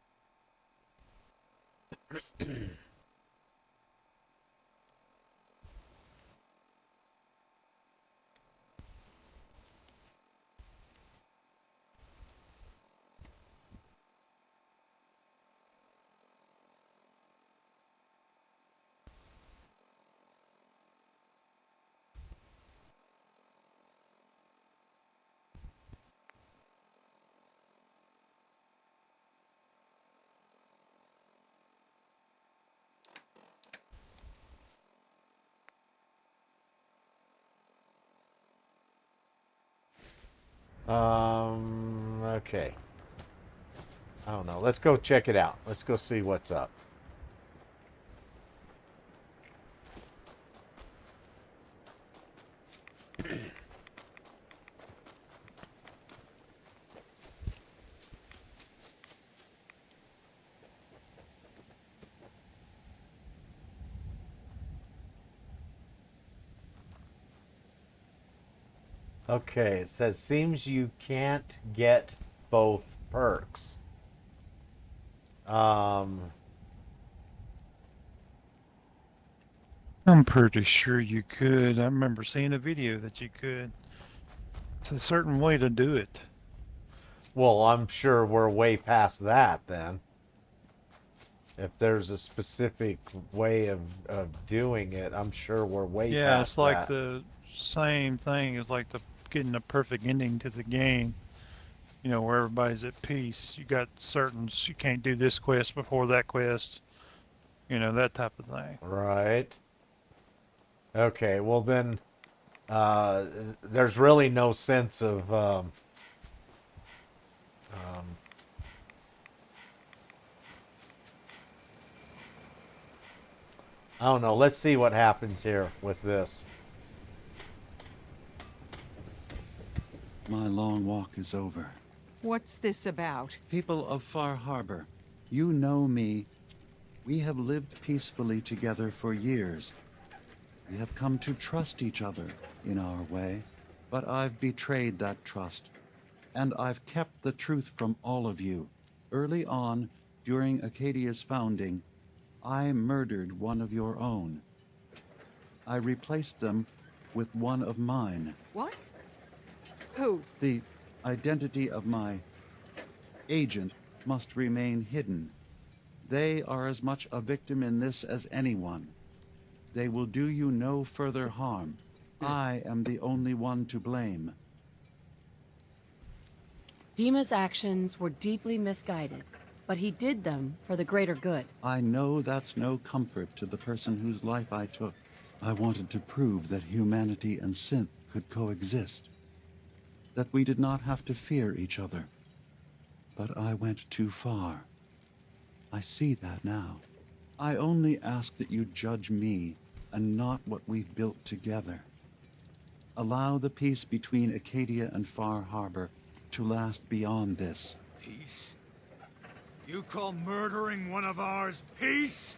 Okay. I don't know. Let's go check it out. Let's go see what's up. Okay, it says, seems you can't get both perks. I'm pretty sure you could. I remember seeing a video that you could. It's a certain way to do it. Well, I'm sure we're way past that then. If there's a specific way of doing it, I'm sure we're way Yeah, it's past like that. the same thing as like the getting a perfect ending to the game. You know, where everybody's at peace. You got certain, you can't do this quest before that quest. You know, that type of thing. Right. Okay, well then, there's really no sense of, I don't know. Let's see what happens here with this. My long walk is over. What's this about? People of Far Harbor, you know me. We have lived peacefully together for years. We have come to trust each other in our way, but I've betrayed that trust, and I've kept the truth from all of you. Early on, during Acadia's founding, I murdered one of your own. I replaced them with one of mine. What? Who? The identity of my agent must remain hidden. They are as much a victim in this as anyone. They will do you no further harm. I am the only one to blame. Dima's actions were deeply misguided, but he did them for the greater good. I know that's no comfort to the person whose life I took. I wanted to prove that humanity and synth could coexist. That we did not have to fear each other. But I went too far. I see that now. I only ask that you judge me and not what we've built together. Allow the peace between Acadia and Far Harbor to last beyond this. Peace? You call murdering one of ours peace?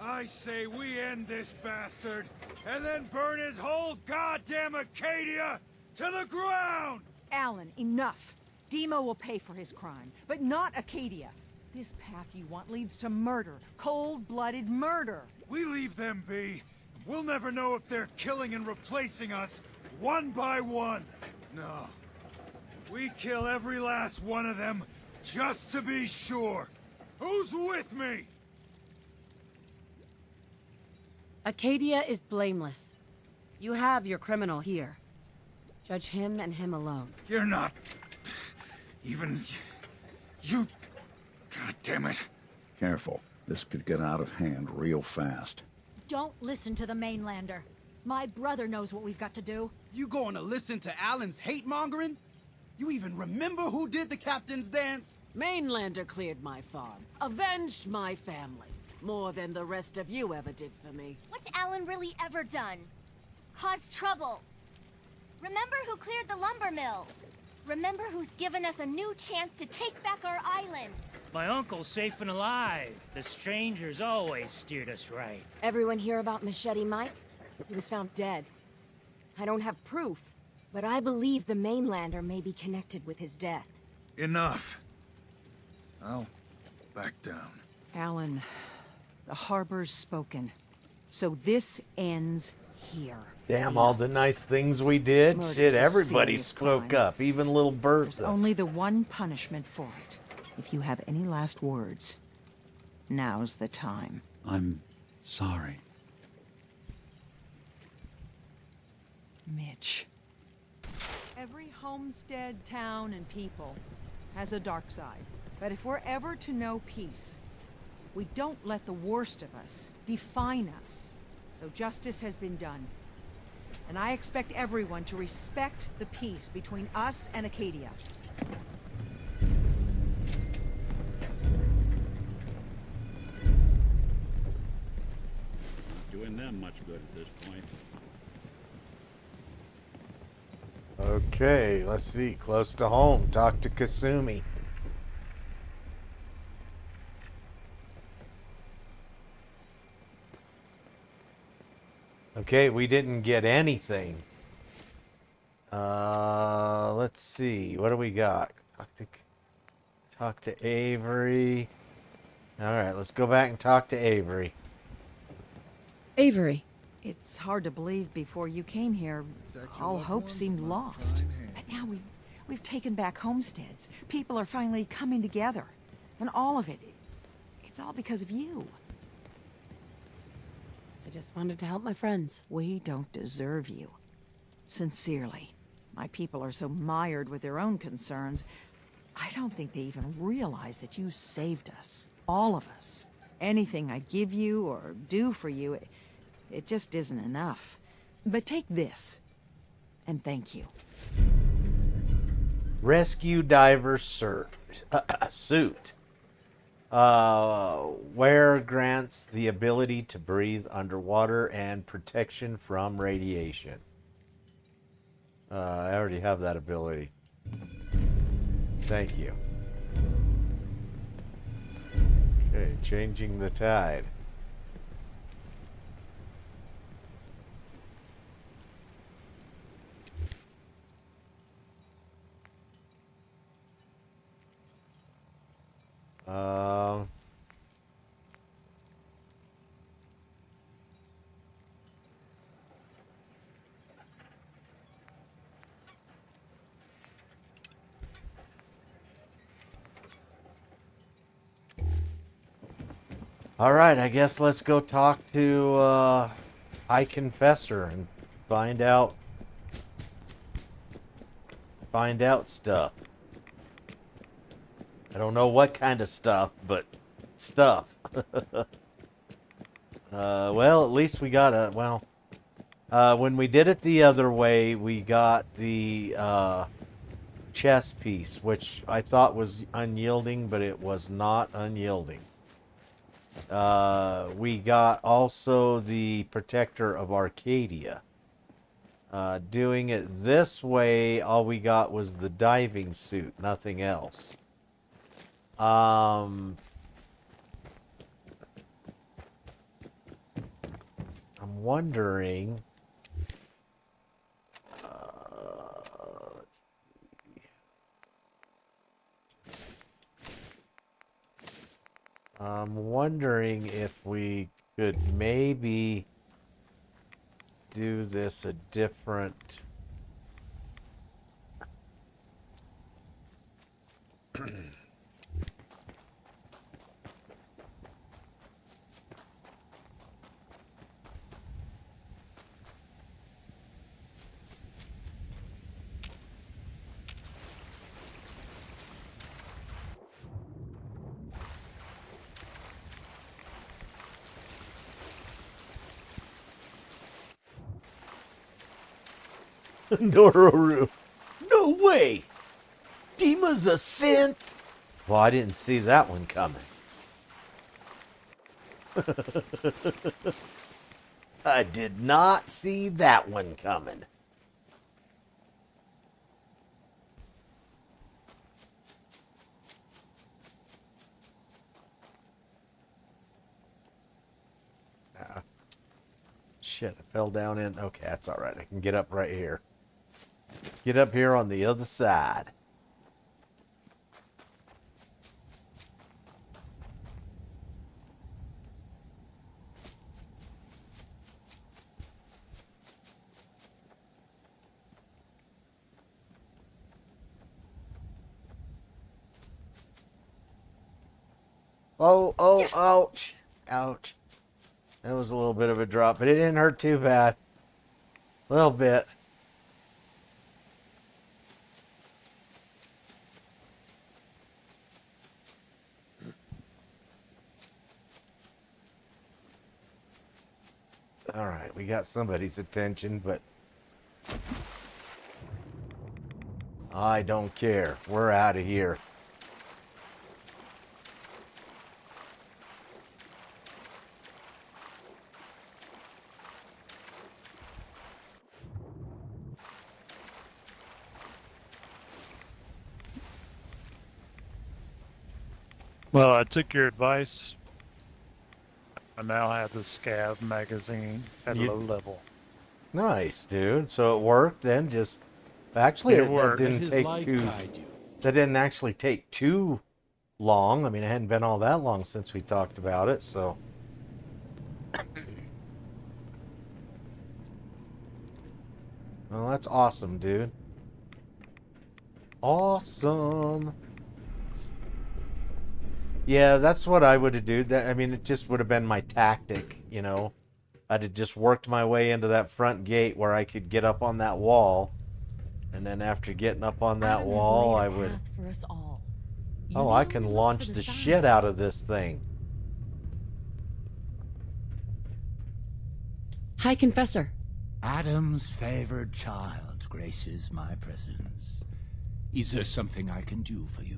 I say we end this bastard, and then burn his whole goddamn Acadia to the ground! Alan, enough. Dima will pay for his crime, but not Acadia. This path you want leads to murder. Cold-blooded murder. We leave them be. We'll never know if they're killing and replacing us, one by one. No. We kill every last one of them, just to be sure. Who's with me? Acadia is blameless. You have your criminal here. Judge him and him alone. You're not... even... you... God damn it. Careful. This could get out of hand real fast. Don't listen to the mainlander. My brother knows what we've got to do. You going to listen to Alan's hate-mongering? You even remember who did the captain's dance? Mainlander cleared my farm, avenged my family, more than the rest of you ever did for me. What's Alan really ever done? Caused trouble. Remember who cleared the lumber mill. Remember who's given us a new chance to take back our island. My uncle's safe and alive. The strangers always steered us right. Everyone hear about Machete Mike? He was found dead. I don't have proof, but I believe the mainlander may be connected with his death. Enough. I'll back down. Alan, the harbor's spoken. So this ends here. Damn, all the nice things we did. Murder's Shit, a everybody serious spoke crime. up, even little birds. There's only the one punishment for it. If you have any last words, now's the time. I'm sorry. Mitch. Every homestead, town, and people has a dark side. But if we're ever to know peace, we don't let the worst of us define us. So justice has been done. And I expect everyone to respect the peace between us and Acadia. Doing them much good at this point. Okay, let's see. Close to home. Talk to Kasumi. Okay, we didn't get anything. Let's see. What do we got? Talk to Avery. All right, let's go back and talk to Avery. Avery. It's hard to believe before you came here, all hope seemed lost. But now we've taken back homesteads. People are finally coming together. And all of it, it's all because of you. I just wanted to help my friends. We don't deserve you. Sincerely. My people are so mired with their own concerns, I don't think they even realize that you saved us. All of us. Anything I give you or do for you, it just isn't enough. But take this, and thank you. Rescue diver suit. Wear grants the ability to breathe underwater and protection from radiation. I already have that ability. Thank you. Okay, changing the tide. All right, I guess let's go talk to High Confessor and find out stuff. I don't know what kind of stuff, but stuff. Well, at least we got when we did it the other way, we got the chess piece, which I thought was unyielding, but it was not unyielding. We got also the Protector of Arcadia. Doing it this way, all we got was the diving suit, nothing else. I'm wondering. Let's see. I'm wondering if we could maybe do this a different. Nororu. No way! Dima's a synth? Well, I didn't see that one coming. I did not see that one coming. Shit, I fell down in. Okay, that's all right. I can get up right here. Get up here on the other side. Oh, ouch. Ouch. That was a little bit of a drop, but it didn't hurt too bad. A little bit. All right, we got somebody's attention, but I don't care. We're out of here. Well, I took your advice. I now have the Scav magazine at low level. Nice, dude. So it worked then? Just Actually, It that worked. didn't His take light too. guide you. That didn't actually take too long. I mean, it hadn't been all that long since we talked about it, so. Well, that's awesome, dude. Awesome. Yeah, that's what I would have done. That, I mean, it just would have been my tactic, you know. I'd have just worked my way into that front gate where I could get up on that wall. And then after getting up on that Adam has wall, laid a I would... path for us all. You Oh, need I only can look launch for the signs. shit out of this thing. Hi, Confessor. Adam's favored child graces my presence. Is there something I can do for you?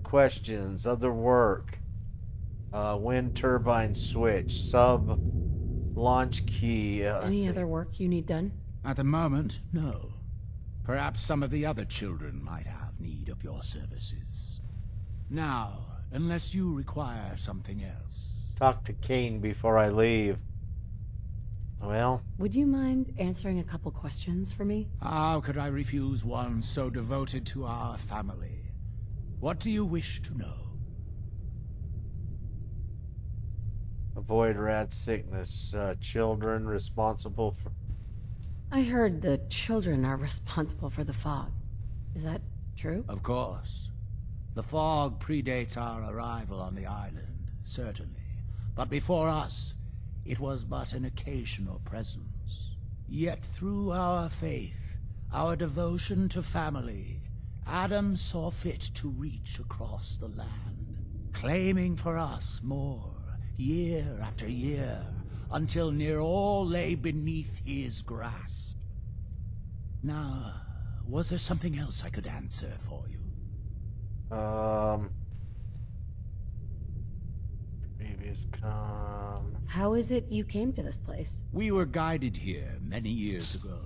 Questions, other work. Wind turbine switch, sub launch key. Any other work you need done? At the moment, no. Perhaps some of the other children might have need of your services. Now, unless you require something else. Talk to Kane before I leave. Well, Would you mind answering a couple questions for me? How could I refuse one so devoted to our family? What do you wish to know? avoid rat sickness. Children responsible for... I heard the children are responsible for the fog. Is that true? Of course. The fog predates our arrival on the island, certainly. But before us, it was but an occasional presence. Yet through our faith, our devotion to family, Adam saw fit to reach across the land, claiming for us more, year after year, until near all lay beneath his grasp. Now, was there something else I could answer for you? Previous com... How is it you came to this place? We were guided here many years ago,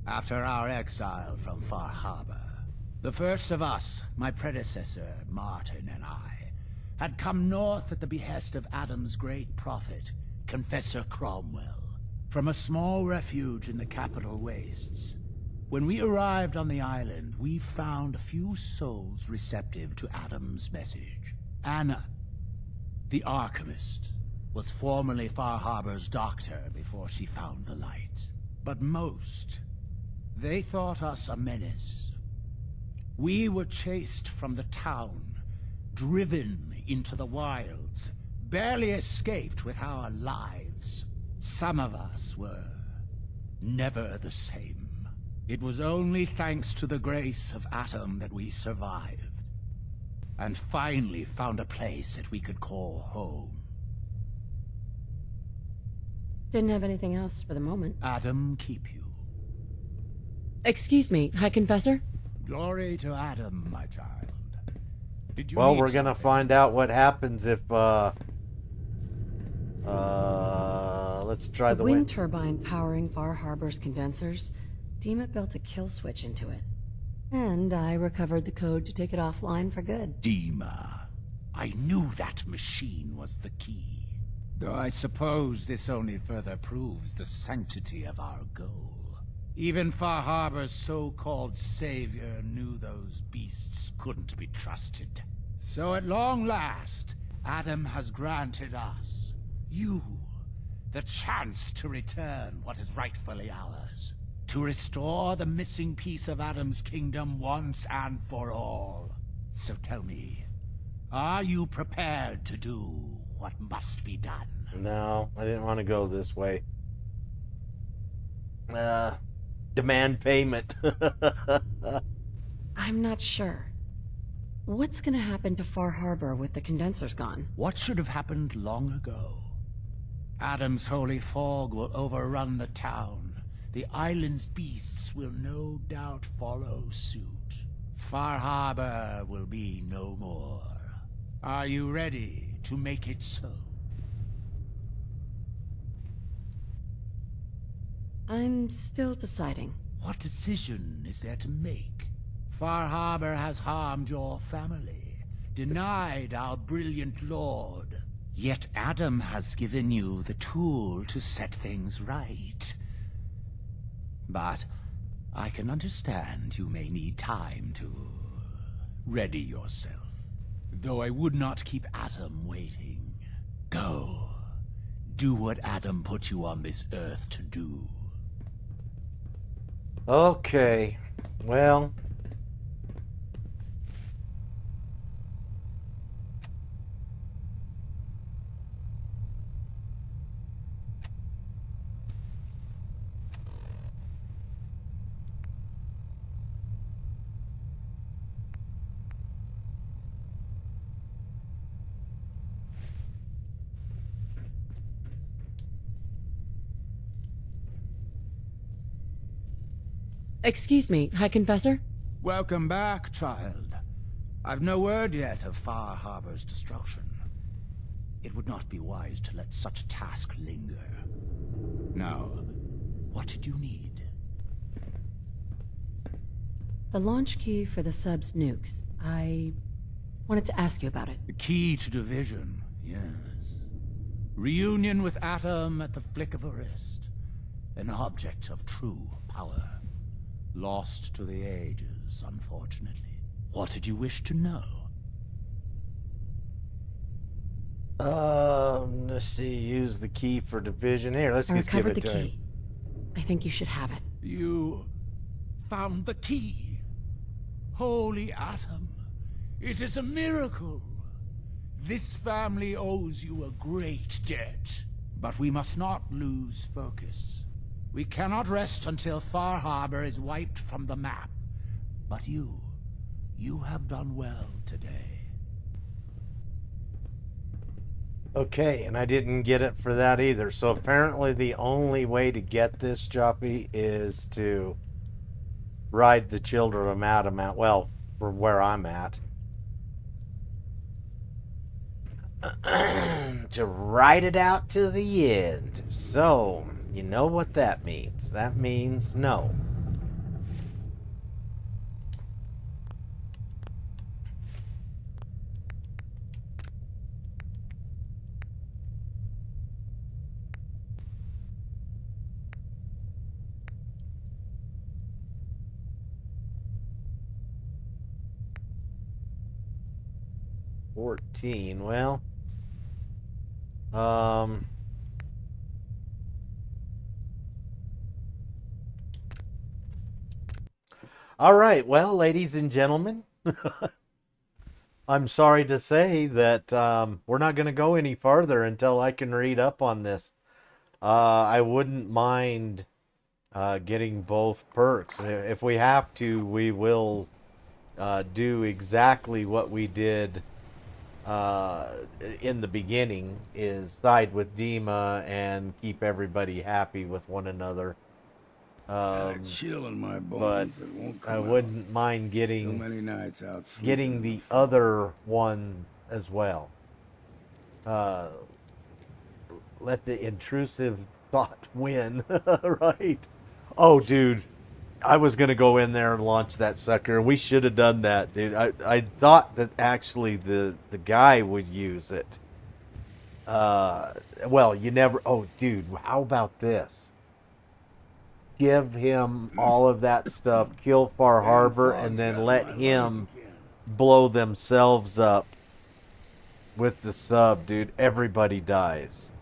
after our exile from Far Harbor. The first of us, my predecessor, Martin, and I, had come north at the behest of Adam's great prophet, Confessor Cromwell, from a small refuge in the capital wastes. When we arrived on the island, we found a few souls receptive to Adam's message. Anna, the Archivist, was formerly Far Harbor's doctor before she found the light. But most, they thought us a menace. We were chased from the town, driven into the wilds, barely escaped with our lives. Some of us were never the same. It was only thanks to the grace of Adam that we survived, and finally found a place that we could call home. Didn't have anything else for the moment. Adam keep you. Excuse me, High Confessor? Glory to Adam, my child. Did you Well, need we're gonna something? find out what happens if, let's try the wind wind. turbine powering Far Harbor's condensers. Demet built a kill switch into it. And I recovered the code to take it offline for good. Dima. I knew that machine was the key. Though I suppose this only further proves the sanctity of our goal. Even Far Harbor's so-called savior knew those beasts couldn't be trusted. So at long last, Adam has granted us, you, the chance to return what is rightfully ours. To restore the missing piece of Adam's kingdom once and for all. So tell me, are you prepared to do what must be done? No, I didn't want to go this way. Demand payment. I'm not sure. What's gonna happen to Far Harbor with the condensers gone? What should have happened long ago? Adam's holy fog will overrun the town. The island's beasts will no doubt follow suit. Far Harbor will be no more. Are you ready to make it so? I'm still deciding. What decision is there to make? Far Harbor has harmed your family, denied our brilliant lord. Yet Adam has given you the tool to set things right. But I can understand you may need time to ready yourself. Though I would not keep Adam waiting. Go. Do what Adam put you on this earth to do. Okay. Well. Excuse me, High Confessor? Welcome back, child. I've no word yet of Far Harbor's destruction. It would not be wise to let such a task linger. Now, what did you need? The launch key for the sub's nukes. I wanted to ask you about it. The key to division, yes. Reunion with Atom at the flick of a wrist. An object of true power. Lost to the ages, unfortunately. What did you wish to know? Let's see. Use the key for division. Here, let's I just give recovered it the to him. key. I think you should have it. You found the key. Holy Atom. It is a miracle. This family owes you a great debt. But we must not lose focus. We cannot rest until Far Harbor is wiped from the map. But you have done well today. Okay, and I didn't get it for that either. So apparently the only way to get this, Joppy, is to ride the children of Adam out. Well, from where I'm at. To ride it out to the end. So, you know what that means. That means no. Well, all right. Well, ladies and gentlemen, I'm sorry to say that we're not going to go any farther until I can read up on this. I wouldn't mind getting both perks. If we have to, we will do exactly what we did in the beginning, is side with Dima and keep everybody happy with one another. Got a chill in my bones But that won't I come wouldn't mind out. So getting many nights out sleeping getting in the fog. other one as well. Let the intrusive thought win, right? Oh, dude, I was gonna go in there and launch that sucker. We should have done that, dude. I thought that actually the guy would use it. Well, you never. Oh, dude, how about this? Give him all of that stuff, kill Far Harbor, and then let him blow themselves up with the sub, dude. Everybody dies.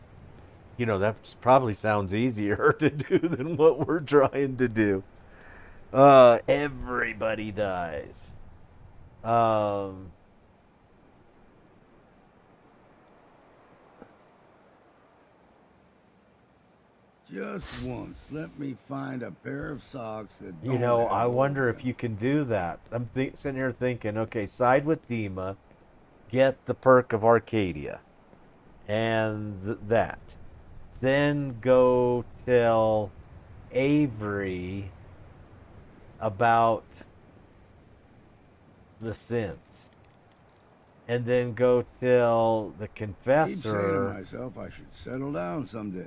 You know, that probably sounds easier to do than what we're trying to do. Everybody dies. Just once, let me find a pair of socks that You don't know, have I wonder holes if you can do that. I'm sitting here thinking, okay, side with Dima, get the perk of Arcadia, and that. Then go tell Avery about the sins. And then go tell the I keep saying to confessor myself I should settle down someday.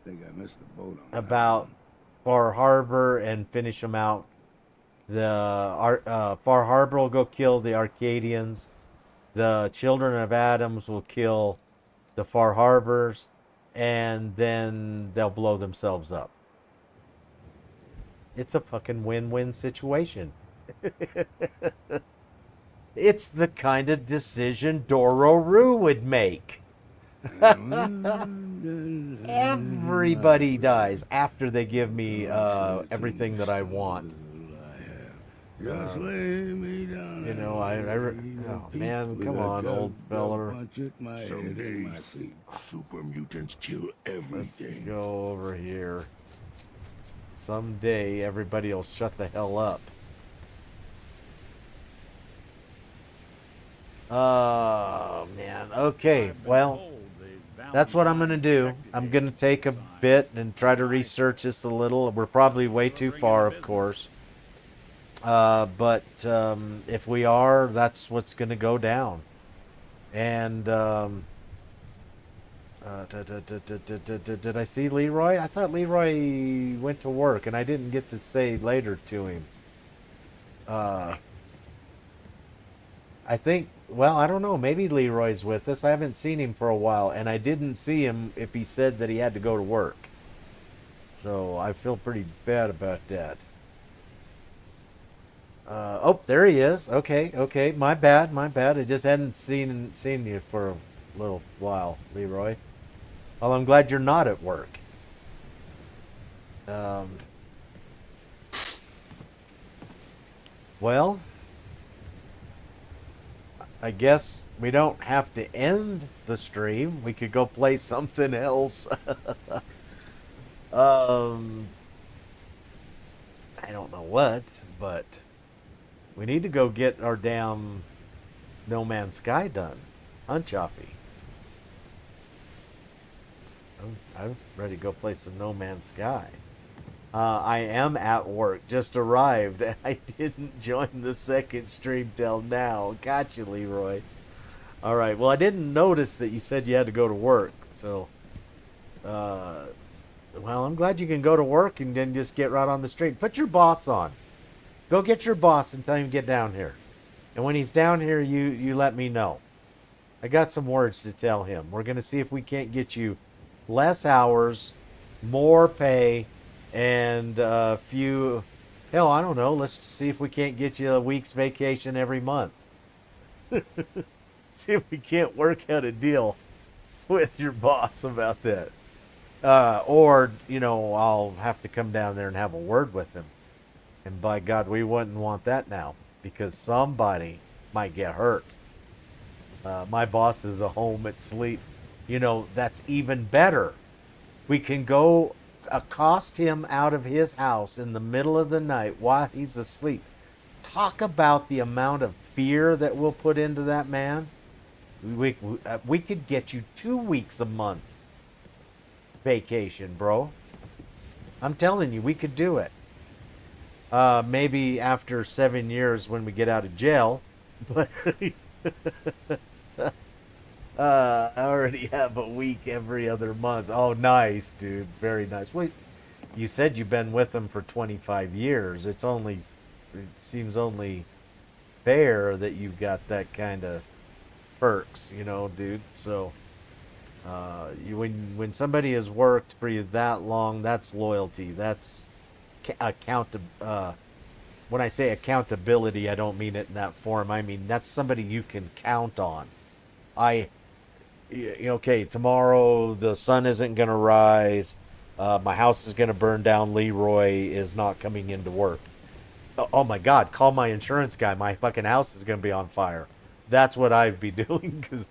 Think I missed the boat on that about Far Harbor and finish them out. Far Harbor will go kill the Arcadians. The children of Adams will kill the Far Harbors, and then they'll blow themselves up. It's a fucking win-win situation. It's the kind of decision Dororo would make. Everybody dies after they give me everything that I want. Just lay me down. You know, oh man, come on, old feller. Someday, super mutants kill everything. Let's go over here. Someday, everybody will shut the hell up. Oh man. Okay. Well, that's what I'm gonna do. I'm gonna take a bit and try to research this a little. We're probably way too far, of course. But if we are, that's what's gonna go down. And did I see Leroy? I thought Leroy went to work, and I didn't get to say later to him. I think, well, I don't know. Maybe Leroy's with us. I haven't seen him for a while, and I didn't see him if he said that he had to go to work. So I feel pretty bad about that. Oh, there he is. Okay. My bad. I just hadn't seen you for a little while, Leroy. Well, I'm glad you're not at work. Well, I guess we don't have to end the stream. We could go play something else. I don't know what, but we need to go get our damn No Man's Sky done. Unchoppy. I'm ready to go play some No Man's Sky. I am at work. Just arrived. I didn't join the second stream till now. Gotcha, Leroy. All right. Well, I didn't notice that you said you had to go to work. So, well, I'm glad you can go to work and then just get right on the stream. Put your boss on. Go get your boss and tell him to get down here. And when he's down here, you let me know. I got some words to tell him. We're going to see if we can't get you less hours, more pay, and a few, hell, I don't know. Let's see if we can't get you a week's vacation every month. See if we can't work out a deal with your boss about that. Or, you know, I'll have to come down there and have a word with him. And by God, we wouldn't want that now, because somebody might get hurt. My boss is at home asleep. You know, that's even better. We can go accost him out of his house in the middle of the night while he's asleep. Talk about the amount of fear that we'll put into that man. We could get you 2 weeks a month vacation, bro. I'm telling you, we could do it. Maybe after 7 years when we get out of jail. But I already have a week every other month. Oh, nice, dude. Very nice. Wait, you said you've been with him for 25 years. It seems only fair that you've got that kind of perks, you know, dude. So, when somebody has worked for you that long, that's loyalty. That's when I say accountability, I don't mean it in that form. I mean, that's somebody you can count on. Okay, tomorrow the sun isn't going to rise. My house is going to burn down. Leroy is not coming into work. Oh my God, call my insurance guy. My fucking house is going to be on fire. That's what I'd be doing, because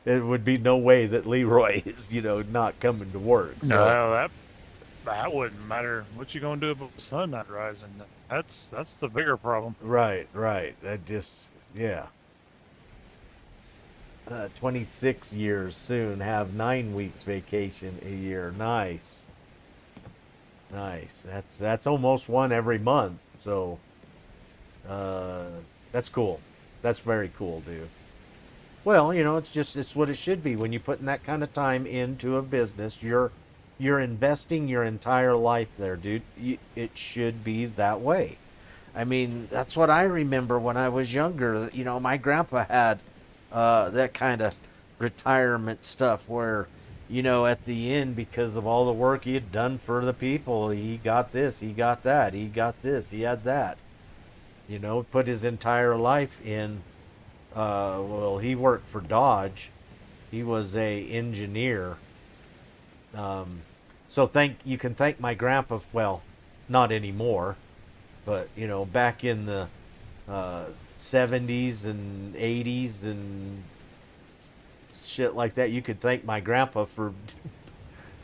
it would be no way that Leroy is, not coming to work. So. No, that wouldn't matter. What you gonna do about the sun not rising? That's the bigger problem. Right. That just, yeah. 26 years soon, have 9 weeks vacation a year. Nice. That's almost one every month. So, that's cool. That's very cool, dude. Well, it's what it should be. When you're putting that kind of time into a business, you're investing your entire life there, dude. It should be that way. I mean, that's what I remember when I was younger. My grandpa had that kind of retirement stuff where, you know, at the end, because of all the work he had done for the people, he got this, he got that, he got this, he had that. You know, put his entire life in. Well, he worked for Dodge. He was a engineer. So you can thank my grandpa. Well, not anymore, but you know, back in the 70s and 80s and shit like that, you could thank my grandpa for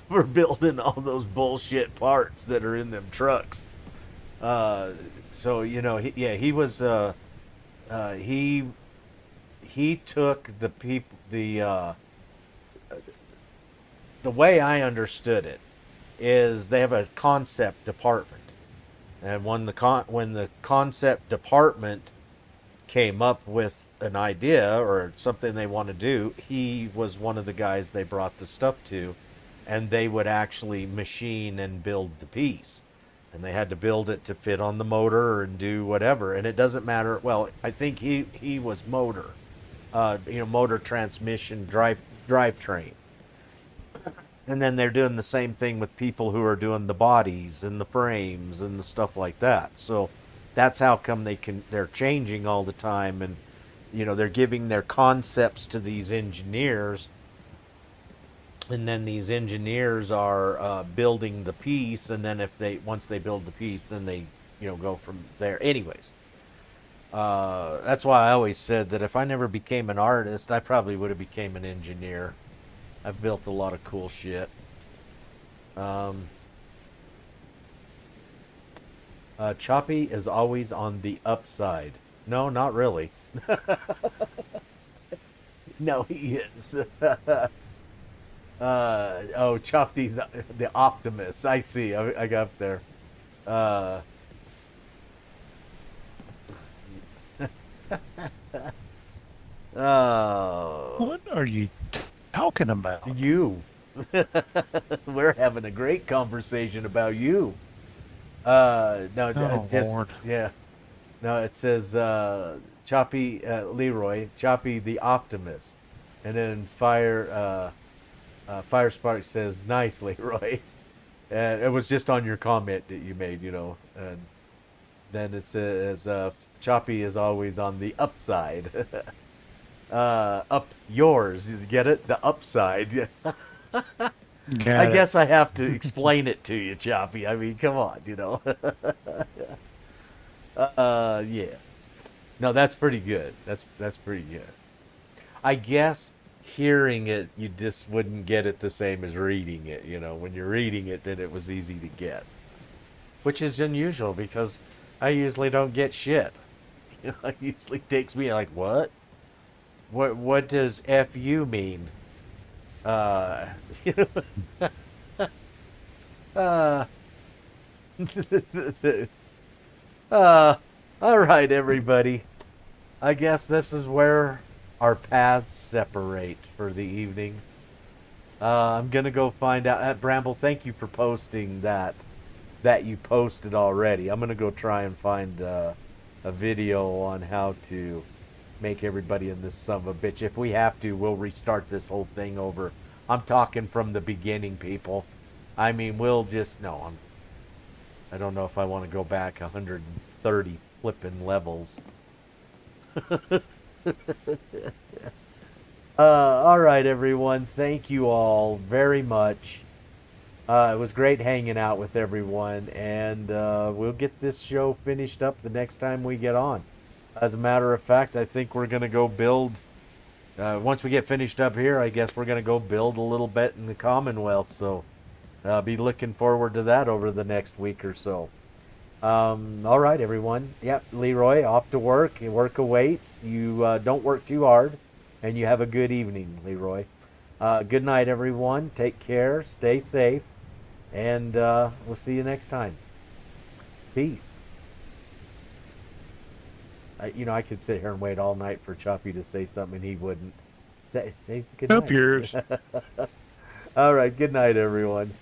for building all those bullshit parts that are in them trucks. So you know, he was he took the way I understood it is they have a concept department, and when the concept department came up with an idea or something they want to do, he was one of the guys they brought the stuff to, and they would actually machine and build the piece. And they had to build it to fit on the motor and do whatever. And it doesn't matter. Well, I think he was motor, you know, motor, transmission, drivetrain. And then they're doing the same thing with people who are doing the bodies and the frames and the stuff like that. So that's how come they're changing all the time, and you know, they're giving their concepts to these engineers, and then these engineers are building the piece, and then once they build the piece, then they, you know, go from there. Anyways, that's why I always said that if I never became an artist, I probably would have became an engineer. I've built a lot of cool shit. Choppy is always on the upside. No, not really. No, he is. Oh, Choppy, the Optimist. I see. I got up there. Oh. What are you talking about? You. We're having a great conversation about you. No, Oh, just Lord. yeah. No, it says Choppy Leroy, Choppy the Optimist, and then Fire Spark says nice Leroy, and it was just on your comment that you made, you know, and then it says Choppy is always on the upside. Up yours, you get it? The upside. I guess I have to explain it to you, Choppy. I mean, come on, you know. Yeah. No, that's pretty good. That's pretty good. I guess hearing it, you just wouldn't get it the same as reading it. You know, when you're reading it, then it was easy to get, which is unusual because I usually don't get shit. You know, it usually takes me like, what? What does FU mean? You know, all right, everybody. I guess this is where our paths separate for the evening. I'm gonna go find out. Bramble, thank you for posting that you posted already. I'm gonna go try and find a video on how to make everybody in this son of a bitch. If we have to, we'll restart this whole thing over. I'm talking from the beginning, people. I mean, we'll just I don't know if I want to go back 130 flipping levels. All right, everyone. Thank you all very much. It was great hanging out with everyone, and we'll get this show finished up the next time we get on. As a matter of fact, I think we're going to go build, once we get finished up here, I guess we're going to go build a little bit in the Commonwealth, so I'll be looking forward to that over the next week or so. All right, everyone. Yep, Leroy, off to work. Your work awaits. You don't work too hard, and you have a good evening, Leroy. Good night, everyone. Take care. Stay safe, and we'll see you next time. Peace. You know, I could sit here and wait all night for Choppy to say something, and he wouldn't. Say good night. Up yours. All right, good night, everyone.